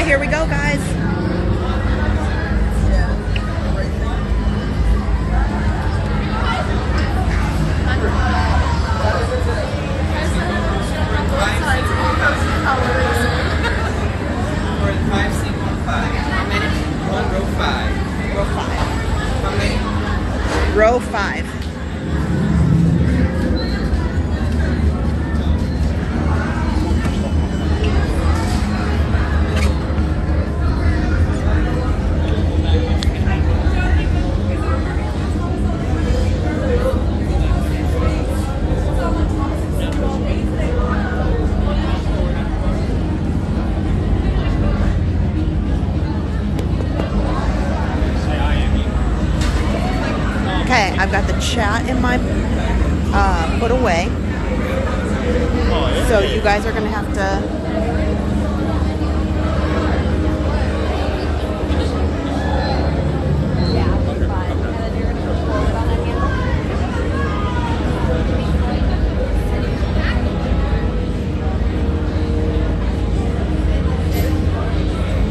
Here we go, guys. Row 5. Okay, I've got the chat in my put away. So you guys are going to have to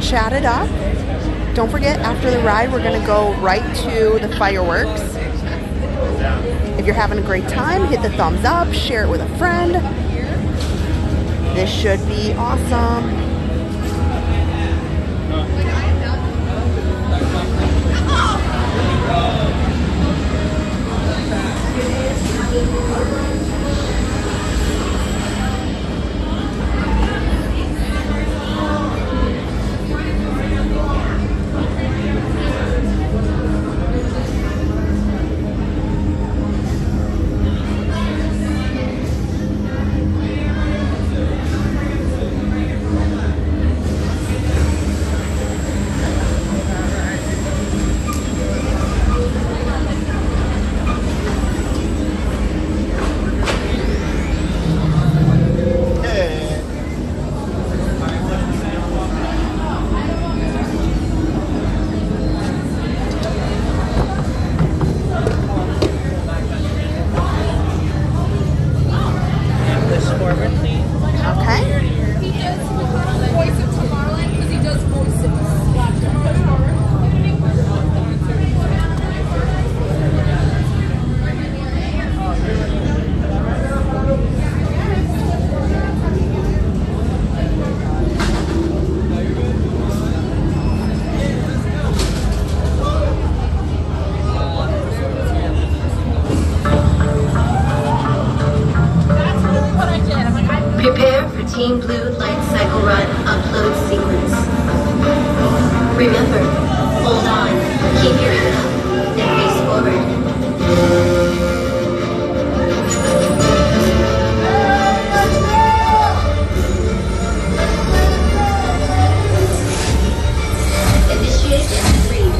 chat it up. Don't forget, after the ride, we're going to go right to the fireworks. If you're having a great time, hit the thumbs up, share it with a friend. This should be awesome. Remember, hold on, keep your head up, and face forward. Initiate in 3,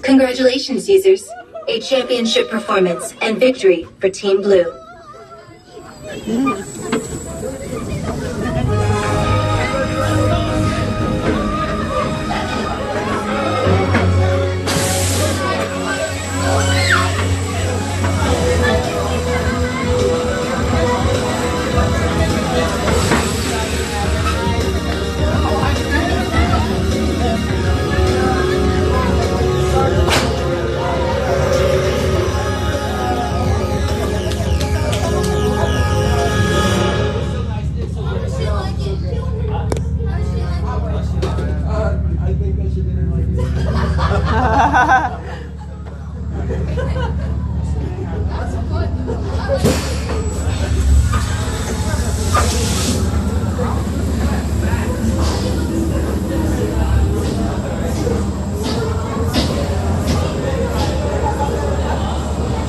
Congratulations, users. A championship performance and victory for Team Blue.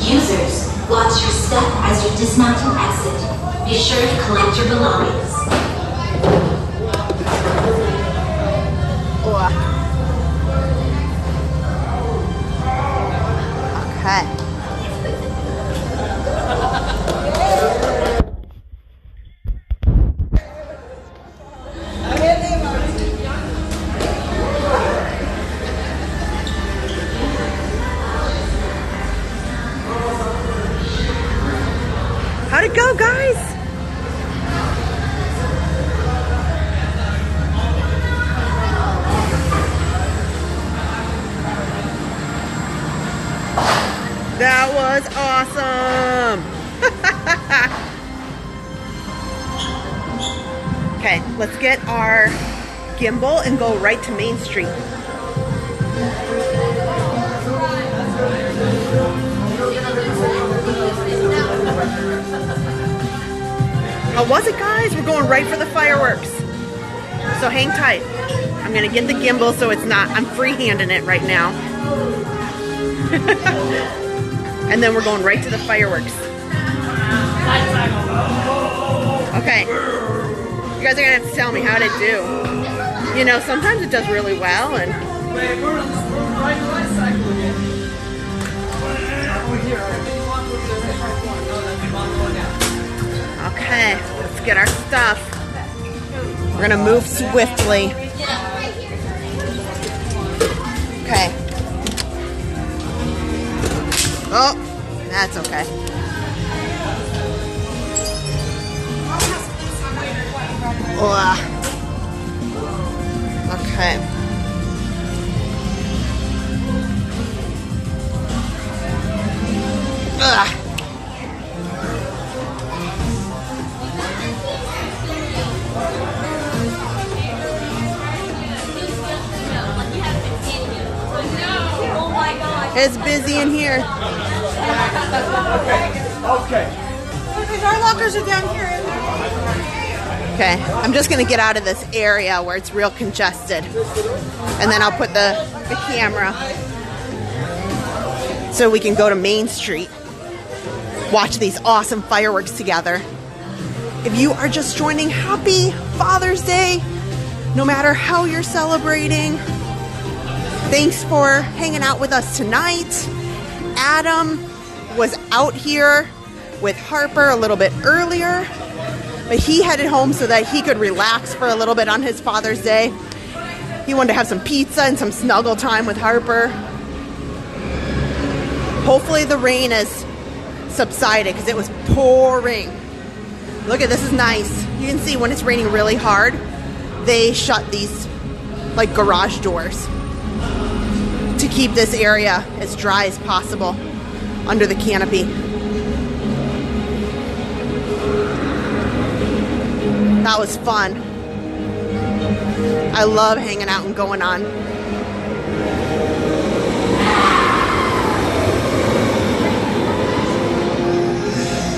Users, watch your step as you dismount and exit. Be sure to collect your belongings. Okay. How'd it go, guys? That was awesome. Okay, let's get our gimbal and go right to Main Street. How was it, guys? We're going right for the fireworks. So hang tight. I'm gonna get the gimbal so it's not, I'm freehanding it right now. And then we're going right to the fireworks. Okay. You guys are gonna have to tell me how to do. You know, sometimes it does really well and okay, let's get our stuff. We're gonna move swiftly. Okay. Oh, that's okay. Ugh. Okay. Ugh. It's busy in here. Okay. Our lockers are down here. Okay, I'm just gonna get out of this area where it's real congested. And then I'll put the camera so we can go to Main Street. Watch these awesome fireworks together. If you are just joining, happy Father's Day, no matter how you're celebrating. Thanks for hanging out with us tonight. Adam was out here with Harper a little bit earlier, but he headed home so that he could relax for a little bit on his Father's Day. He wanted to have some pizza and some snuggle time with Harper. Hopefully the rain has subsided because it was pouring. Look at this, is nice. You can see when it's raining really hard, they shut these like garage doors to keep this area as dry as possible under the canopy. That was fun. I love hanging out and going on.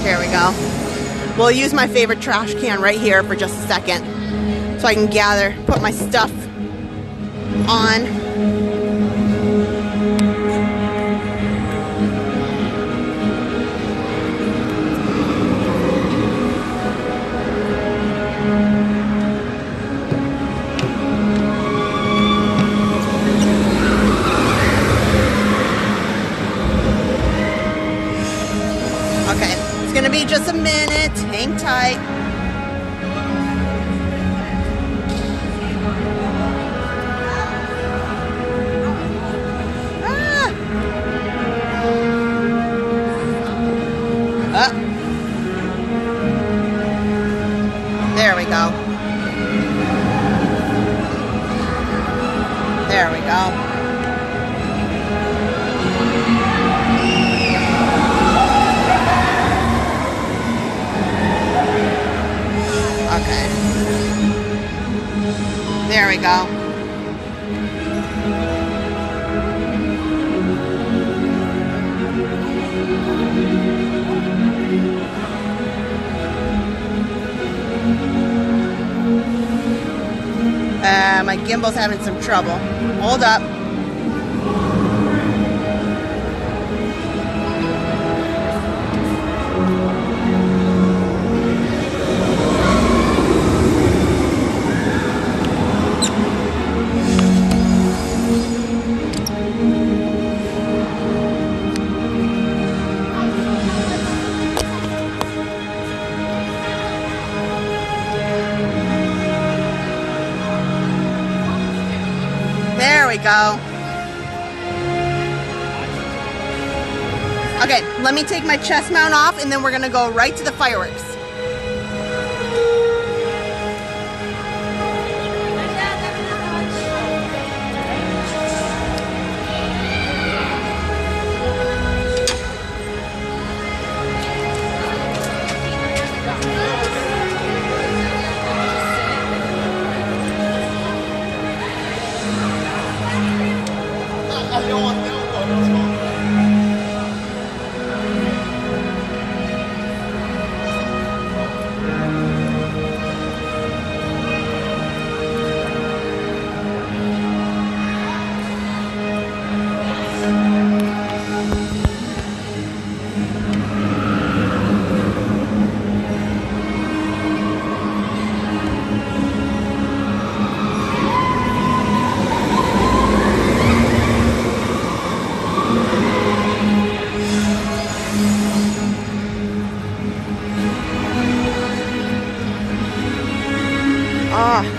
Here we go. We'll use my favorite trash can right here for just a second so I can gather, put my stuff on. Gonna be just a minute. Hang tight. There we go. There we go. Okay. There we go. My gimbal's having some trouble. Hold up. Go. Okay, let me take my chest mount off and then we're gonna go right to the fireworks.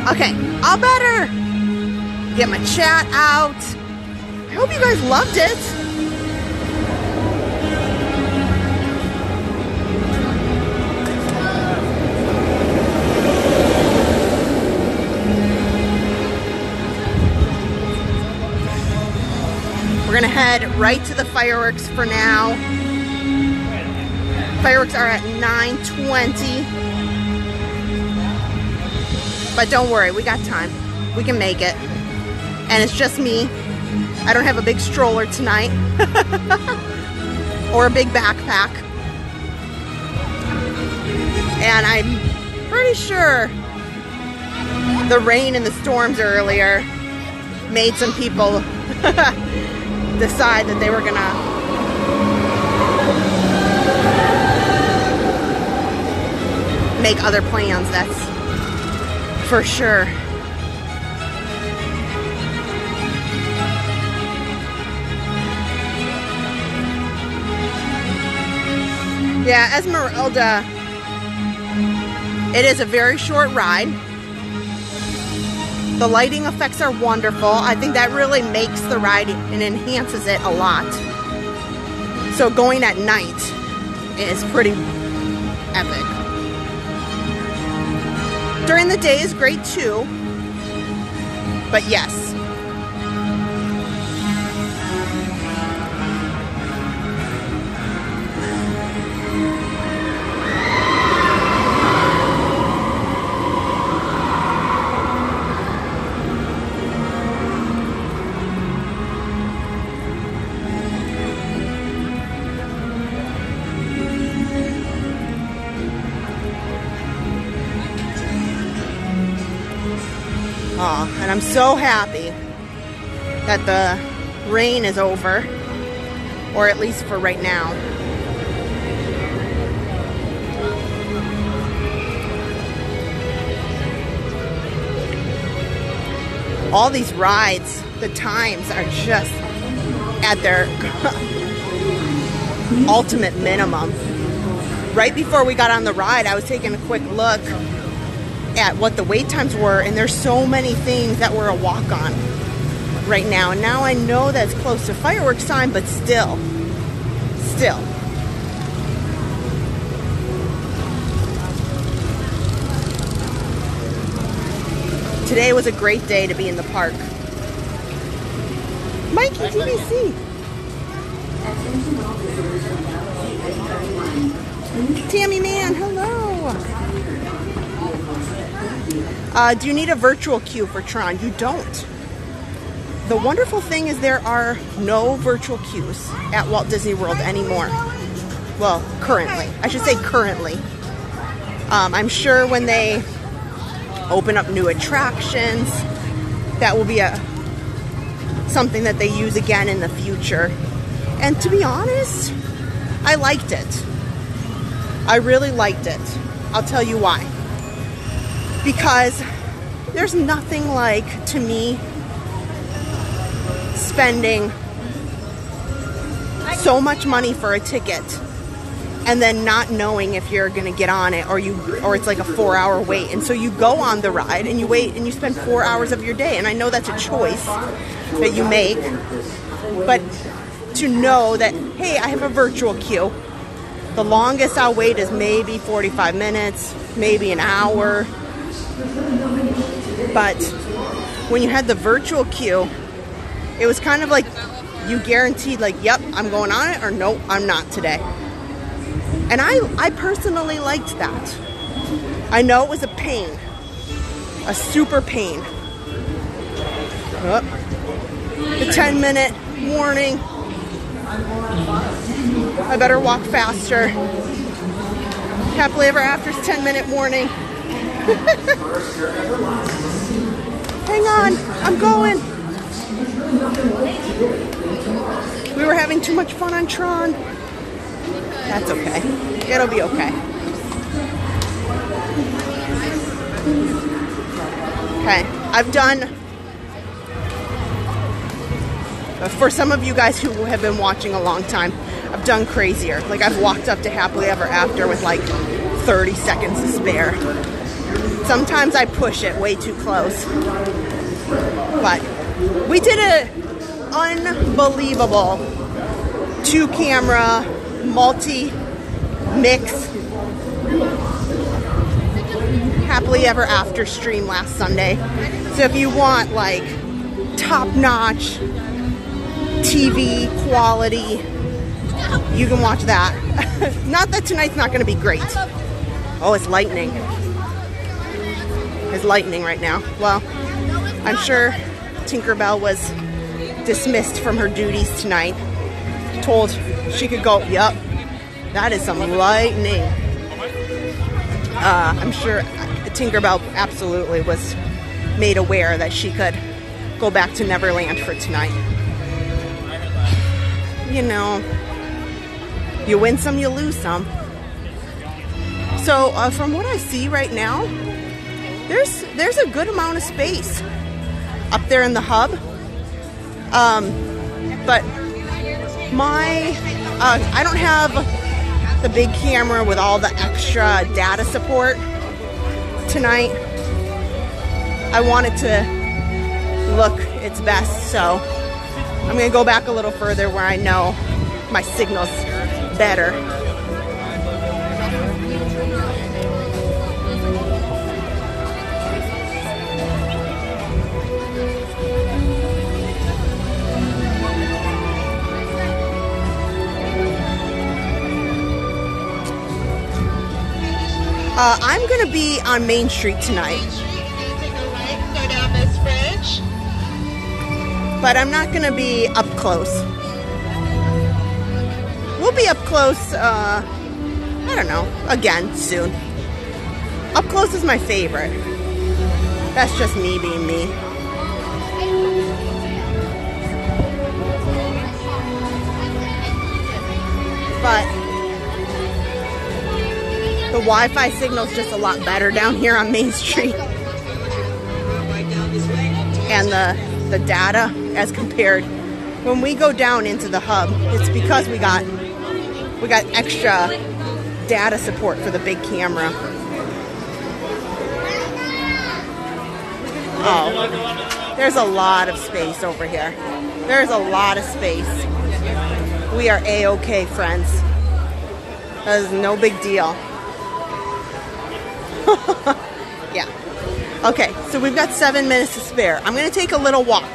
Okay, all better. Get my chat out. I hope you guys loved it. We're gonna head right to the fireworks for now. Fireworks are at 9:20. But don't worry, we got time. We can make it. And it's just me. I don't have a big stroller tonight. Or a big backpack. And I'm pretty sure the rain and the storms earlier made some people decide that they were gonna make other plans, that's for sure. Yeah, Esmeralda, it is a very short ride. The lighting effects are wonderful. I think that really makes the ride and enhances it a lot. So going at night is pretty epic. During the day is great too, but yes. And I'm so happy that the rain is over, or at least for right now. All these rides, the times are just at their ultimate minimum. Right before we got on the ride, I was taking a quick look at what the wait times were, and there's so many things that were a walk-on right now. And now I know that's close to fireworks time, but still. Today was a great day to be in the park. Mikey, TBC. Tammy Man, hello. Do you need a virtual queue for Tron? You don't. The wonderful thing is there are no virtual queues at Walt Disney World anymore. Well, currently. I should say currently. I'm sure when they open up new attractions, that will be something that they use again in the future. And to be honest, I liked it. I really liked it. I'll tell you why. Because there's nothing like, to me, spending so much money for a ticket and then not knowing if you're gonna get on it, or it's like a 4-hour wait. And so you go on the ride and you wait and you spend 4 hours of your day. And I know that's a choice that you make, but to know that, hey, I have a virtual queue. The longest I'll wait is maybe 45 minutes, maybe an hour. But when you had the virtual queue, it was kind of like you guaranteed, like, yep, I'm going on it, or nope, I'm not today. And I personally liked that. I know it was a pain, a super pain. Oh, the 10-minute warning. I better walk faster. Happily Ever After's 10-minute warning. Hang on, I'm going. We were having too much fun on Tron. That's okay. It'll be okay. Okay, I've done, for some of you guys who have been watching a long time, I've done crazier. Like, I've walked up to Happily Ever After with like 30 seconds to spare. Sometimes I push it way too close. But we did an unbelievable 2-camera multi-mix Happily Ever After stream last Sunday. So if you want like top-notch TV quality, you can watch that. Not that tonight's not going to be great. Oh, it's lightning. It's lightning right now. Well, I'm sure Tinkerbell was dismissed from her duties tonight. Told she could go, yep, that is some lightning. I'm sure Tinkerbell absolutely was made aware that she could go back to Neverland for tonight. You know, you win some, you lose some. So from what I see right now, there's a good amount of space up there in the hub. But I don't have the big camera with all the extra data support tonight. I want it to look its best, so I'm gonna go back a little further where I know my signal's better. I'm gonna be on Main Street tonight. Go down this bridge. But I'm not gonna be up close. We'll be up close, I don't know, again, soon. Up close is my favorite. That's just me being me. But the Wi-Fi signal's just a lot better down here on Main Street. And the data as compared. When we go down into the hub, it's because we got extra data support for the big camera. Oh, there's a lot of space over here. There's a lot of space. We are A-okay, friends. That is no big deal. Yeah. Okay, so we've got 7 minutes to spare. I'm going to take a little walk.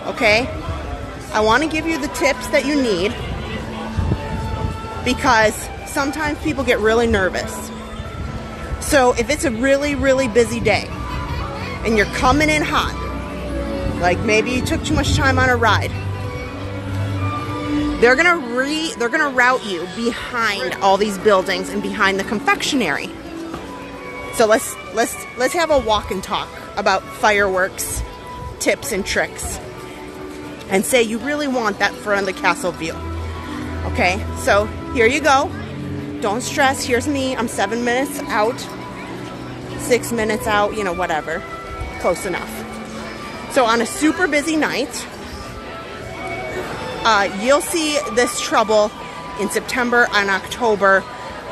Okay? I want to give you the tips that you need because sometimes people get really nervous. So if it's a really, really busy day and you're coming in hot, like maybe you took too much time on a ride, they're gonna route you behind all these buildings and behind the confectionery. So let's have a walk and talk about fireworks, tips and tricks, and say you really want that front of the castle view. Okay, so here you go. Don't stress. Here's me. I'm 7 minutes out, 6 minutes out. You know, whatever, close enough. So on a super busy night, you'll see this trouble in September and October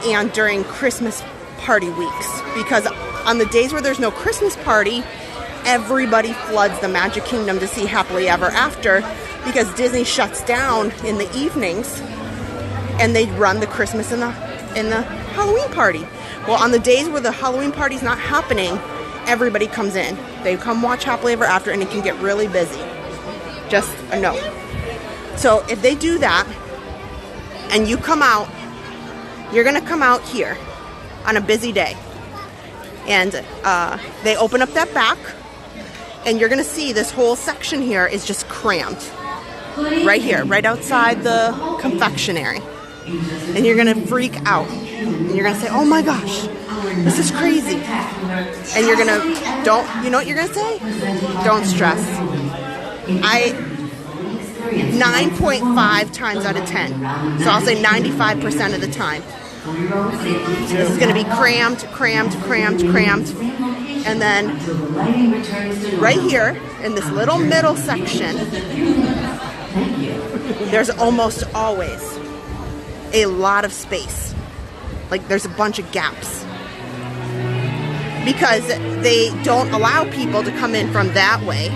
and during Christmas party weeks, because on the days where there's no Christmas party, everybody floods the Magic Kingdom to see Happily Ever After, because Disney shuts down in the evenings and they run the Christmas and the Halloween party. Well, on the days where the Halloween party's not happening, everybody comes in. They come watch Happily Ever After and it can get really busy. Just a note. So if they do that and you come out, you're gonna come out here on a busy day, and they open up that back, and you're gonna see this whole section here is just crammed. Right here, right outside the confectionery. And you're gonna freak out. And you're gonna say, oh my gosh, this is crazy. And you're gonna, you know what you're gonna say? Don't stress. 9.5 times out of 10. So I'll say 95% of the time. This is going to be crammed, crammed, crammed, crammed. And then right here in this little middle section, there's almost always a lot of space. Like there's a bunch of gaps. Because they don't allow people to come in from that way.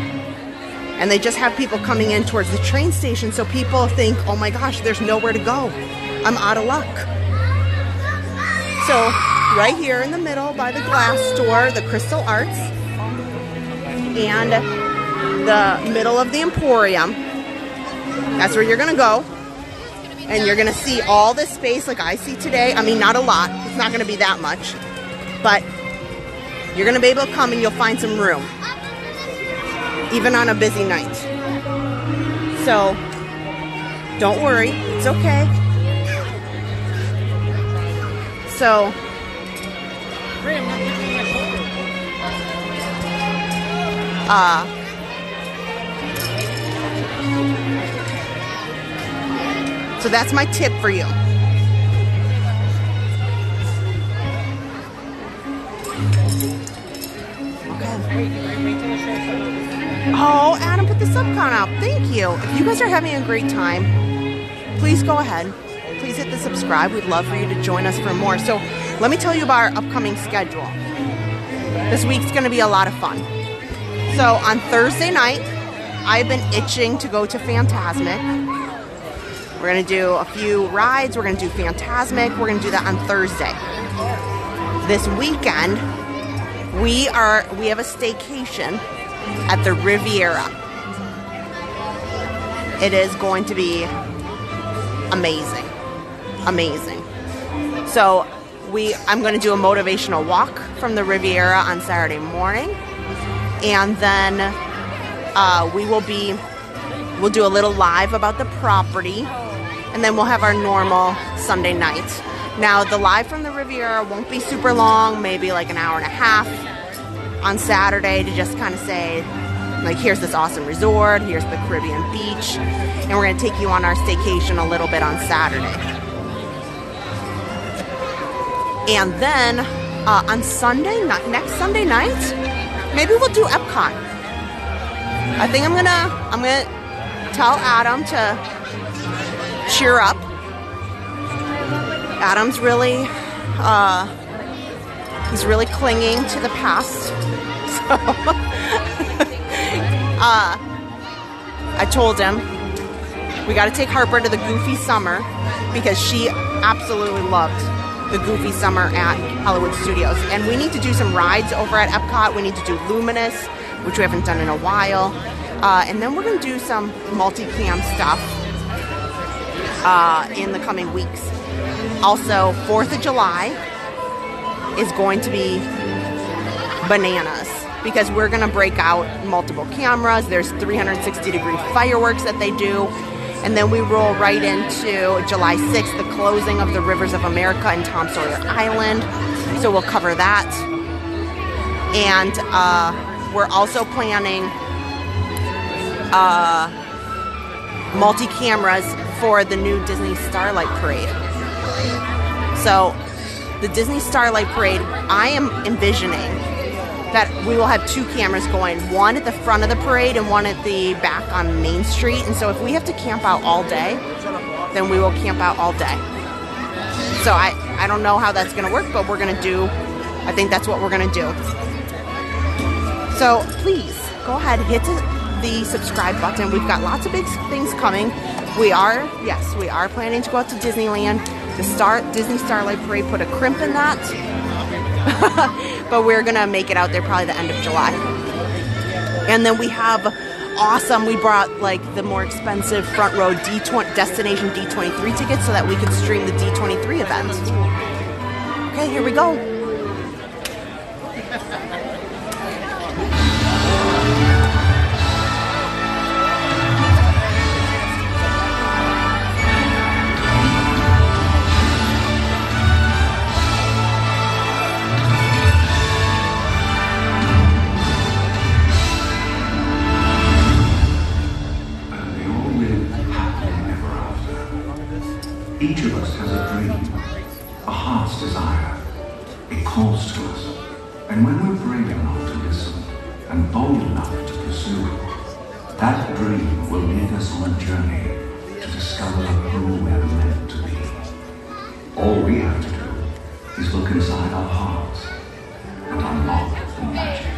And they just have people coming in towards the train station, so people think, oh my gosh, there's nowhere to go. I'm out of luck. So right here in the middle by the glass store, the Crystal Arts, and the middle of the Emporium, that's where you're gonna go. And you're gonna see all this space like I see today. I mean, not a lot, it's not gonna be that much, but you're gonna be able to come and you'll find some room, even on a busy night. So don't worry, it's okay. So so that's my tip for you. Oh, Adam put the sub count out. Thank you. If you guys are having a great time, please go ahead. Please hit the subscribe. We'd love for you to join us for more. So let me tell you about our upcoming schedule. This week's going to be a lot of fun. So on Thursday night, I've been itching to go to Fantasmic. We're going to do a few rides. We're going to do Fantasmic. We're going to do that on Thursday. This weekend, we have a staycation at the Riviera. It is going to be amazing. Amazing. So I'm going to do a motivational walk from the Riviera on Saturday morning. And then we'll do a little live about the property, and then we'll have our normal Sunday night. Now, the live from the Riviera won't be super long, maybe like an hour and a half on Saturday, to just kind of say, like, here's this awesome resort, here's the Caribbean beach, and we're going to take you on our staycation a little bit on Saturday. And then on Sunday, next Sunday night, maybe we'll do Epcot. I think I'm gonna tell Adam to cheer up. Adam's really, he's really clinging to the past. So, I told him we got to take Harper to the Goofy Summer because she absolutely loved the Goofy Summer at Hollywood Studios. And we need to do some rides over at Epcot. We need to do Luminous, which we haven't done in a while. And then we're going to do some multicam stuff in the coming weeks. Also, 4th of July is going to be bananas because we're going to break out multiple cameras. There's 360-degree fireworks that they do. And then we roll right into July 6th, the closing of the Rivers of America and Tom Sawyer Island. So we'll cover that. And we're also planning multi-cameras for the new Disney Starlight Parade. So the Disney Starlight Parade, I am envisioning that we will have 2 cameras going, one at the front of the parade and one at the back on Main Street. And so if we have to camp out all day, then we will camp out all day. So I don't know how that's going to work, but we're going to do, I think that's what we're going to do. So please go ahead, hit the subscribe button. We've got lots of big things coming. We are planning to go out to Disneyland. The Disney Starlight Parade put a crimp in that. But we're gonna make it out there probably the end of July. And then we have we brought like the more expensive front row destination D23 tickets so that we could stream the D23 event. Okay, here we go. Each of us has a dream, a heart's desire. It calls to us. And when we're brave enough to listen and bold enough to pursue, that dream will lead us on a journey to discover who we're meant to be. All we have to do is look inside our hearts and unlock the magic.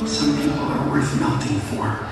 some people are worth nothing for.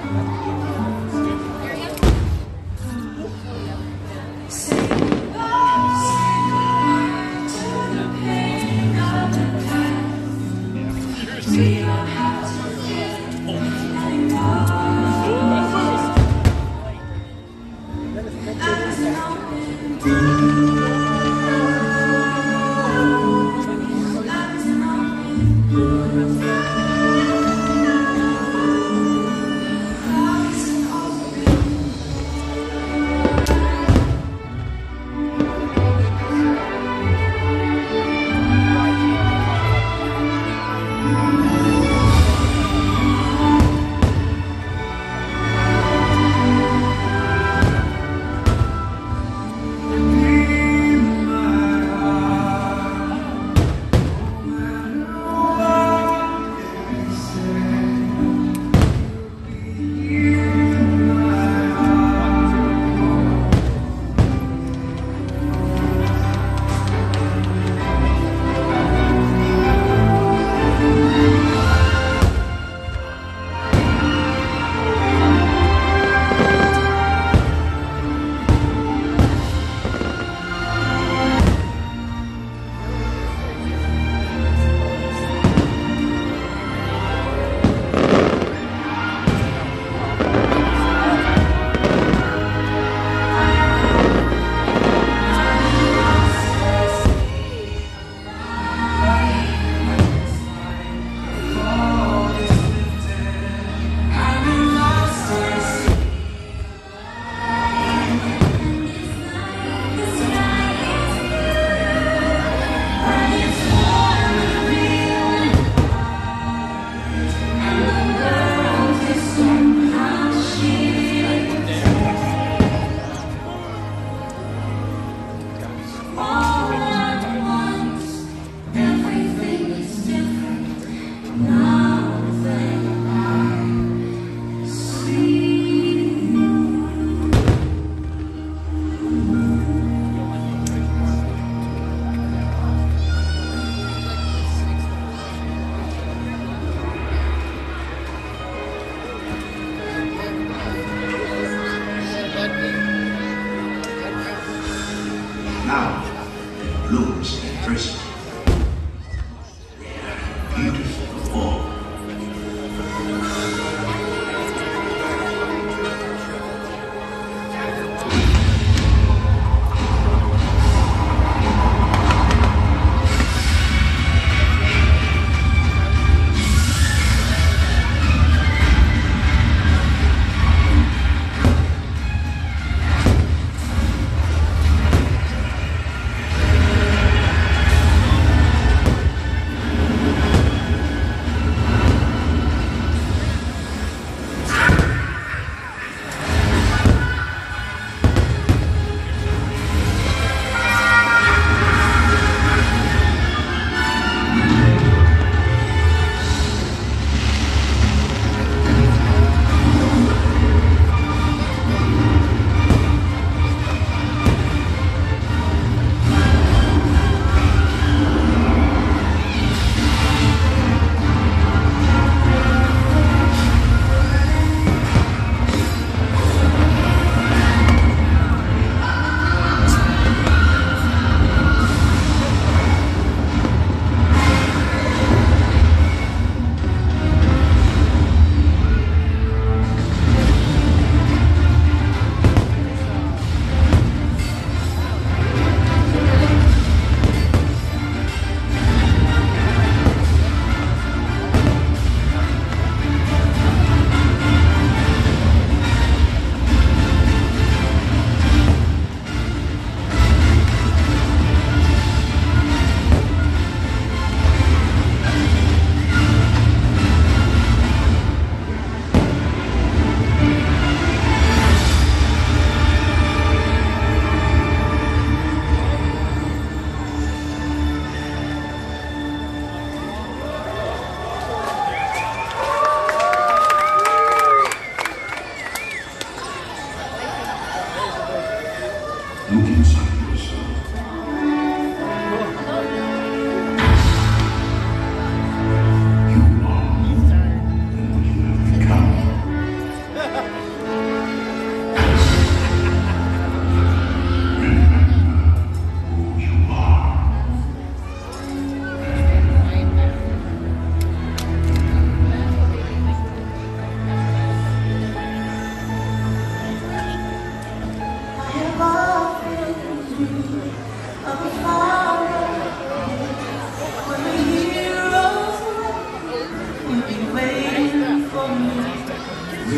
When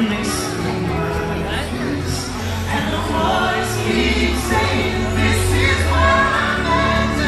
they see my face, and the voice keeps saying, this is where I'm meant to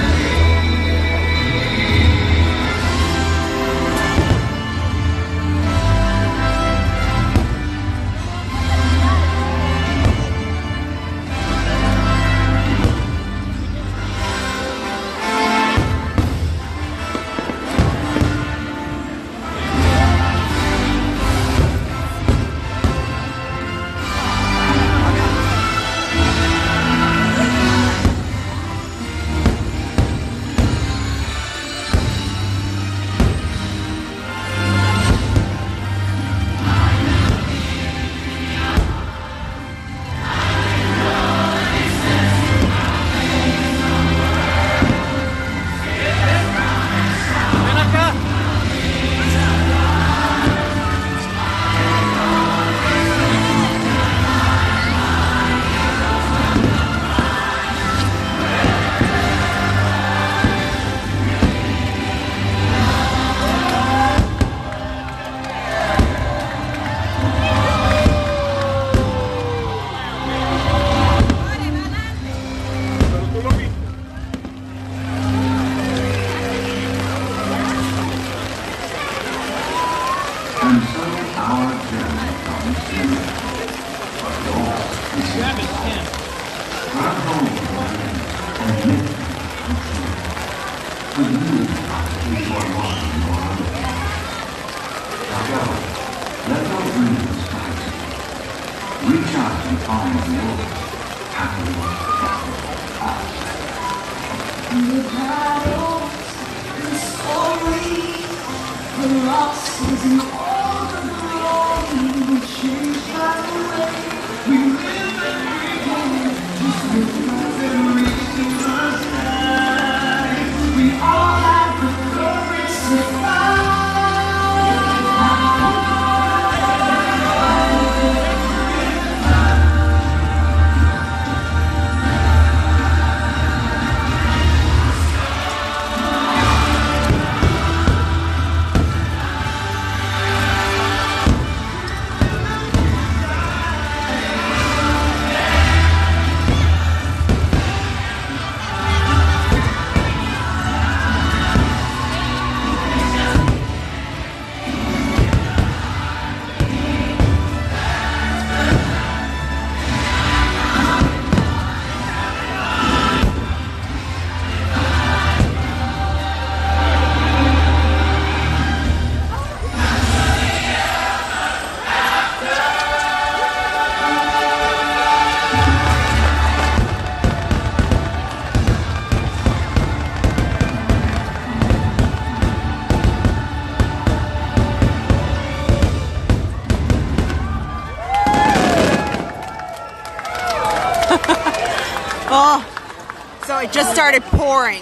It just started pouring.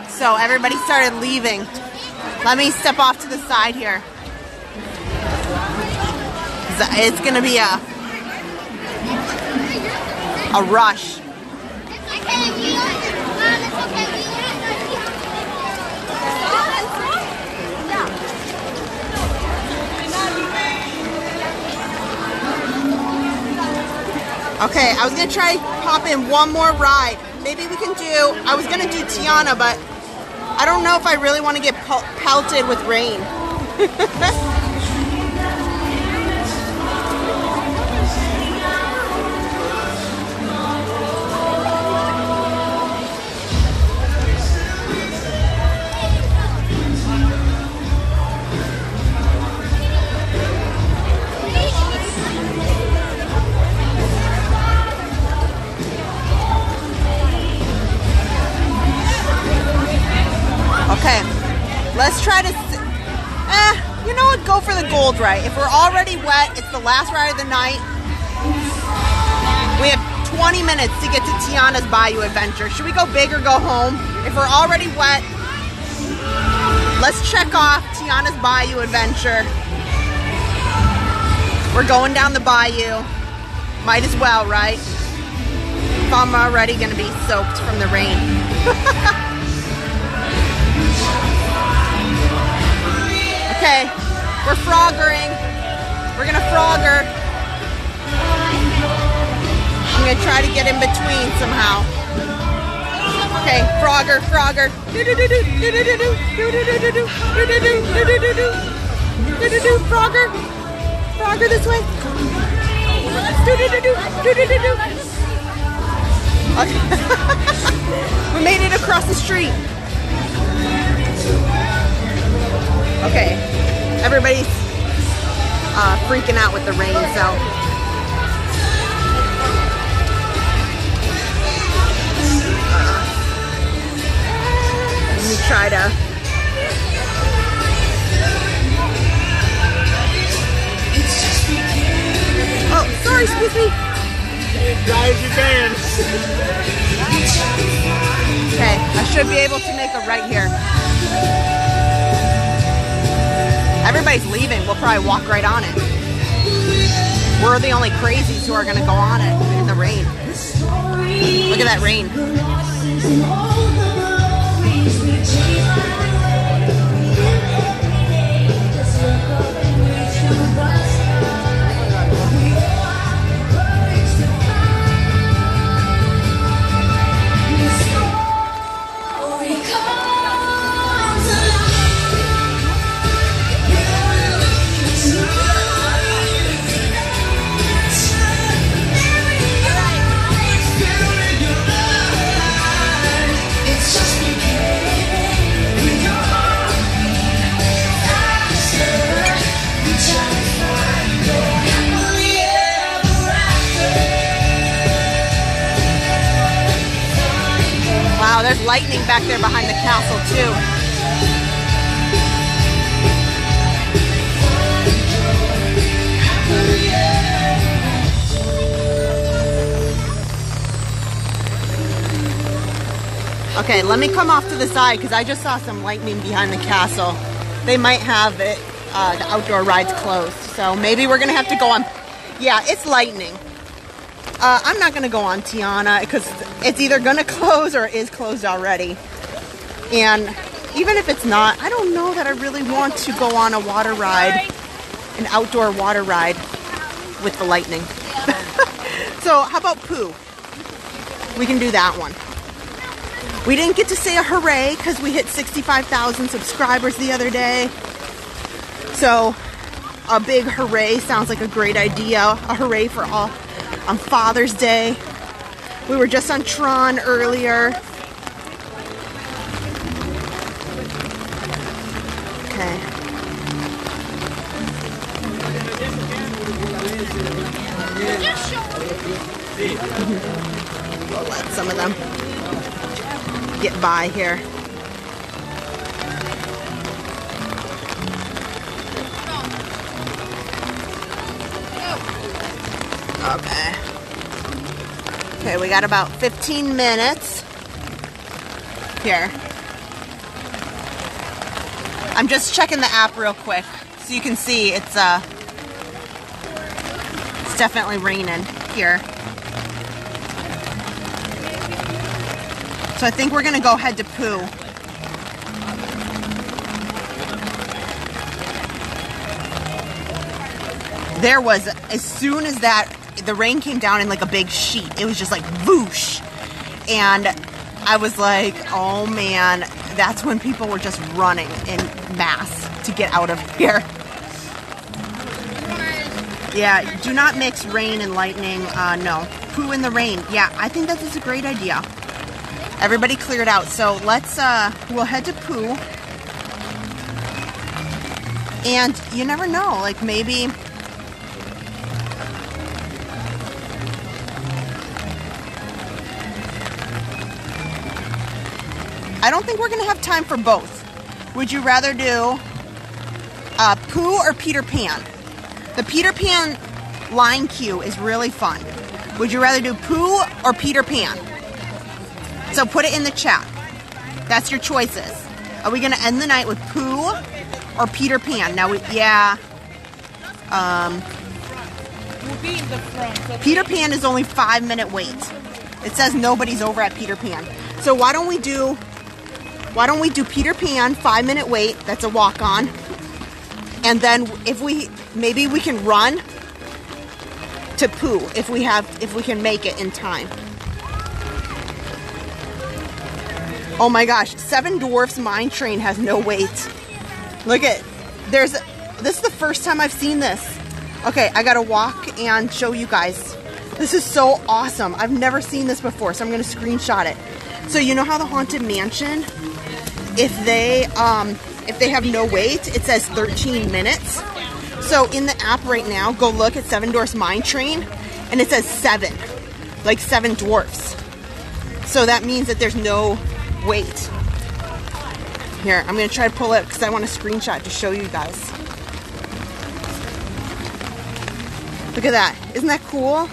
So everybody started leaving. Let me step off to the side here. It's gonna be a rush. Okay, I was gonna try pop in one more ride. Maybe we can do, I was gonna do Tiana, but I don't know if I really want to get pelted with rain. Okay, let's try to, you know what, go for the gold right. If we're already wet, it's the last ride of the night. We have 20 minutes to get to Tiana's Bayou Adventure. Should we go big or go home? If we're already wet, let's check off Tiana's Bayou Adventure. We're going down the bayou. Might as well, right? If I'm already gonna be soaked from the rain. We're froggering. We're gonna frogger. I'm gonna try to get in between somehow. Okay, frogger, frogger. Frogger. Frogger this way. Okay. We made it across the street. Okay, everybody's freaking out with the rain, so. Let me try to. Oh, sorry, excuse me. Try as you can. Okay, I should be able to make a right here. Everybody's leaving. We'll probably walk right on it. We're the only crazies who are going to go on it in the rain. Look at that rain. Wow, there's lightning back there behind the castle too. Okay, let me come off to the side because I just saw some lightning behind the castle. They might have it, the outdoor rides closed. So maybe we're gonna have to go on. Yeah, it's lightning. I'm not gonna go on Tiana because it's either gonna close or it is closed already. And even if it's not, I don't know that I really want to go on a water ride, an outdoor water ride with the lightning. So how about Pooh? We can do that one. We didn't get to say a hooray because we hit 65,000 subscribers the other day. So a big hooray sounds like a great idea. A hooray for all on Father's Day. We were just on Tron earlier. Okay. We'll let some of them get by here. Okay. Okay, we got about 15 minutes here. I'm just checking the app real quick so you can see it's definitely raining here. So I think we're gonna go head to Pooh. There was, as soon as the rain came down in like a big sheet, it was just like whoosh. And I was like, oh man, that's when people were just running in mass to get out of here. Yeah, do not mix rain and lightning. No. Pooh in the rain. Yeah, I think that is a great idea. Everybody cleared out. So let's, we'll head to Pooh. And you never know, like maybe... I don't think we're going to have time for both. Would you rather do Pooh or Peter Pan? The Peter Pan line queue is really fun. Would you rather do Pooh or Peter Pan? So put it in the chat. That's your choices. Are we going to end the night with Pooh or Peter Pan? Now, yeah. We'll be in the front. Peter Pan is only 5-minute wait. It says nobody's over at Peter Pan. So why don't we do Peter Pan, 5-minute wait, that's a walk-on. And then maybe we can run to Pooh if we can make it in time. Oh my gosh, Seven Dwarfs Mine Train has no wait. Look at, this is the first time I've seen this. Okay, I gotta walk and show you guys. This is so awesome. I've never seen this before, so I'm gonna screenshot it. So you know how the Haunted Mansion, if they have no wait, it says 13 minutes. So in the app right now, go look at Seven Dwarfs Mine Train, and it says 7, like 7 dwarfs. So that means that there's no wait. Here, I'm gonna try to pull it because I want a screenshot to show you guys. Look at that, isn't that cool?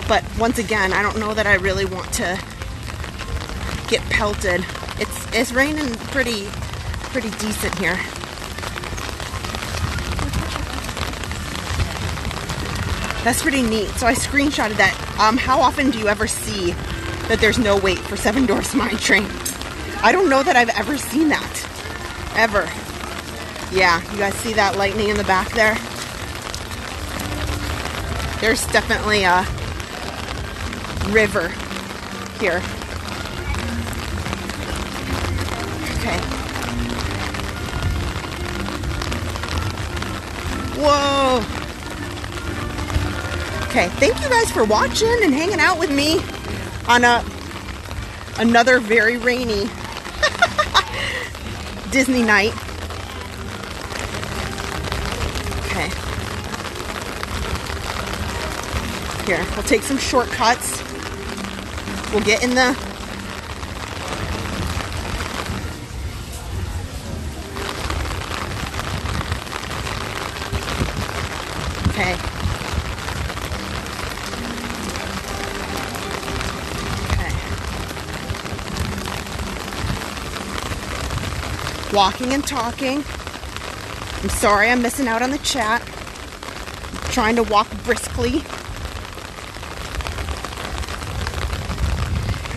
But once again, I don't know that I really want to get pelted. It's raining pretty decent here. That's pretty neat. So I screenshotted that. How often do you ever see that there's no wait for Seven Dwarfs Mine Train? I don't know that I've ever seen that. Ever. Yeah, you guys see that lightning in the back there? There's definitely a river here. Okay. Whoa. Okay, thank you guys for watching and hanging out with me on another very rainy Disney night. Okay. Here, we'll take some shortcuts. We'll get in the okay. Walking and talking. I'm sorry I'm missing out on the chat. I'm trying to walk briskly.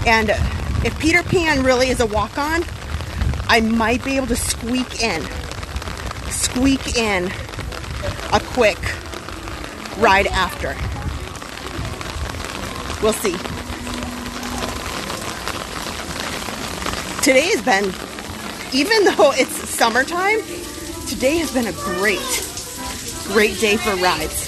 And if Peter Pan really is a walk-on, I might be able to squeak in a quick ride after. We'll see. Today has been, even though it's summertime, today has been a great day for rides.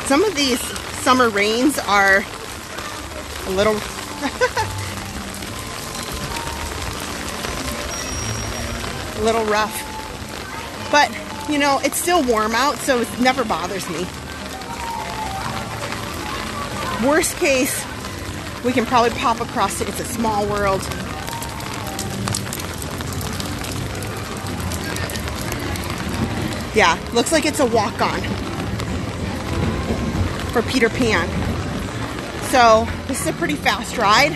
Some of these summer rains are a little a little rough, but you know, it's still warm out, so it never bothers me. Worst case, we can probably pop across it. It's a small world. Yeah, looks like it's a walk-on for Peter Pan. So this is a pretty fast ride.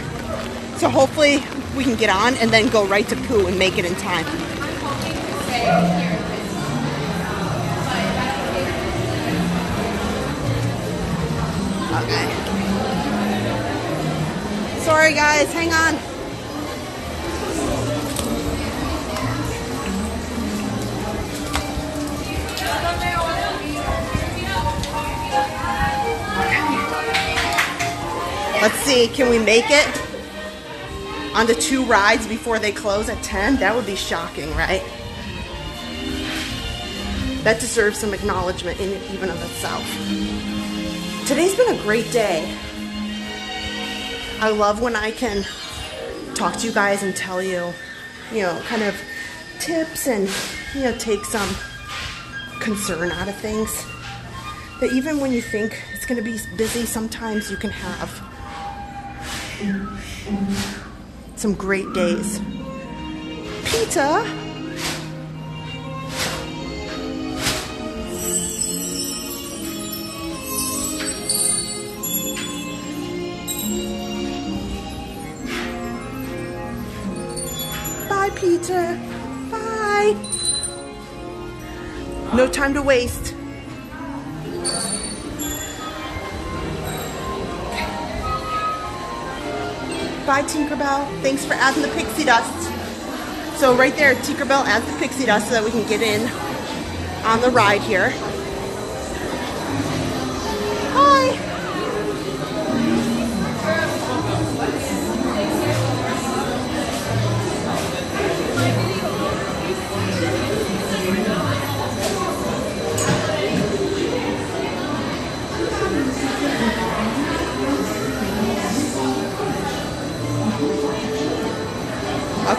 So hopefully we can get on and then go right to Pooh and make it in time. Okay. Sorry guys, hang on. Let's see, can we make it onto 2 rides before they close at 10? That would be shocking, right? That deserves some acknowledgement in even of itself. Today's been a great day. I love when I can talk to you guys and tell you, kind of tips and, take some concern out of things. That even when you think it's going to be busy, sometimes you can have some great days. Peter. Bye, Peter. Bye. No time to waste. Bye, Tinkerbell. Thanks for adding the pixie dust. So right there, Tinkerbell adds the pixie dust so that we can get in on the ride here. Hi.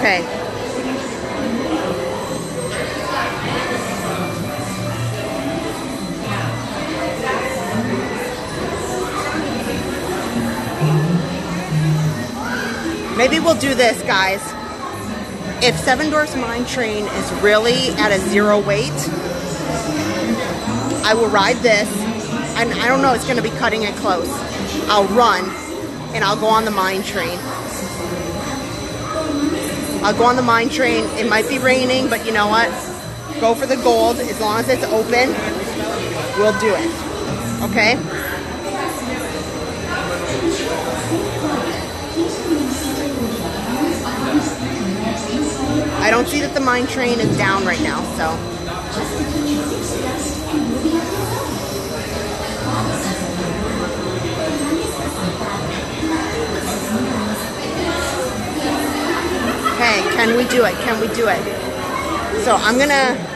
Okay. Maybe we'll do this, guys. If Seven Dwarfs Mine Train is really at a 0 weight, I will ride this. And I don't know, it's going to be cutting it close. I'll run and I'll go on the mine train. I'll go on the mine train. It might be raining, but you know what? Go for the gold. As long as it's open, we'll do it. Okay? I don't see that the mine train is down right now, so. Okay, can we do it? Can we do it? So I'm gonna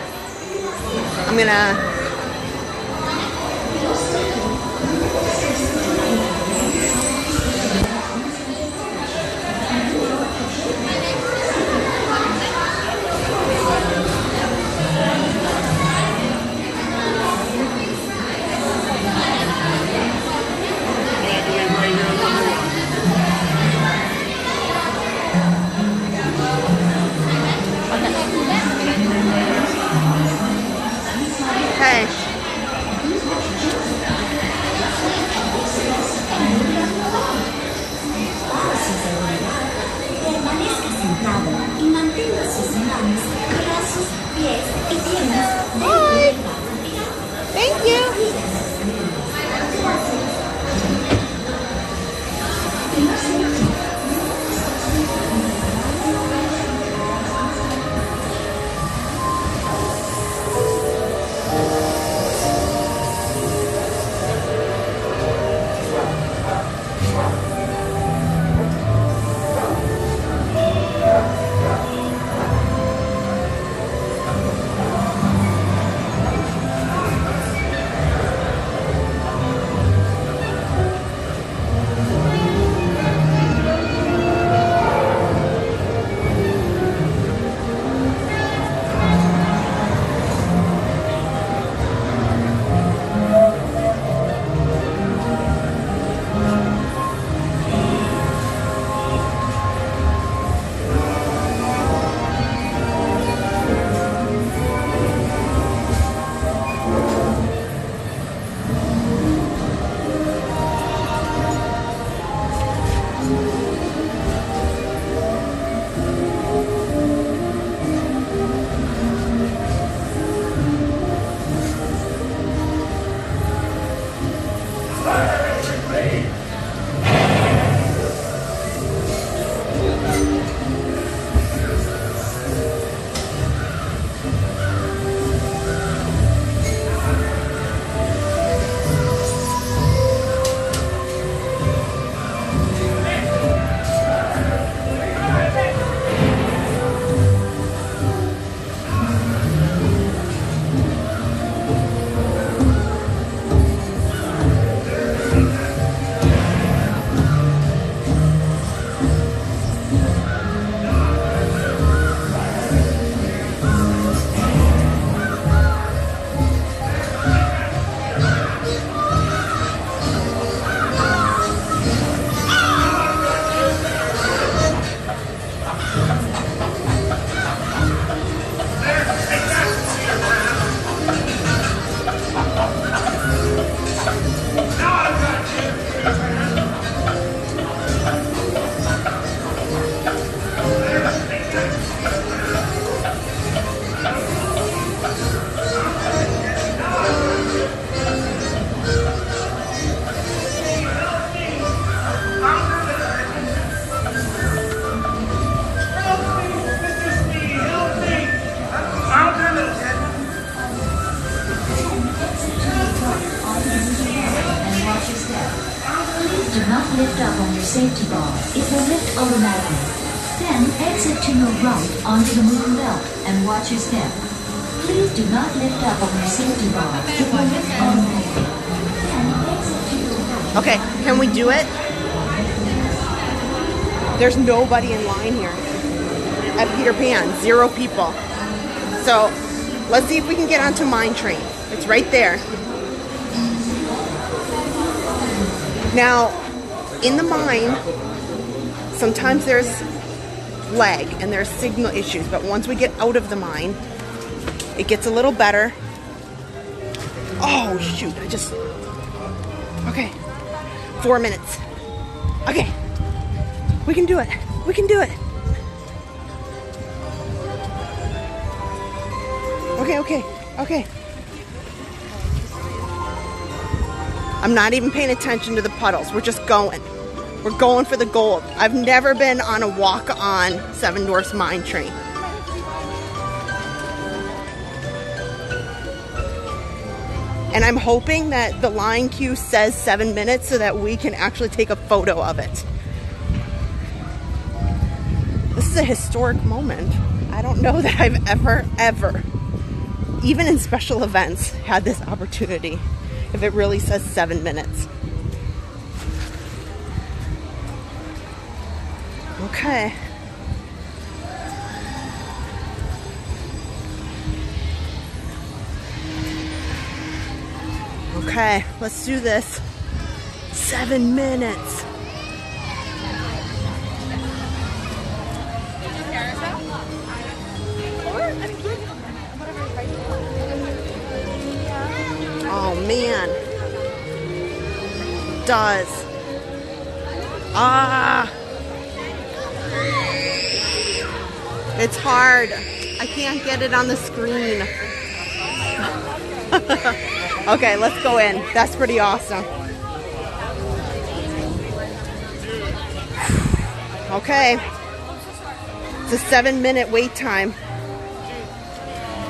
lift up on your safety bar, it will lift automatically. Then exit to your right onto the moving belt and watch your step. Please do not lift up on your safety bar. It will lift automatically. Then exit to your right. Okay, can we do it? There's nobody in line here. At Peter Pan, 0 people. So let's see if we can get onto Mine Train. It's right there. Now, in the mine, sometimes there's lag and there's signal issues, but once we get out of the mine, it gets a little better. Oh shoot, okay, 4 minutes. Okay, we can do it, we can do it. Okay. I'm not even paying attention to the puddles. We're just going. We're going for the gold. I've never been on a walk-on Seven Dwarfs Mine Train. And I'm hoping that the line queue says 7 minutes so that we can actually take a photo of it. This is a historic moment. I don't know that I've ever, even in special events, had this opportunity. If it really says 7 minutes. Okay. Okay, let's do this. 7 minutes. Oh man. Does. It's hard. I can't get it on the screen. Okay, let's go in. That's pretty awesome. Okay. It's a 7-minute wait time.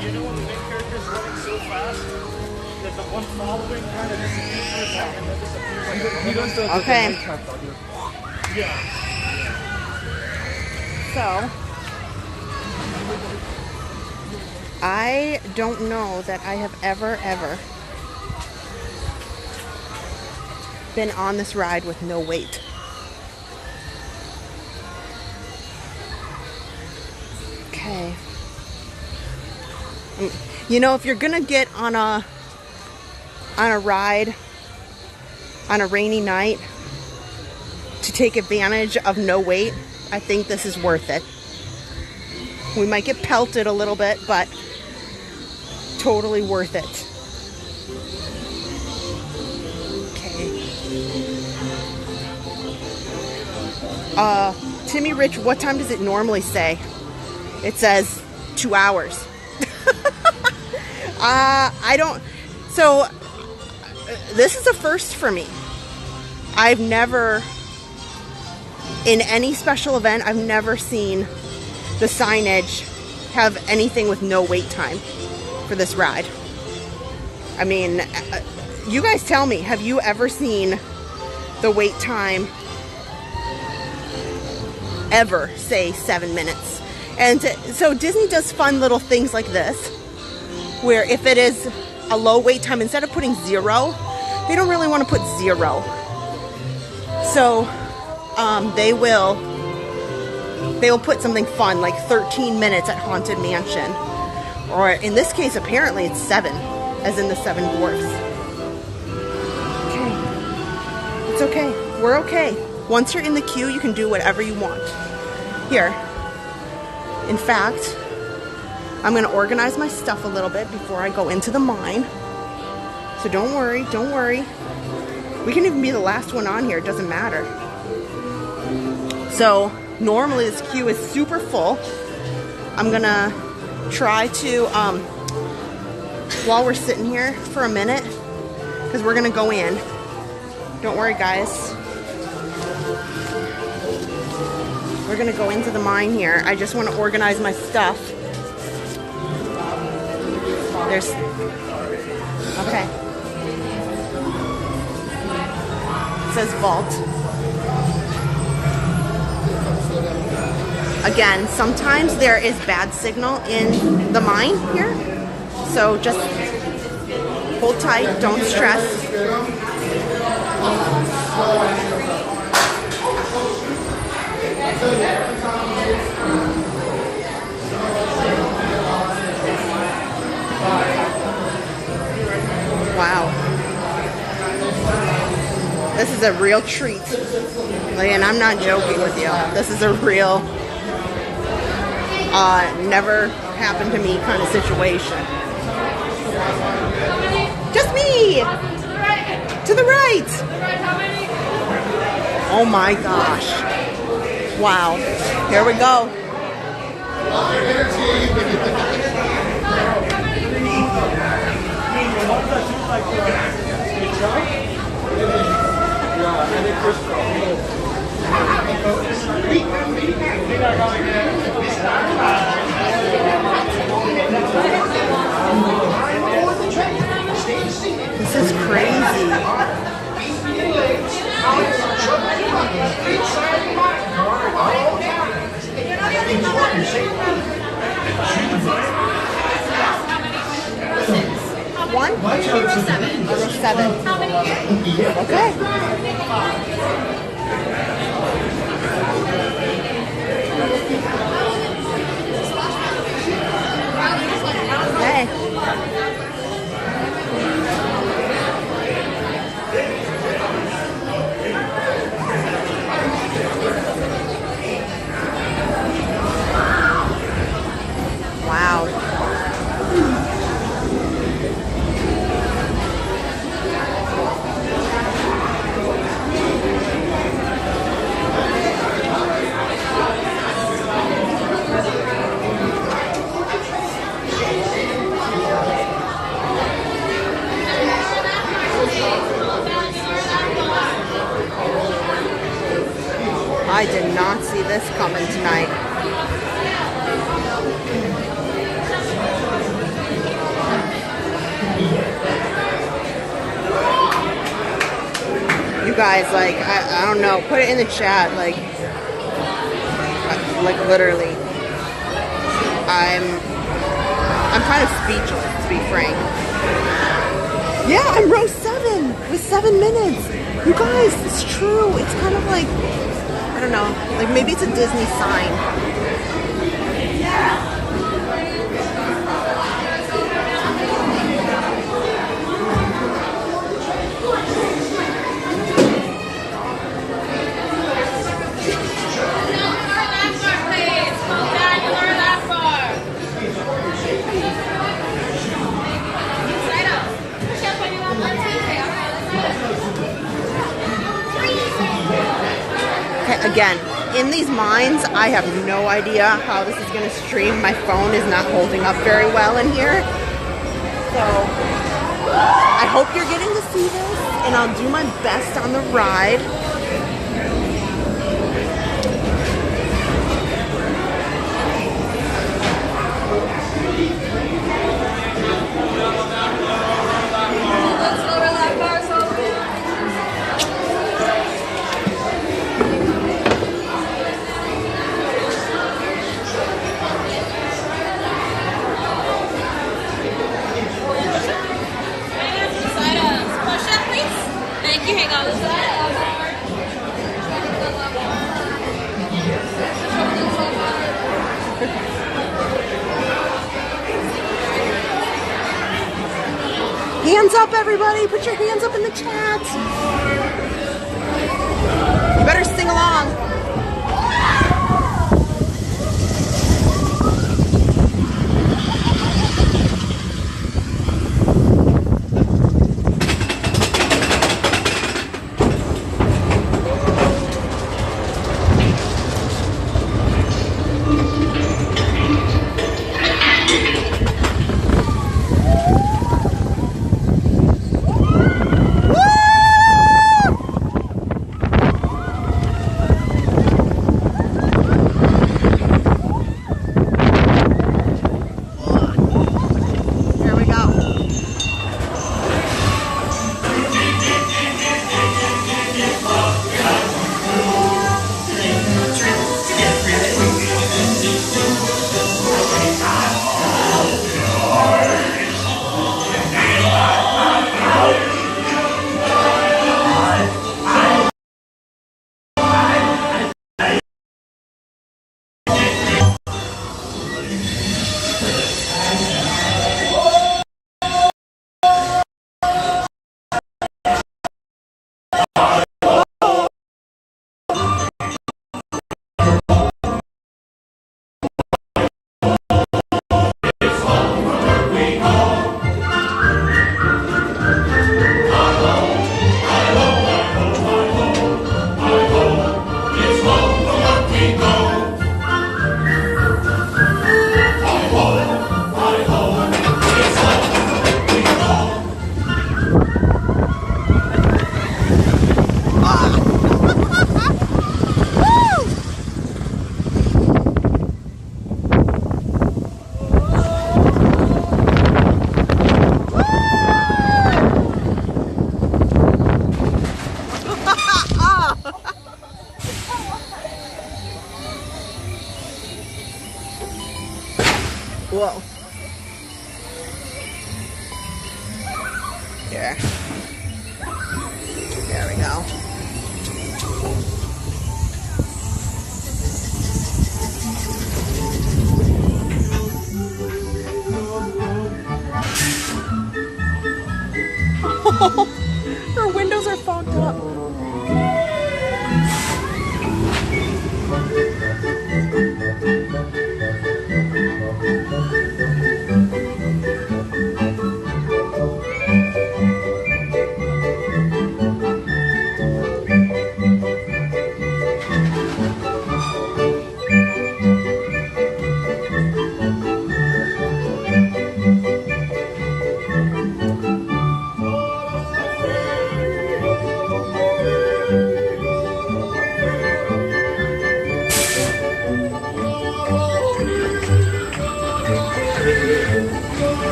You know when the main character is running so fast that the one following kind of disappears and then disappears. He does the okay. Yeah. So I don't know that I have ever been on this ride with no wait. Okay. You know, if you're gonna get on a ride on a rainy night to take advantage of no wait, I think this is worth it. We might get pelted a little bit, but totally worth it. Okay. Timmy Rich, what time does it normally say? It says 2 hours. I don't, so this is a first for me. I've never, in any special event, I've never seen the signage have anything with no wait time for this ride. I mean, you guys tell me, have you ever seen the wait time ever say 7 minutes? And so Disney does fun little things like this, where if it is a low wait time, instead of putting 0, they don't really want to put 0. So they will put something fun like 13 minutes at Haunted Mansion, or in this case apparently it's 7, as in the 7 Dwarfs. Okay, it's okay, we're okay. Once you're in the queue, you can do whatever you want. Here, in fact, I'm going to organize my stuff a little bit before I go into the mine. So don't worry, don't worry. We can even be the last one on here, it doesn't matter. So normally this queue is super full. I'm going to try to, while we're sitting here for a minute, because we're going to go in. Don't worry, guys. We're going to go into the mine here. I just want to organize my stuff. There's, okay. It says vault. Again, sometimes there is bad signal in the mine here, so just hold tight, don't stress. Wow. This is a real treat. And I'm not joking with you. This is a real, never happened to me kind of situation. Just me! To the right! Oh my gosh. Wow. Here we go. This is crazy. One? Number 7. Okay. Wow. I did not see this coming tonight. You guys, like, I don't know, put it in the chat, like literally. I'm kind of speechless, to be frank. Yeah, I'm row 7 with 7 minutes. You guys, it's true. It's kind of like, I don't know, like maybe it's a Disney sign. Again, in these mines, I have no idea how this is going to stream. My phone is not holding up very well in here. So, I hope you're getting to see this, and I'll do my best on the ride. Hands up, everybody! Put your hands up in the chat! You better sing along!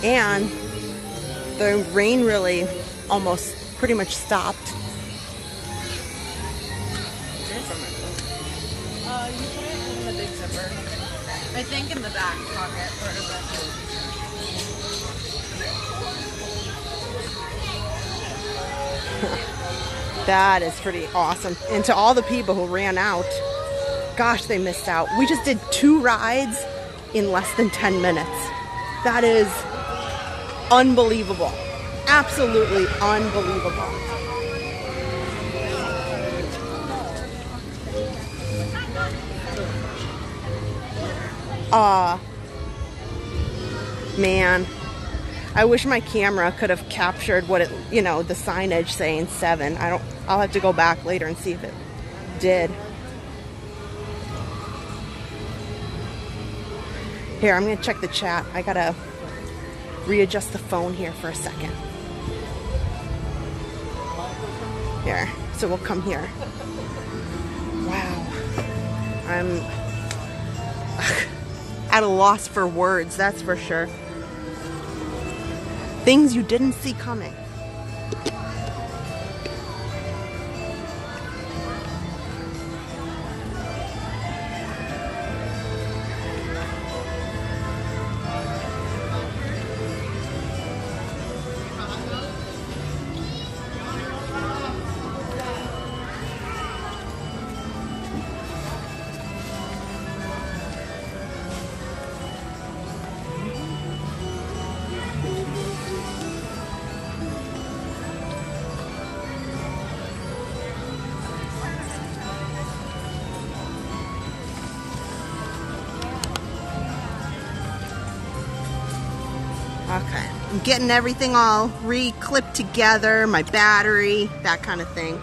And the rain really almost pretty much stopped. You put it in the big zipper. I think in the back pocket or the That is pretty awesome. And to all the people who ran out, gosh, they missed out. We just did 2 rides in less than 10 minutes. That is unbelievable. Absolutely unbelievable. Man, I wish my camera could have captured what it, you know, the signage saying 7. I'll have to go back later and see if it did. Here, I'm gonna check the chat. I gotta readjust the phone here for a second. Here, so we'll come here. Wow. I'm at a loss for words, that's for sure. Things you didn't see coming. Okay, I'm getting everything all re-clipped together, my battery, that kind of thing.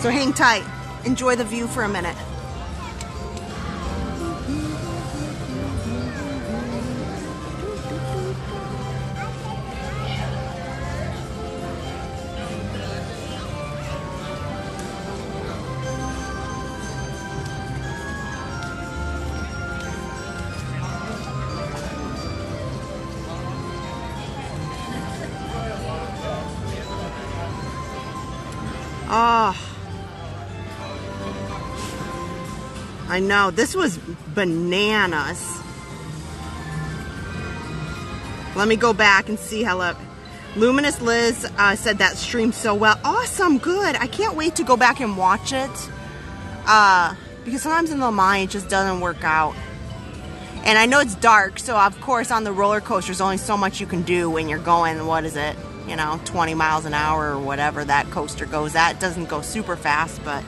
So hang tight, enjoy the view for a minute. Oh, I know, this was bananas. Let me go back and see how Luminous Liz said that streamed so well. Awesome, good. I can't wait to go back and watch it. Because sometimes in the mind it just doesn't work out. And I know it's dark, so of course on the roller coaster there's only so much you can do when you're going, what is it? You know, 20 miles an hour or whatever that coaster goes at. It doesn't go super fast, but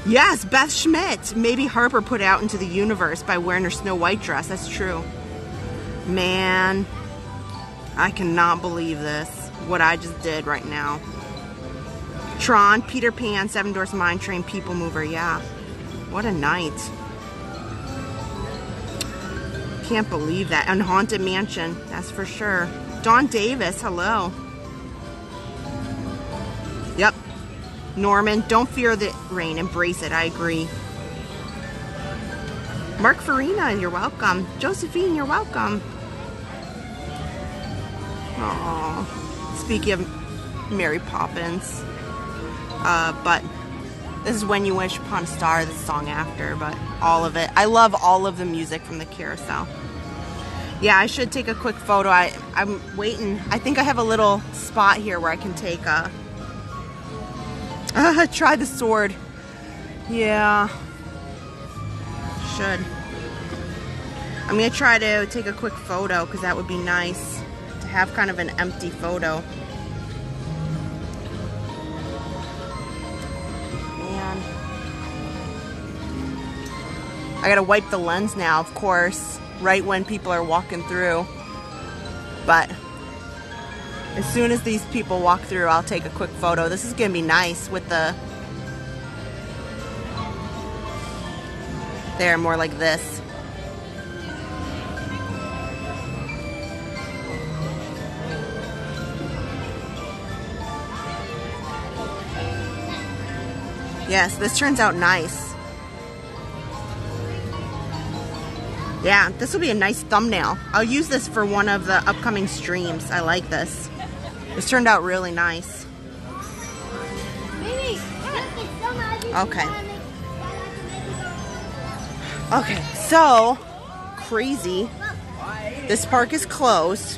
yes, Beth Schmidt. Maybe Harper put out into the universe by wearing her Snow White dress. That's true. Man, I cannot believe this. What I just did right now. Tron, Peter Pan, Seven Dwarfs Mine Train, People Mover. Yeah. What a night. Can't believe that. And Haunted Mansion, that's for sure. Dawn Davis, hello. Yep. Norman, don't fear the rain, embrace it. I agree. Mark Farina, you're welcome. Josephine, you're welcome. Aww. Speaking of Mary Poppins, but this is When You Wish Upon a Star, the song after, but all of it. I love all of the music from the carousel. Yeah, I should take a quick photo. I'm waiting. I think I have a little spot here where I can take a... try the sword. Yeah. Should. I'm going to try to take a quick photo because that would be nice to have kind of an empty photo. Man. I got to wipe the lens now, of course, right when people are walking through. But as soon as these people walk through, I'll take a quick photo. This is going to be nice with the... There, more like this. Yes, this turns out nice. Yeah, this will be a nice thumbnail. I'll use this for one of the upcoming streams. I like this. This turned out really nice. Okay. Okay, so crazy. This park is closed,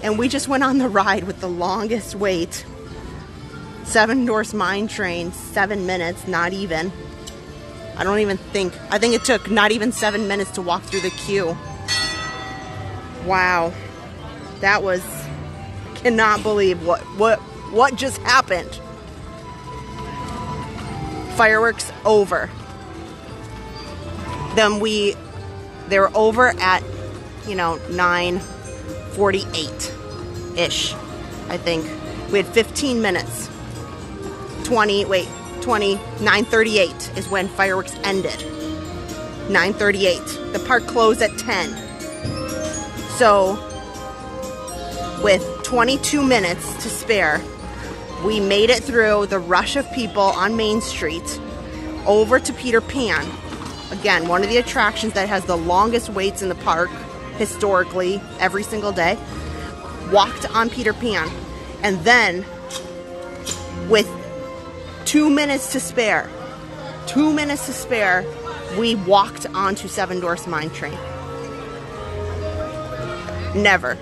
and we just went on the ride with the longest wait. 7 Dwarfs Mine Train, 7 minutes, not even. I think it took not even 7 minutes to walk through the queue. Wow. That was, cannot believe what just happened. Fireworks over. Then they were over at, 9:48-ish, I think. We had 15 minutes. 9:38 is when fireworks ended. 9:38. The park closed at 10. So, with 22 minutes to spare, we made it through the rush of people on Main Street over to Peter Pan. Again, one of the attractions that has the longest waits in the park historically every single day. Walked on Peter Pan, and then with 2 minutes to spare, we walked onto 7 Dwarfs Mine Train. Never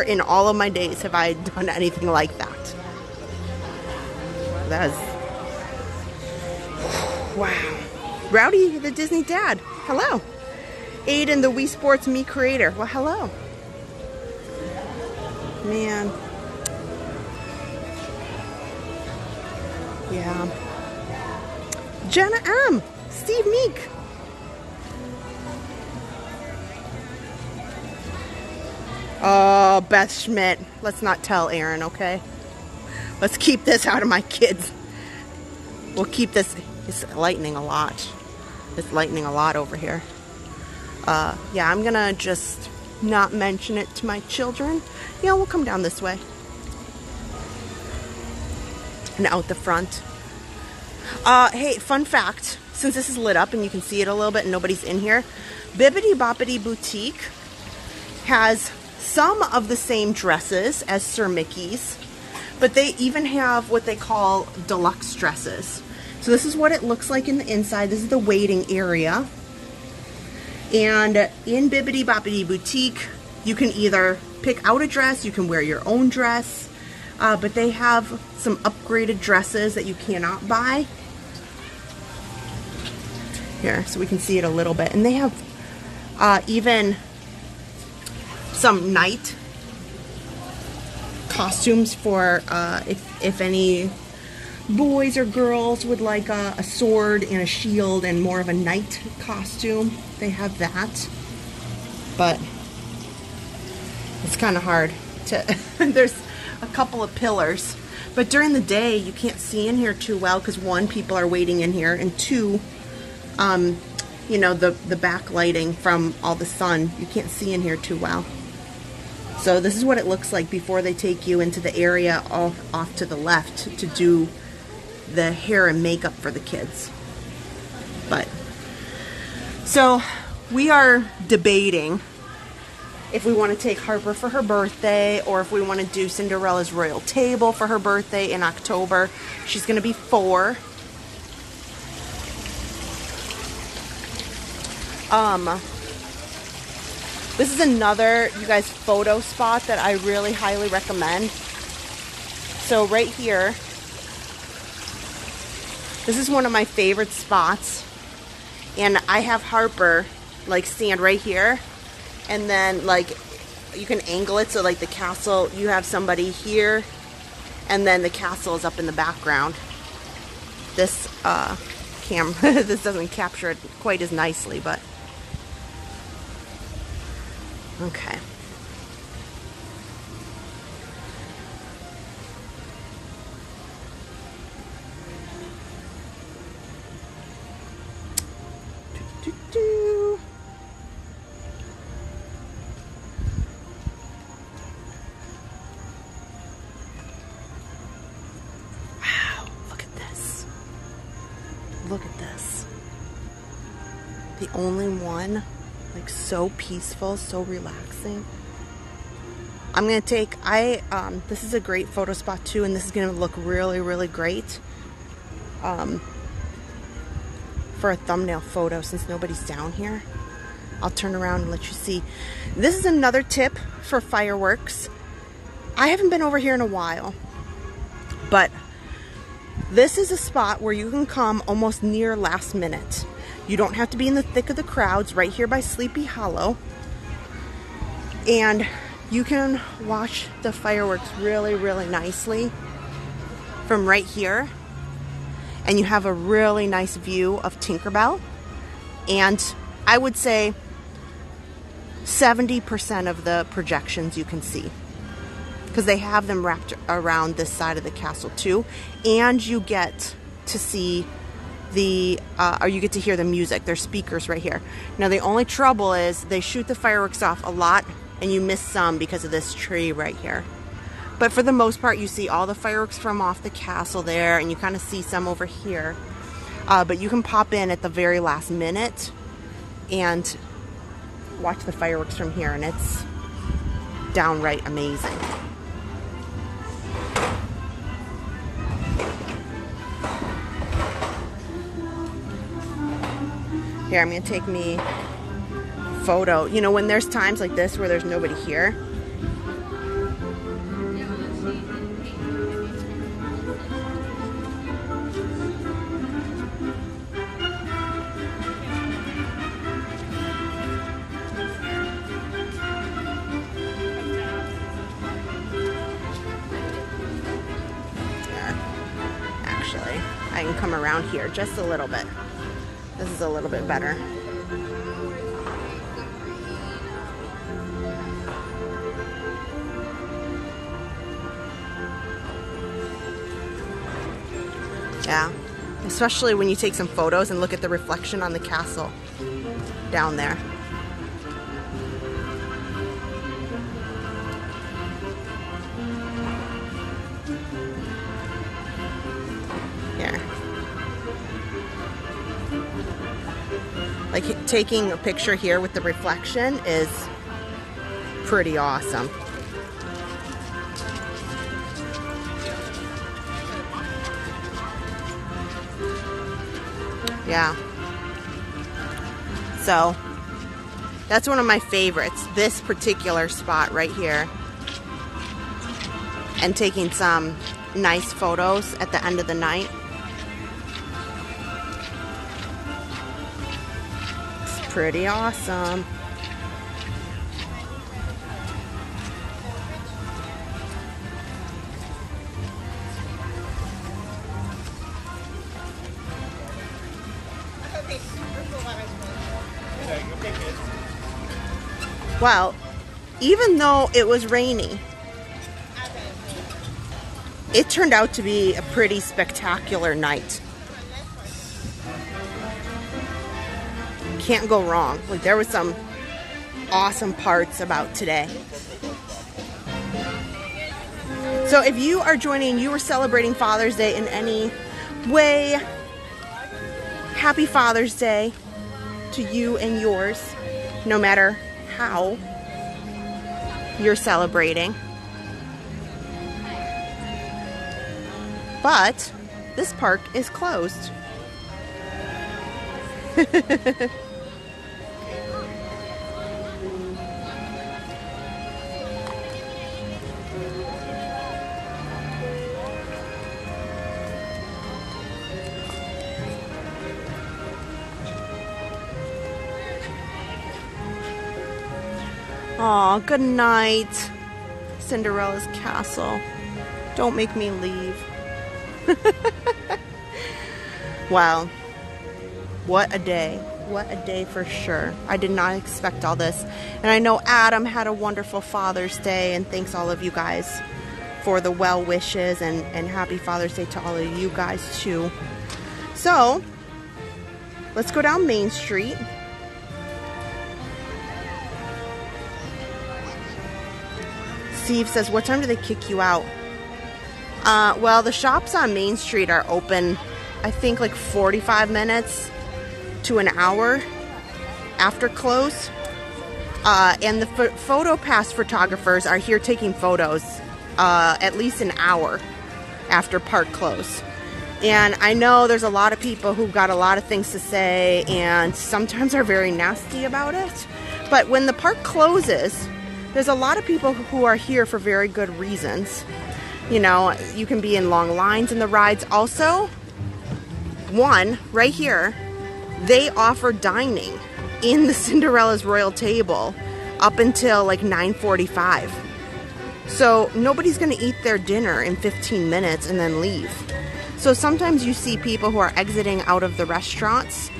in all of my days have I done anything like that. That is, wow. Rowdy, the Disney dad, hello. Aiden, the Wii Sports Me creator, well, hello. Man. Yeah. Jenna M. Steve Meek. Oh, Beth Schmidt. Let's not tell Aaron, okay? Let's keep this out of my kids. We'll keep this. It's lightning a lot. It's lightning a lot over here. Yeah, I'm gonna just not mention it to my children. Yeah, we'll come down this way. And out the front. Hey, fun fact, since this is lit up and you can see it a little bit and nobody's in here, Bibbidi Boppidi Boutique has some of the same dresses as Sir Mickey's, but they even have what they call deluxe dresses. So this is what it looks like in the inside. This is the waiting area. And in Bibbidi Boppidi Boutique, you can either pick out a dress, you can wear your own dress, but they have some upgraded dresses that you cannot buy. Here, so we can see it a little bit. And they have even some night costumes for if any boys or girls would like a sword and a shield and more of a knight costume. They have that. But it's kind of hard to... There's a couple of pillars. But during the day, you can't see in here too well because one, people are waiting in here, and two, you know, the backlighting from all the sun, you can't see in here too well. So this is what it looks like before they take you into the area off to the left to do the hair and makeup for the kids. But so we are debating if we want to take Harper for her birthday or if we want to do Cinderella's Royal Table for her birthday in October. She's going to be 4. This is another, you guys, photo spot that I really highly recommend. So right here, this is one of my favorite spots. And I have Harper, like, stand right here. And then, like, you can angle it so, like, the castle, you have somebody here. And then the castle is up in the background. This this doesn't capture it quite as nicely, but... Okay. Wow, look at this. Look at this. The only one. Like so peaceful, so relaxing. I'm gonna take, this is a great photo spot too, and this is gonna look really, really great for a thumbnail photo since nobody's down here. I'll turn around and let you see. This is another tip for fireworks. I haven't been over here in a while, but this is a spot where you can come almost near last minute. You don't have to be in the thick of the crowds, right here by Sleepy Hollow. And you can watch the fireworks really, really nicely from right here. And you have a really nice view of Tinkerbell. And I would say 70% of the projections you can see, because they have them wrapped around this side of the castle too. And you get to see or you get to hear the music. There's speakers right here. Now the only trouble is they shoot the fireworks off a lot and you miss some because of this tree right here. But for the most part, you see all the fireworks from off the castle there, and you kind of see some over here. But you can pop in at the very last minute and watch the fireworks from here, and it's downright amazing. Here, I'm gonna take me photo. You know, when there's times like this where there's nobody here, actually, I can come around here just a little bit. This is a little bit better. Yeah, especially when you take some photos and look at the reflection on the castle down there. Here. Like taking a picture here with the reflection is pretty awesome. Yeah. So that's one of my favorites, this particular spot right here. And taking some nice photos at the end of the night. It's pretty awesome. Well, even though it was rainy, it turned out to be a pretty spectacular night. Can't go wrong. Like, there was some awesome parts about today. So if you are joining, you are celebrating Father's Day in any way, happy Father's Day to you and yours, no matter how you're celebrating. But this park is closed. Aw, good night, Cinderella's castle. Don't make me leave. Wow, what a day. What a day for sure. I did not expect all this. And I know Adam had a wonderful Father's Day, and thanks all of you guys for the well wishes, and happy Father's Day to all of you guys too. So, let's go down Main Street. Steve says, what time do they kick you out? Well, the shops on Main Street are open, I think, like 45 minutes to an hour. after close. And the photo pass photographers are here taking photos at least an hour after park close. And I know there's a lot of people who've got a lot of things to say and sometimes are very nasty about it. But when the park closes, there's a lot of people who are here for very good reasons. You know, you can be in long lines in the rides. Also, one right here, they offer dining in the Cinderella's Royal Table up until like 9:45. So nobody's gonna eat their dinner in 15 minutes and then leave. So sometimes you see people who are exiting out of the restaurants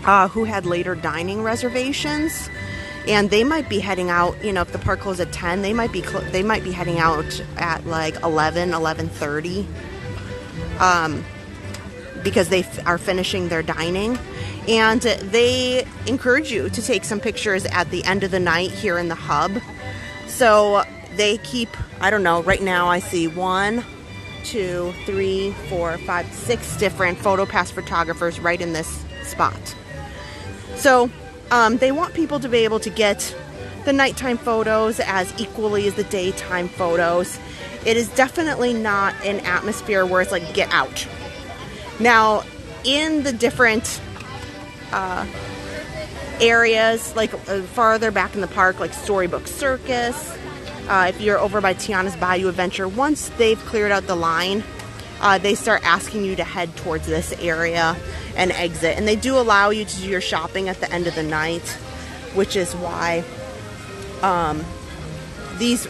who had later dining reservations, and they might be heading out, you know, if the park closed at 10, they might be heading out at like 11:30 because they are finishing their dining. And they encourage you to take some pictures at the end of the night here in the hub. So they keep, I don't know, right now I see 1, 2, 3, 4, 5, 6 different PhotoPass photographers right in this spot. So they want people to be able to get the nighttime photos as equally as the daytime photos. It is definitely not an atmosphere where it's like, get out. Now, in the different areas, like farther back in the park, like Storybook Circus, if you're over by Tiana's Bayou Adventure, once they've cleared out the line, they start asking you to head towards this area and exit. And they do allow you to do your shopping at the end of the night, which is why these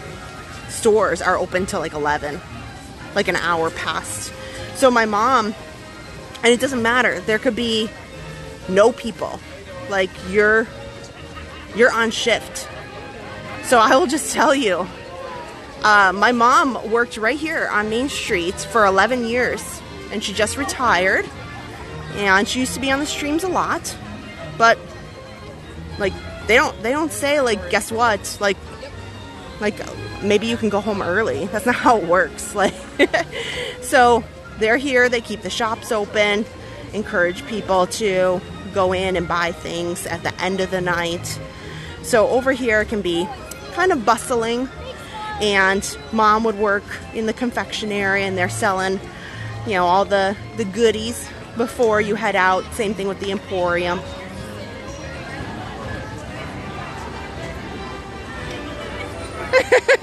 stores are open till like 11, like an hour past. So my mom, and it doesn't matter, there could be no people, like you're on shift. So I will just tell you, my mom worked right here on Main Street for 11 years, and she just retired, and she used to be on the streams a lot, but like they don't say like, guess what, like maybe you can go home early. That's not how it works. Like so they're here, they keep the shops open, encourage people to go in and buy things at the end of the night. So over here it can be kind of bustling, and mom would work in the confectionery and they're selling, you know, all the goodies before you head out. Same thing with the Emporium.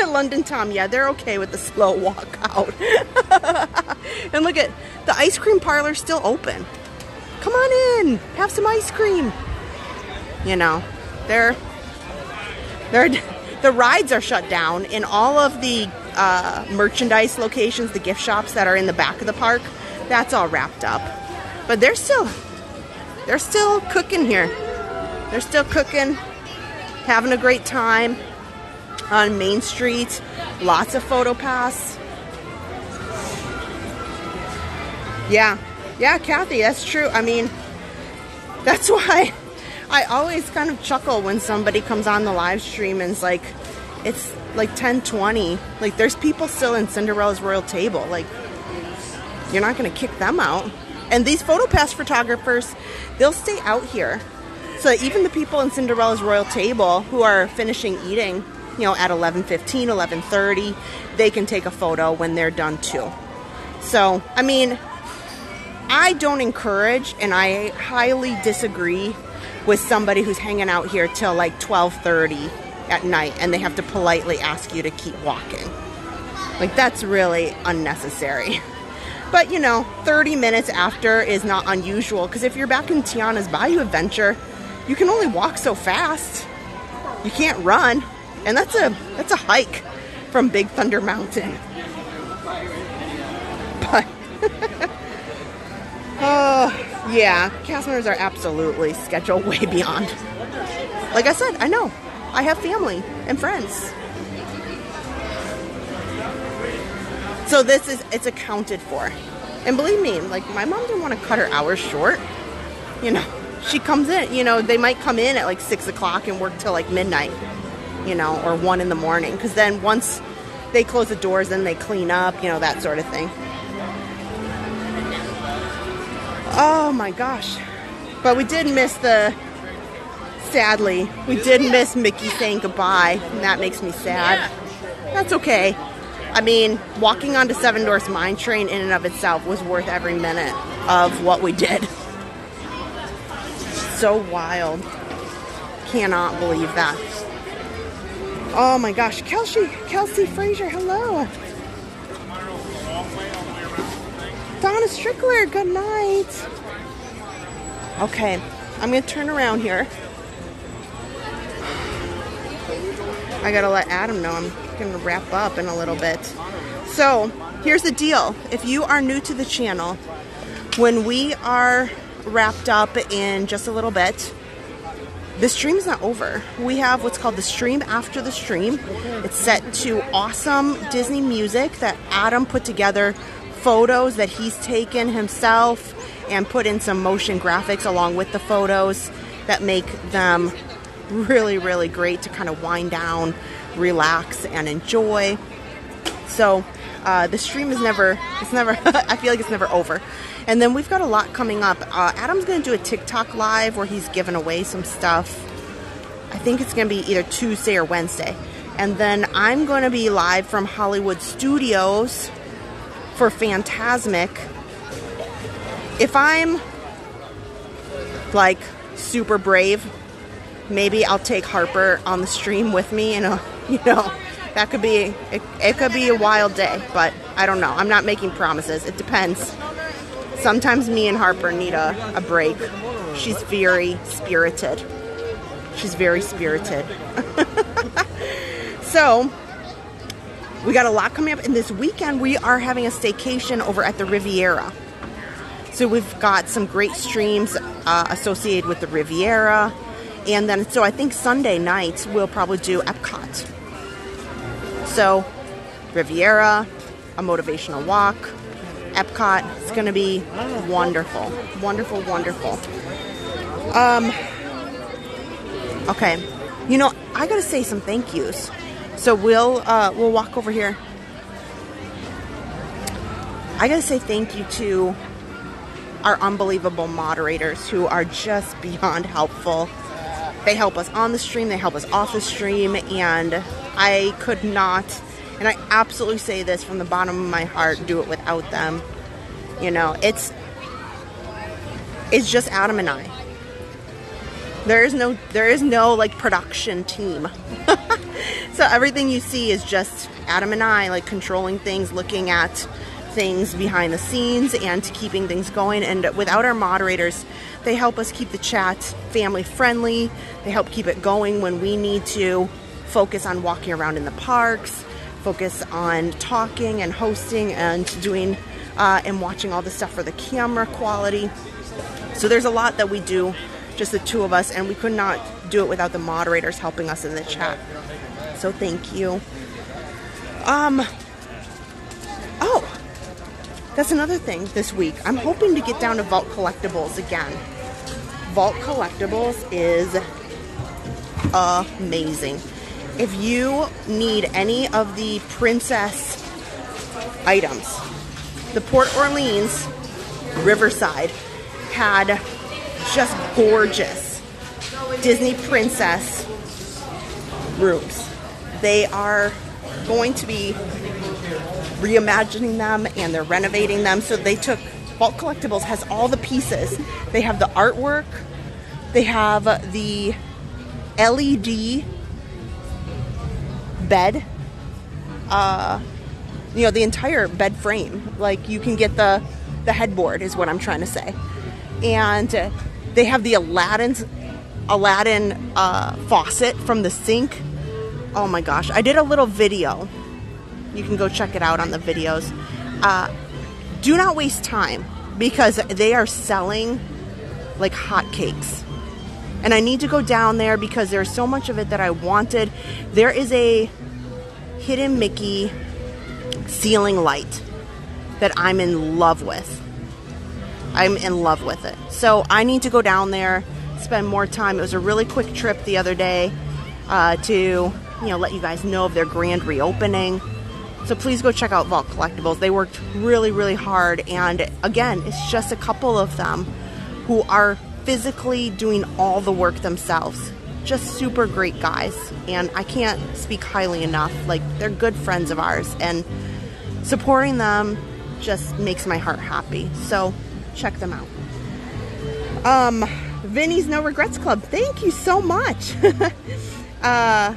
London Tom, yeah, they're okay with the slow walk out. And look at the ice cream parlor, still open. Come on in, have some ice cream. You know, the rides are shut down in all of the merchandise locations, the gift shops that are in the back of the park. That's all wrapped up, but they're still cooking here. They're still cooking, having a great time on Main Street. Lots of PhotoPass. Yeah, Kathy, that's true. I mean, that's why I always kind of chuckle when somebody comes on the live stream and it's like 10:20. Like, there's people still in Cinderella's Royal Table. Like, you're not going to kick them out. And these PhotoPass photographers, they'll stay out here. So even the people in Cinderella's Royal Table who are finishing eating, you know, at 11:15, 11:30, they can take a photo when they're done too. So, I mean, I don't encourage, and I highly disagree with somebody who's hanging out here till like 12:30 at night and they have to politely ask you to keep walking. Like, that's really unnecessary. But, you know, 30 minutes after is not unusual, because if you're back in Tiana's Bayou Adventure, you can only walk so fast. You can't run. And that's a hike from Big Thunder Mountain. But yeah, cast members are absolutely scheduled way beyond. Like I said, I know. I have family and friends. So it's accounted for. And believe me, like, my mom didn't want to cut her hours short. You know, she comes in, you know, they might come in at like 6 o'clock and work till like midnight, you know, or 1 in the morning. Because then once they close the doors, then they clean up, you know, that sort of thing. Oh my gosh. But we did miss the Sadly, we did miss Mickey saying goodbye, and that makes me sad. That's okay. I mean, walking onto Seven Dwarfs Mine Train in and of itself was worth every minute of what we did. So wild. Cannot believe that. Oh my gosh, Kelsey Frazier, hello. Donna Strickler, good night. Okay, I'm gonna turn around here. I gotta let Adam know I'm gonna wrap up in a little bit. So, here's the deal. If you are new to the channel, when we are wrapped up in just a little bit, the stream's not over. We have what's called the stream after the stream. It's set to awesome Disney music that Adam put together, photos that he's taken himself, and put in some motion graphics along with the photos that make them really, really great to kind of wind down, relax, and enjoy. So the stream is never, I feel like it's never over. And then we've got a lot coming up. Adam's going to do a TikTok live where he's giving away some stuff. I think it's going to be either Tuesday or Wednesday. And then I'm going to be live from Hollywood Studios for Fantasmic. If I'm like super brave, maybe I'll take Harper on the stream with me, and you know, that could be it could be a wild day, but I don't know. I'm not making promises. It depends. Sometimes me and Harper need a break. She's very spirited. She's very spirited. So we got a lot coming up, and this weekend we are having a staycation over at the Riviera. So we've got some great streams associated with the Riviera. And then, so I think Sunday night we'll probably do Epcot. So, Riviera, a motivational walk, Epcot. It's going to be wonderful. Wonderful, wonderful. Okay. You know, I got to say some thank yous. So we'll walk over here. I got to say thank you to our unbelievable moderators who are just beyond helpful. They help us on the stream, they help us off the stream, and I could not, and I absolutely say this from the bottom of my heart, do it without them. You know, it's just Adam and I. There is no like production team. So everything you see is just Adam and I, like controlling things, looking at things behind the scenes and keeping things going. And without our moderators, they help us keep the chat family friendly. They help keep it going when we need to focus on walking around in the parks, focus on talking and hosting and doing and watching all the stuff for the camera quality. So there's a lot that we do, just the two of us, and we could not do it without the moderators helping us in the chat. So thank you. Oh, that's another thing this week. I'm hoping to get down to Vault Collectibles again. Vault Collectibles is amazing. If you need any of the princess items, the Port Orleans Riverside had just gorgeous Disney princess rooms. They are going to be reimagining them, and they're renovating them. So they took, Vault Collectibles has all the pieces. They have the artwork, they have the LED bed, you know, the entire bed frame. Like, you can get the headboard is what I'm trying to say. And they have the Aladdin faucet from the sink. Oh my gosh, I did a little video. You can go check it out on the videos. Do not waste time, because they are selling like hotcakes. And I need to go down there because there's so much of it that I wanted. There is a hidden Mickey ceiling light that I'm in love with. I'm in love with it. So I need to go down there, spend more time. It was a really quick trip the other day to, you know, let you guys know of their grand reopening. So please go check out Vault Collectibles. They worked really, really hard. And again, it's just a couple of them who are physically doing all the work themselves. just super great guys, and I can't speak highly enough. Like, they're good friends of ours, and supporting them just makes my heart happy. So check them out. Vinny's No Regrets Club, thank you so much. I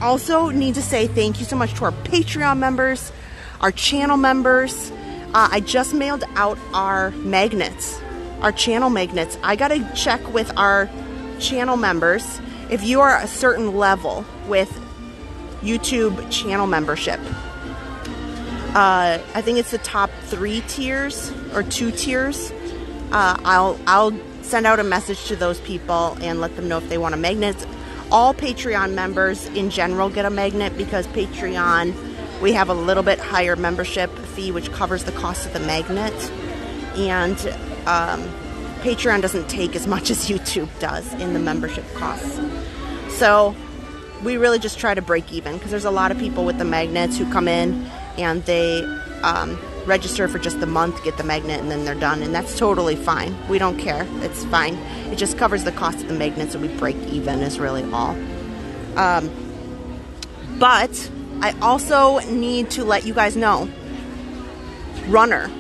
also need to say thank you so much to our Patreon members, our channel members. I just mailed out our magnets, our channel magnets. I gotta check with our channel members. If you are a certain level with YouTube channel membership, I think it's the top 3 tiers or 2 tiers. I'll send out a message to those people and let them know if they want a magnet. All Patreon members in general get a magnet, because Patreon, we have a little bit higher membership fee, which covers the cost of the magnet. And Patreon doesn't take as much as YouTube does in the membership costs. So we really just try to break even, because there's a lot of people with the magnets who come in and they register for just the month, get the magnet, and then they're done. And that's totally fine. We don't care. It's fine. It just covers the cost of the magnet, so we break even is really all. But I also need to let you guys know, Runner,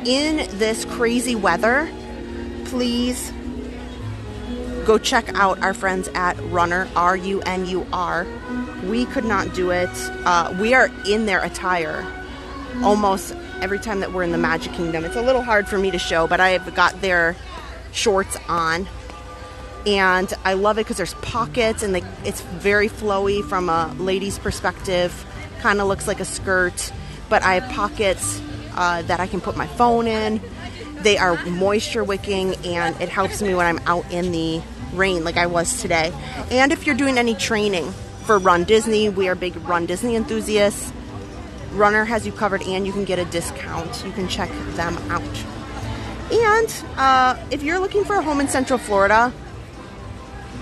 in this crazy weather, please go check out our friends at Runner, R-U-N-U-R. We could not do it. We are in their attire almost every time that we're in the Magic Kingdom. It's a little hard for me to show, but I've got their shorts on, and I love it because there's pockets, and it's very flowy from a lady's perspective. Kind of looks like a skirt, but I have pockets that I can put my phone in. They are moisture wicking, and it helps me when I'm out in the rain like I was today. And if you're doing any training for Run Disney, we are big Run Disney enthusiasts. Runner has you covered, and you can get a discount. You can check them out. And if you're looking for a home in Central Florida,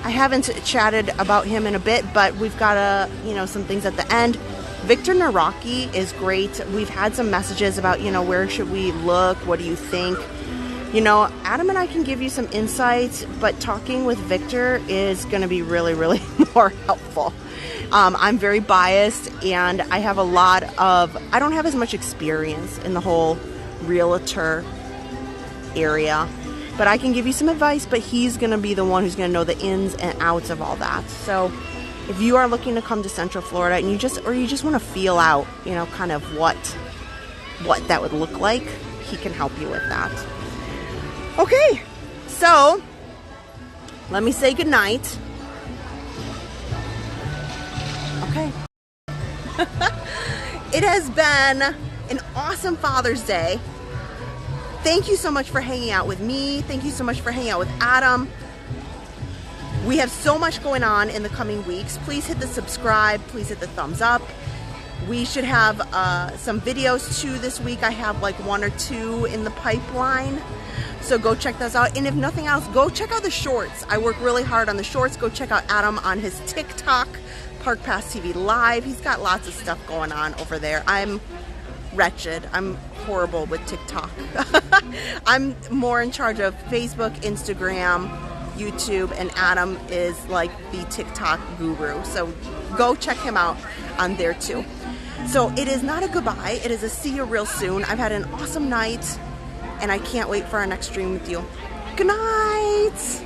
I haven't chatted about him in a bit, but we've got some things at the end. Victor Nawrocki is great. We've had some messages about, where should we look? What do you think? Adam and I can give you some insights, but talking with Victor is going to be really, really more helpful. I'm very biased, and I have I don't have as much experience in the whole realtor area, but I can give you some advice, but he's going to be the one who's going to know the ins and outs of all that. So if you are looking to come to Central Florida and you just want to feel out, kind of what that would look like, he can help you with that. Okay, so let me say goodnight. Okay. It has been an awesome Father's Day. Thank you so much for hanging out with me. Thank you so much for hanging out with Adam. We have so much going on in the coming weeks. Please hit the subscribe. Please hit the thumbs up. We should have some videos too this week. I have like 1 or 2 in the pipeline. So go check those out. And if nothing else, go check out the shorts. I work really hard on the shorts. Go check out Adam on his TikTok, Park Pass TV Live. He's got lots of stuff going on over there. I'm wretched. I'm horrible with TikTok. I'm more in charge of Facebook, Instagram, YouTube, and Adam is like the TikTok guru. So go check him out on there too. So it is not a goodbye. It is a see you real soon. I've had an awesome night, and I can't wait for our next stream with you. Good night.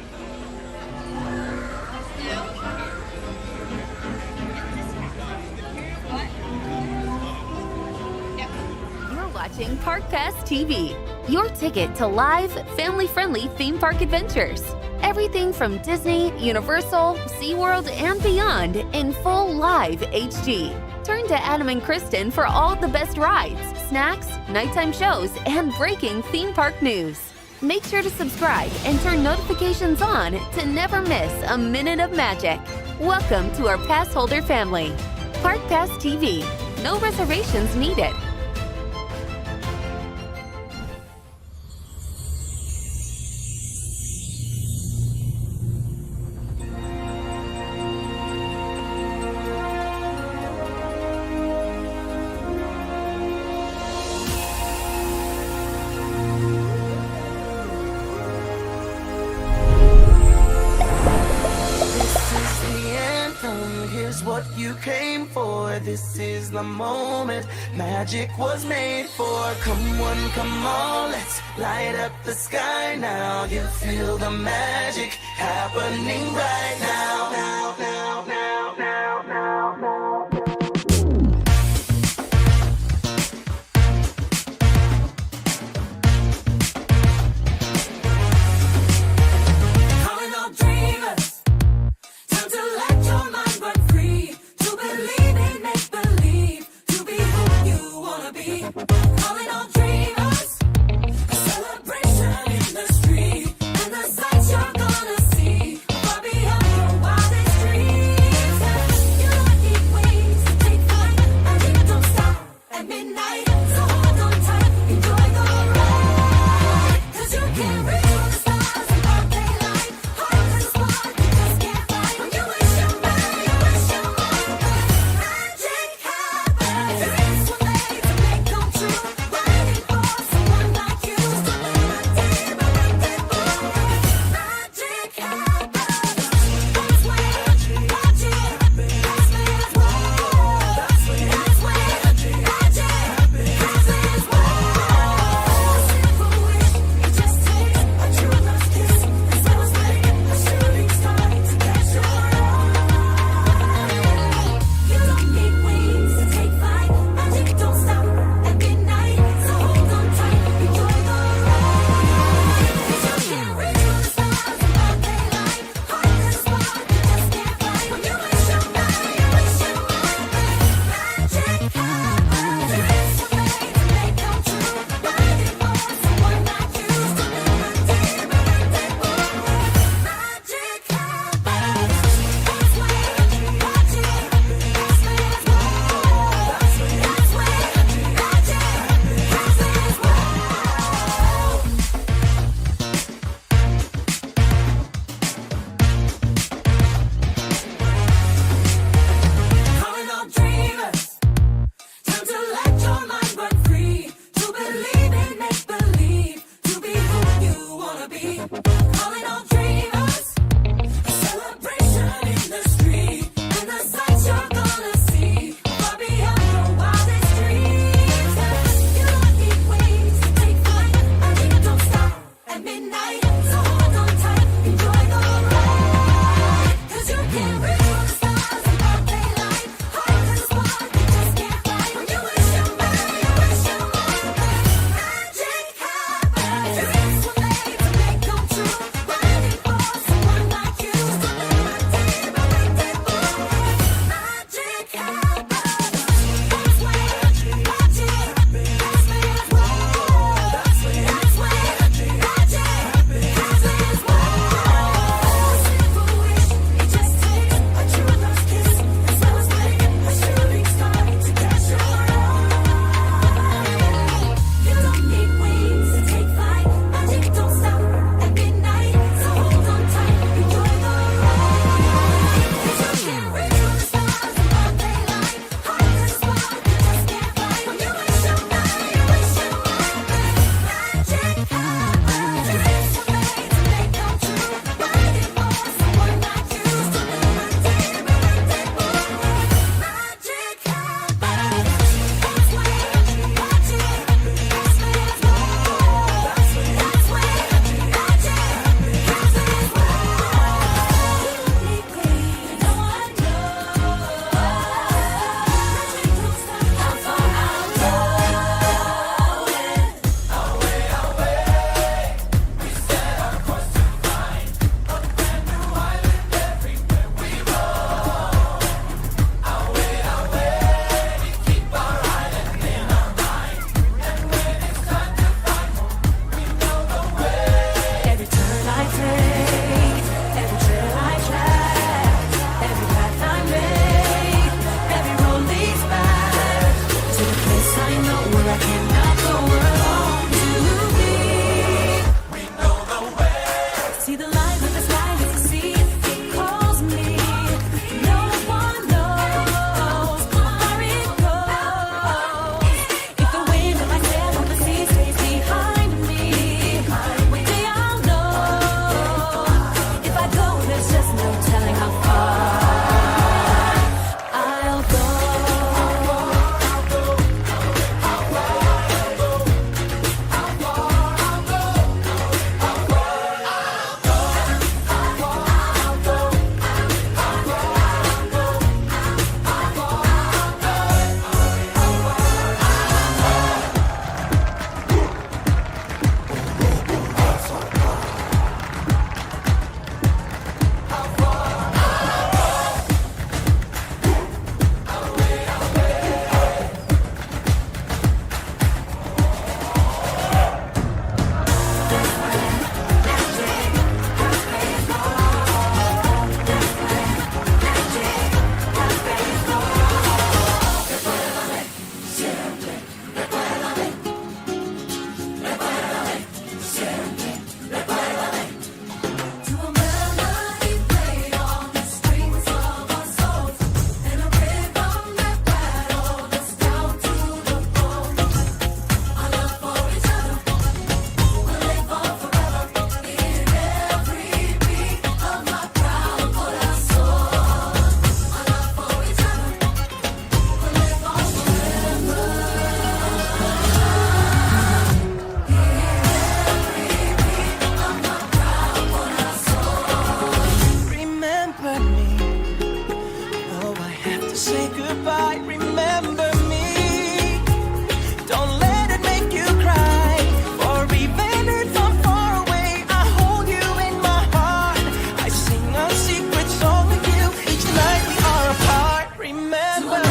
Watching Park Pass TV, your ticket to live, family-friendly theme park adventures. Everything from Disney, Universal, SeaWorld, and beyond in full live HD. Turn to Adam and Kristen for all the best rides, snacks, nighttime shows, and breaking theme park news. Make sure to subscribe and turn notifications on to never miss a minute of magic. Welcome to our Passholder family. Park Pass TV. No reservations needed. came for. This is the moment magic was made for. Come one, come all, let's light up the sky now. You feel the magic happening right now. Now, now, now, now, now, now. Calling all dreamers, a celebration in the street, and the sights you're gonna see far beyond your say goodbye, remember me. Don't let it make you cry, or even if I'm far away, I hold you in my heart. I sing a secret song with you each night we are apart. Remember me.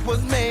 Was made.